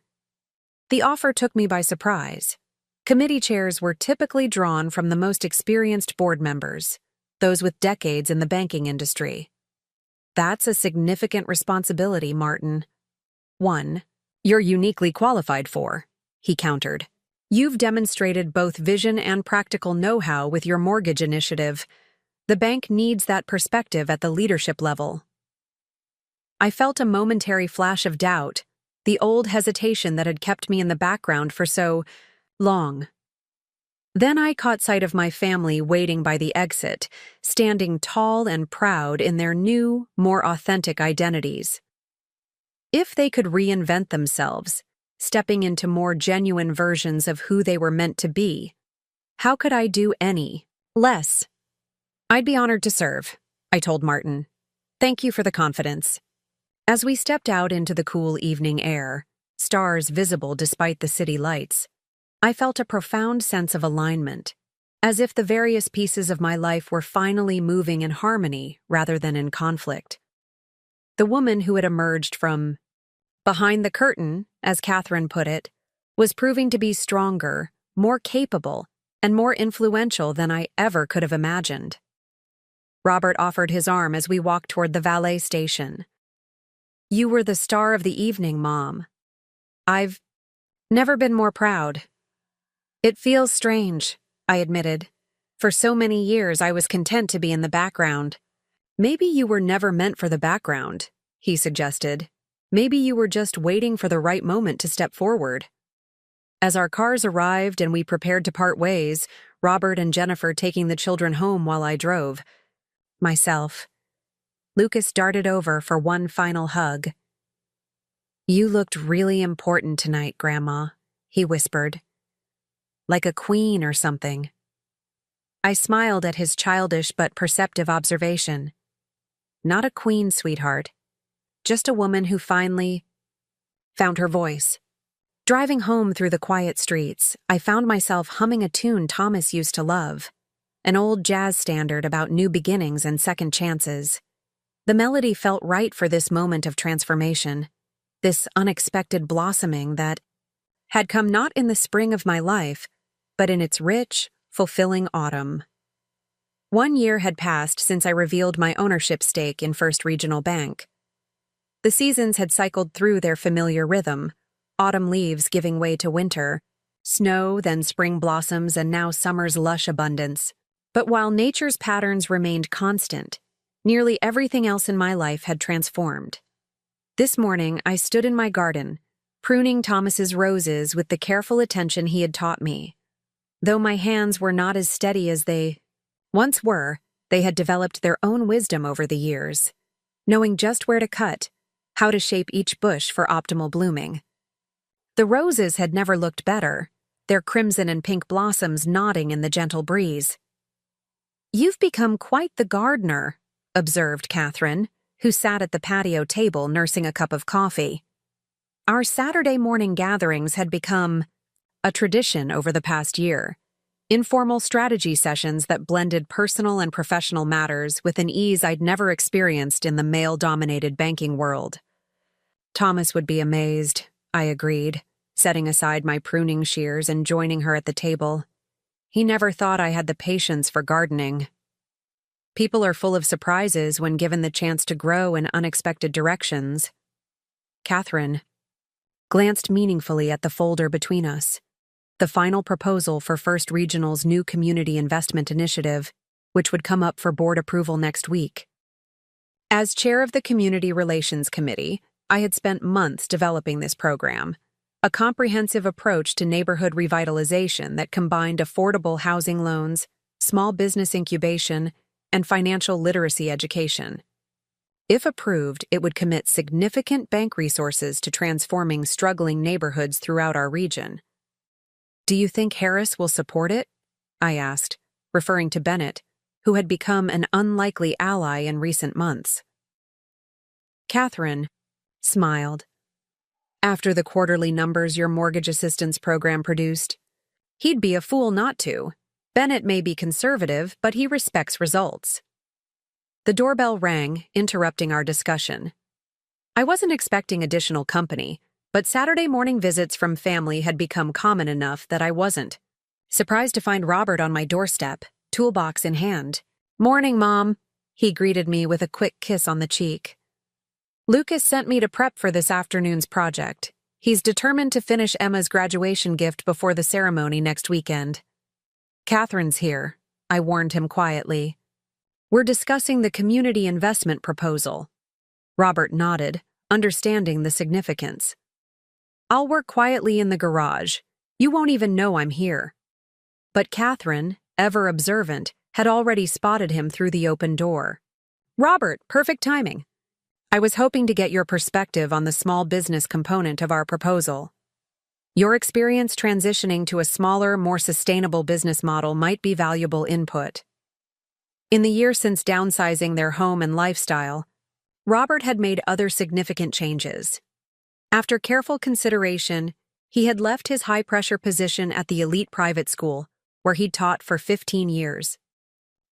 The offer took me by surprise. Committee chairs were typically drawn from the most experienced board members, those with decades in the banking industry. "That's a significant responsibility, Martin." "One, you're uniquely qualified for," he countered. "You've demonstrated both vision and practical know-how with your mortgage initiative. The bank needs that perspective at the leadership level." I felt a momentary flash of doubt, the old hesitation that had kept me in the background for so long. Then I caught sight of my family waiting by the exit, standing tall and proud in their new, more authentic identities. If they could reinvent themselves, stepping into more genuine versions of who they were meant to be, how could I do any less? "I'd be honored to serve," I told Martin. "Thank you for the confidence." As we stepped out into the cool evening air, stars visible despite the city lights, I felt a profound sense of alignment, as if the various pieces of my life were finally moving in harmony rather than in conflict. The woman who had emerged from behind the curtain, as Catherine put it, was proving to be stronger, more capable, and more influential than I ever could have imagined. Robert offered his arm as we walked toward the valet station. "You were the star of the evening, Mom. I've never been more proud." "It feels strange," I admitted. "For so many years I was content to be in the background." "Maybe you were never meant for the background," he suggested. "Maybe you were just waiting for the right moment to step forward." As our cars arrived and we prepared to part ways, Robert and Jennifer taking the children home while I drove. Lucas darted over for one final hug. "You looked really important tonight, Grandma," he whispered. "Like a queen or something." I smiled at his childish but perceptive observation. "Not a queen, sweetheart. Just a woman who finally found her voice." Driving home through the quiet streets, I found myself humming a tune Thomas used to love. an old jazz standard about new beginnings and second chances. The melody felt right for this moment of transformation, this unexpected blossoming that had come not in the spring of my life, but in its rich, fulfilling autumn. 1 year had passed since I revealed my ownership stake in First Regional Bank. The seasons had cycled through their familiar rhythm, autumn leaves giving way to winter, snow, then spring blossoms, and now summer's lush abundance. But while nature's patterns remained constant, nearly everything else in my life had transformed. This morning, I stood in my garden, pruning Thomas's roses with the careful attention he had taught me. Though my hands were not as steady as they once were, they had developed their own wisdom over the years, knowing just where to cut, how to shape each bush for optimal blooming. The roses had never looked better, their crimson and pink blossoms nodding in the gentle breeze. "You've become quite the gardener," observed Catherine, who sat at the patio table nursing a cup of coffee. Our Saturday morning gatherings had become a tradition over the past year, informal strategy sessions that blended personal and professional matters with an ease I'd never experienced in the male-dominated banking world. Thomas would be amazed, I agreed, setting aside my pruning shears and joining her at the table. He never thought I had the patience for gardening. People are full of surprises when given the chance to grow in unexpected directions. Catherine glanced meaningfully at the folder between us, the final proposal for First Regional's new community investment initiative, which would come up for board approval next week. As chair of the Community Relations Committee, I had spent months developing this program, a comprehensive approach to neighborhood revitalization that combined affordable housing loans, small business incubation, and financial literacy education. If approved, it would commit significant bank resources to transforming struggling neighborhoods throughout our region. "Do you think Harris will support it?" I asked, referring to Bennett, who had become an unlikely ally in recent months. Catherine smiled. "After the quarterly numbers your mortgage assistance program produced, he'd be a fool not to. Bennett may be conservative, but he respects results." The doorbell rang, interrupting our discussion. I wasn't expecting additional company, but Saturday morning visits from family had become common enough that I wasn't surprised to find Robert on my doorstep, toolbox in hand. "Morning, Mom," he greeted me with a quick kiss on the cheek. "Lucas sent me to prep for this afternoon's project. He's determined to finish Emma's graduation gift before the ceremony next weekend." "Catherine's here," I warned him quietly. "We're discussing the community investment proposal." Robert nodded, understanding the significance. "I'll work quietly in the garage. You won't even know I'm here." But Catherine, ever observant, had already spotted him through the open door. "Robert, perfect timing. I was hoping to get your perspective on the small business component of our proposal. Your experience transitioning to a smaller, more sustainable business model might be valuable input." In the year since downsizing their home and lifestyle, Robert had made other significant changes. After careful consideration, he had left his high-pressure position at the elite private school, where he'd taught for 15 years.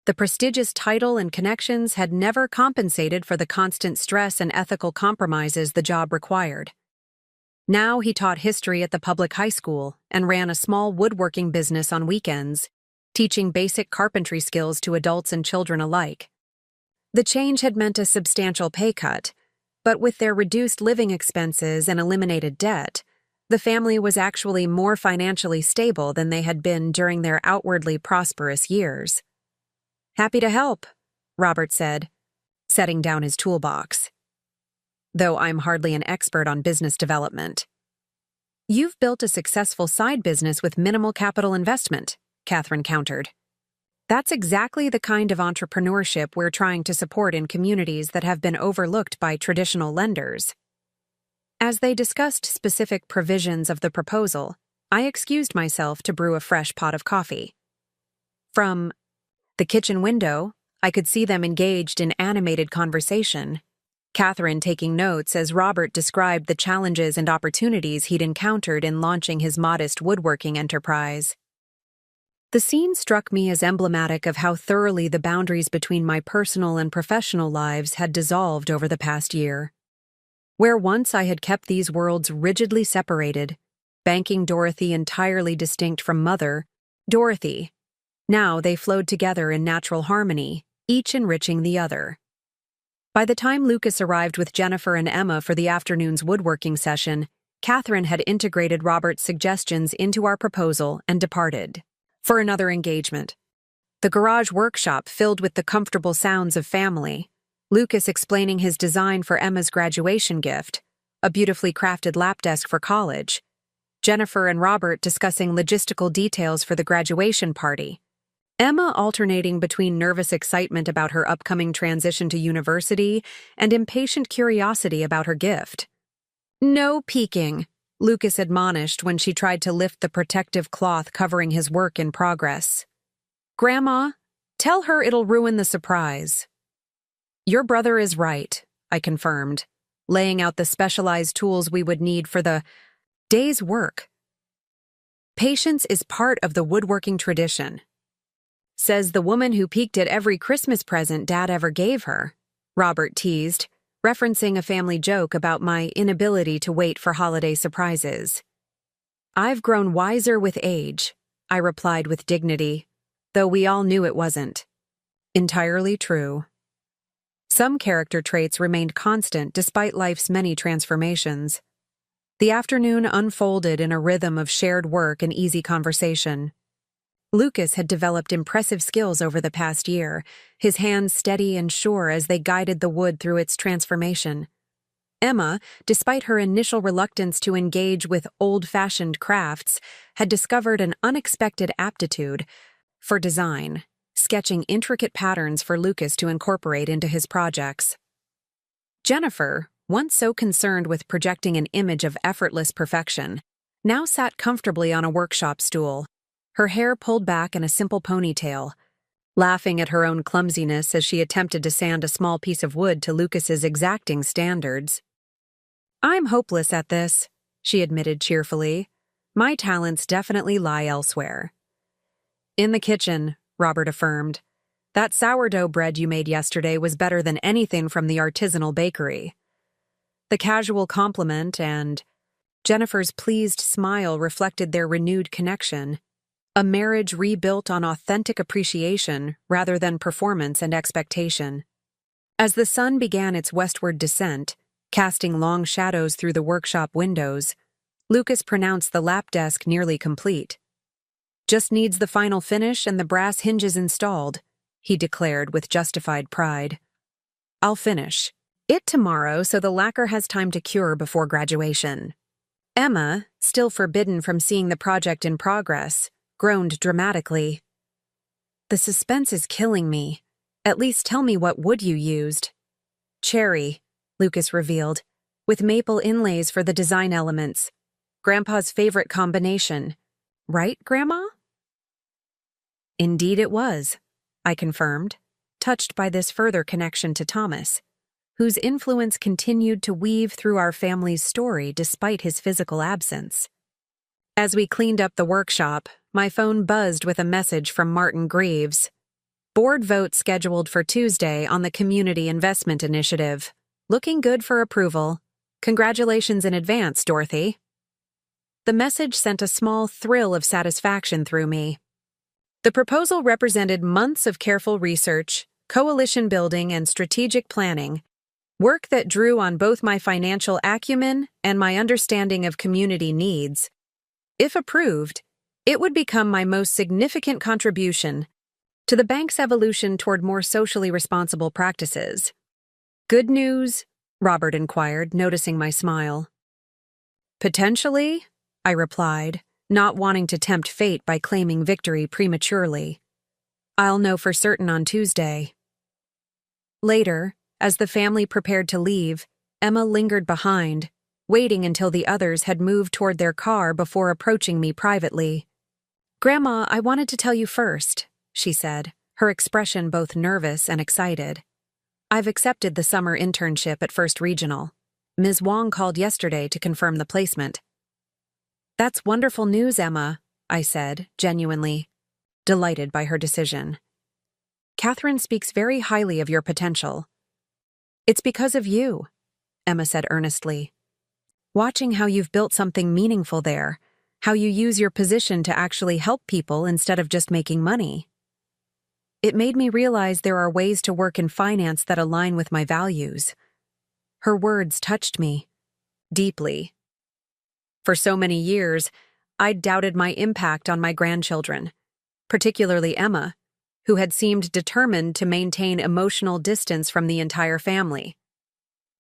The prestigious title and connections had never compensated for the constant stress and ethical compromises the job required. Now he taught history at the public high school and ran a small woodworking business on weekends, teaching basic carpentry skills to adults and children alike. The change had meant a substantial pay cut, but with their reduced living expenses and eliminated debt, the family was actually more financially stable than they had been during their outwardly prosperous years. "Happy to help," Robert said, setting down his toolbox. "Though I'm hardly an expert on business development." "You've built a successful side business with minimal capital investment," Catherine countered. "That's exactly the kind of entrepreneurship we're trying to support in communities that have been overlooked by traditional lenders." As they discussed specific provisions of the proposal, I excused myself to brew a fresh pot of coffee. From the kitchen window, I could see them engaged in animated conversation, Catherine taking notes as Robert described the challenges and opportunities he'd encountered in launching his modest woodworking enterprise. The scene struck me as emblematic of how thoroughly the boundaries between my personal and professional lives had dissolved over the past year. Where once I had kept these worlds rigidly separated, banking Dorothy entirely distinct from Mother, Dorothy, now they flowed together in natural harmony, each enriching the other. By the time Lucas arrived with Jennifer and Emma for the afternoon's woodworking session, Catherine had integrated Robert's suggestions into our proposal and departed for another engagement. The garage workshop filled with the comfortable sounds of family, Lucas explaining his design for Emma's graduation gift, a beautifully crafted lap desk for college, Jennifer and Robert discussing logistical details for the graduation party, Emma alternating between nervous excitement about her upcoming transition to university and impatient curiosity about her gift. "No peeking," Lucas admonished when she tried to lift the protective cloth covering his work in progress. "Grandma, tell her it'll ruin the surprise." "Your brother is right," I confirmed, laying out the specialized tools we would need for the day's work. "Patience is part of the woodworking tradition," says the woman who peeked at every Christmas present Dad ever gave her, Robert teased, referencing a family joke about my inability to wait for holiday surprises. "I've grown wiser with age," I replied with dignity, though we all knew it wasn't. Entirely true. Some character traits remained constant despite life's many transformations. The afternoon unfolded in a rhythm of shared work and easy conversation. Lucas had developed impressive skills over the past year, his hands steady and sure as they guided the wood through its transformation. Emma, despite her initial reluctance to engage with old-fashioned crafts, had discovered an unexpected aptitude for design, sketching intricate patterns for Lucas to incorporate into his projects. Jennifer, once so concerned with projecting an image of effortless perfection, now sat comfortably on a workshop stool, her hair pulled back in a simple ponytail, laughing at her own clumsiness as she attempted to sand a small piece of wood to Lucas's exacting standards. "I'm hopeless at this," she admitted cheerfully. "My talents definitely lie elsewhere." "In the kitchen," Robert affirmed. "That sourdough bread you made yesterday was better than anything from the artisanal bakery." The casual compliment and Jennifer's pleased smile reflected their renewed connection, a marriage rebuilt on authentic appreciation rather than performance and expectation. As the sun began its westward descent, casting long shadows through the workshop windows, Lucas pronounced the lap desk nearly complete. "Just needs the final finish and the brass hinges installed," he declared with justified pride. "I'll finish it tomorrow so the lacquer has time to cure before graduation." Emma, still forbidden from seeing the project in progress, groaned dramatically. "The suspense is killing me. At least tell me what wood you used." "Cherry," Lucas revealed, "with maple inlays for the design elements. Grandpa's favorite combination. Right, Grandma?" "Indeed it was," I confirmed, touched by this further connection to Thomas, whose influence continued to weave through our family's story despite his physical absence. As we cleaned up the workshop, my phone buzzed with a message from Martin Greaves. "Board vote scheduled for Tuesday on the Community Investment Initiative. Looking good for approval. Congratulations in advance, Dorothy." The message sent a small thrill of satisfaction through me. The proposal represented months of careful research, coalition building, and strategic planning, work that drew on both my financial acumen and my understanding of community needs. If approved, it would become my most significant contribution to the bank's evolution toward more socially responsible practices. "Good news?" Robert inquired, noticing my smile. "Potentially," I replied, not wanting to tempt fate by claiming victory prematurely. "I'll know for certain on Tuesday." Later, as the family prepared to leave, Emma lingered behind, waiting until the others had moved toward their car before approaching me privately. "Grandma, I wanted to tell you first," she said, her expression both nervous and excited. "I've accepted the summer internship at First Regional. Ms. Wong called yesterday to confirm the placement." "That's wonderful news, Emma," I said, genuinely. delighted by her decision. "Catherine speaks very highly of your potential." "It's because of you," Emma said earnestly. "Watching how you've built something meaningful there, how you use your position to actually help people instead of just making money. It made me realize there are ways to work in finance that align with my values." Her words touched me deeply. For so many years, I'd doubted my impact on my grandchildren, particularly Emma, who had seemed determined to maintain emotional distance from the entire family.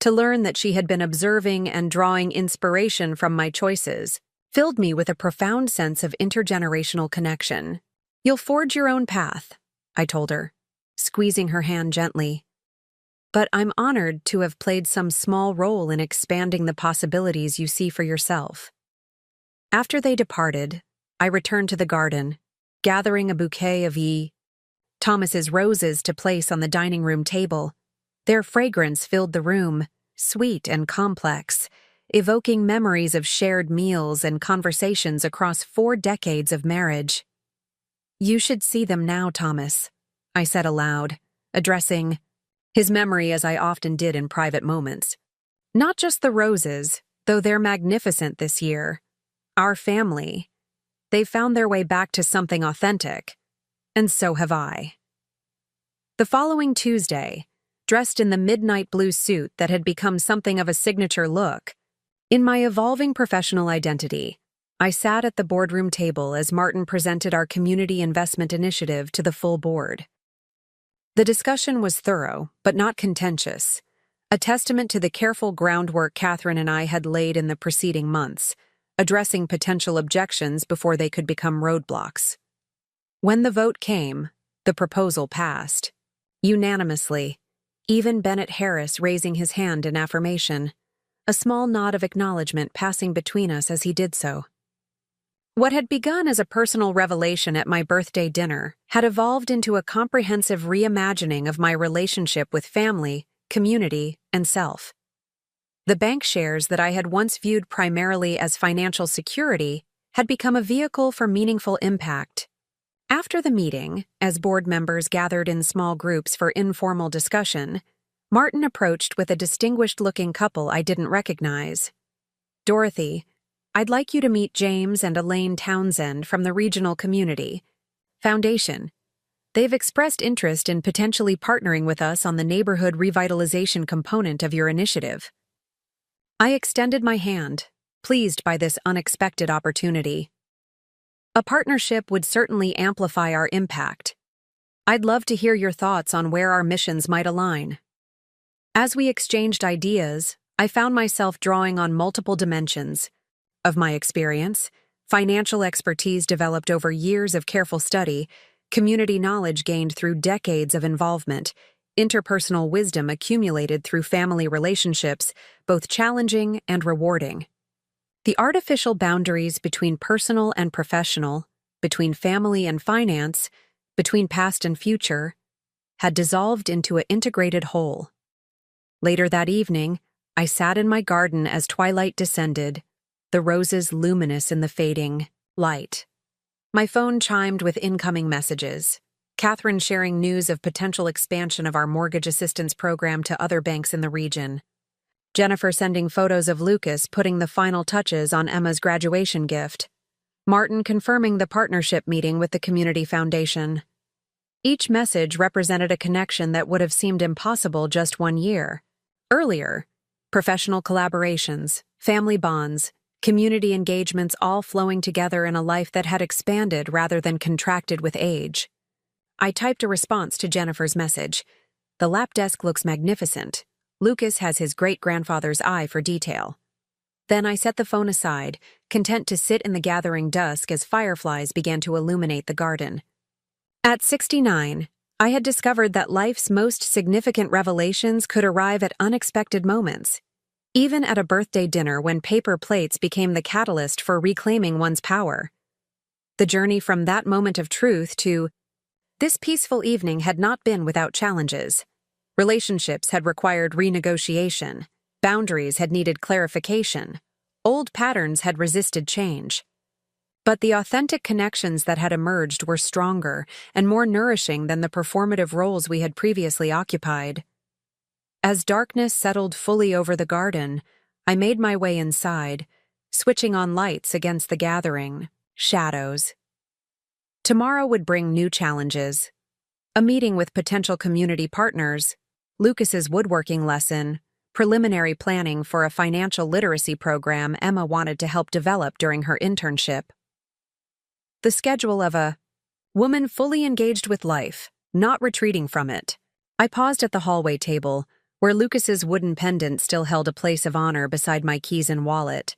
To learn that she had been observing and drawing inspiration from my choices filled me with a profound sense of intergenerational connection. "You'll forge your own path," I told her, squeezing her hand gently. "But I'm honored to have played some small role in expanding the possibilities you see for yourself." After they departed, I returned to the garden, gathering a bouquet of Thomas's roses to place on the dining room table. Their fragrance filled the room, sweet and complex, evoking memories of shared meals and conversations across 4 decades of marriage. "You should see them now, Thomas," I said aloud, addressing his memory as I often did in private moments. "Not just the roses, though they're magnificent this year. Our family. They've found their way back to something authentic, and so have I." The following Tuesday, dressed in the midnight blue suit that had become something of a signature look, in my evolving professional identity, I sat at the boardroom table as Martin presented our community investment initiative to the full board. The discussion was thorough, but not contentious, a testament to the careful groundwork Catherine and I had laid in the preceding months, addressing potential objections before they could become roadblocks. When the vote came, the proposal passed. Unanimously, even Bennett Harris raising his hand in affirmation, a small nod of acknowledgement passing between us as he did so. What had begun as a personal revelation at my birthday dinner had evolved into a comprehensive reimagining of my relationship with family, community, and self. The bank shares that I had once viewed primarily as financial security had become a vehicle for meaningful impact. After the meeting, as board members gathered in small groups for informal discussion, Martin approached with a distinguished-looking couple I didn't recognize. "Dorothy, I'd like you to meet James and Elaine Townsend from the Regional Community Foundation. They've expressed interest in potentially partnering with us on the neighborhood revitalization component of your initiative." I extended my hand, pleased by this unexpected opportunity. "A partnership would certainly amplify our impact. I'd love to hear your thoughts on where our missions might align." As we exchanged ideas, I found myself drawing on multiple dimensions of my experience: financial expertise developed over years of careful study, community knowledge gained through decades of involvement, interpersonal wisdom accumulated through family relationships, both challenging and rewarding. The artificial boundaries between personal and professional, between family and finance, between past and future, had dissolved into an integrated whole. Later that evening, I sat in my garden as twilight descended, the roses luminous in the fading light. My phone chimed with incoming messages. Catherine sharing news of potential expansion of our mortgage assistance program to other banks in the region. Jennifer sending photos of Lucas putting the final touches on Emma's graduation gift. Martin confirming the partnership meeting with the Community Foundation. Each message represented a connection that would have seemed impossible just 1 year earlier. Professional collaborations, family bonds, community engagements all flowing together in a life that had expanded rather than contracted with age. I typed a response to Jennifer's message. "The lap desk looks magnificent. Lucas has his great-grandfather's eye for detail." Then I set the phone aside, content to sit in the gathering dusk as fireflies began to illuminate the garden. At 69, I had discovered that life's most significant revelations could arrive at unexpected moments, even at a birthday dinner when paper plates became the catalyst for reclaiming one's power. The journey from that moment of truth to this peaceful evening had not been without challenges. Relationships had required renegotiation, boundaries had needed clarification, old patterns had resisted change. But the authentic connections that had emerged were stronger and more nourishing than the performative roles we had previously occupied. As darkness settled fully over the garden, I made my way inside, switching on lights against the gathering shadows. Tomorrow would bring new challenges. A meeting with potential community partners, Lucas's woodworking lesson, preliminary planning for a financial literacy program Emma wanted to help develop during her internship. The schedule of a woman fully engaged with life, not retreating from it. I paused at the hallway table, where Lucas's wooden pendant still held a place of honor beside my keys and wallet,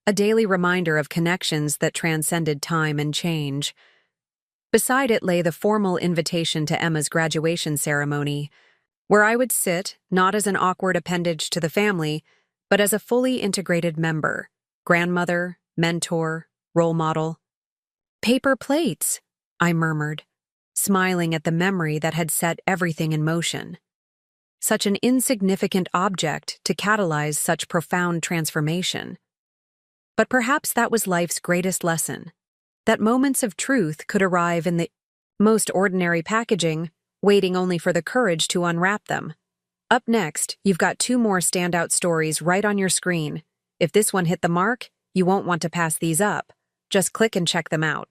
a daily reminder of connections that transcended time and change. Beside it lay the formal invitation to Emma's graduation ceremony, where I would sit, not as an awkward appendage to the family, but as a fully integrated member, grandmother, mentor, role model. "Paper plates," I murmured, smiling at the memory that had set everything in motion. Such an insignificant object to catalyze such profound transformation. But perhaps that was life's greatest lesson, that moments of truth could arrive in the most ordinary packaging, waiting only for the courage to unwrap them. Up next, you've got 2 more standout stories right on your screen. If this one hit the mark, you won't want to pass these up. Just click and check them out.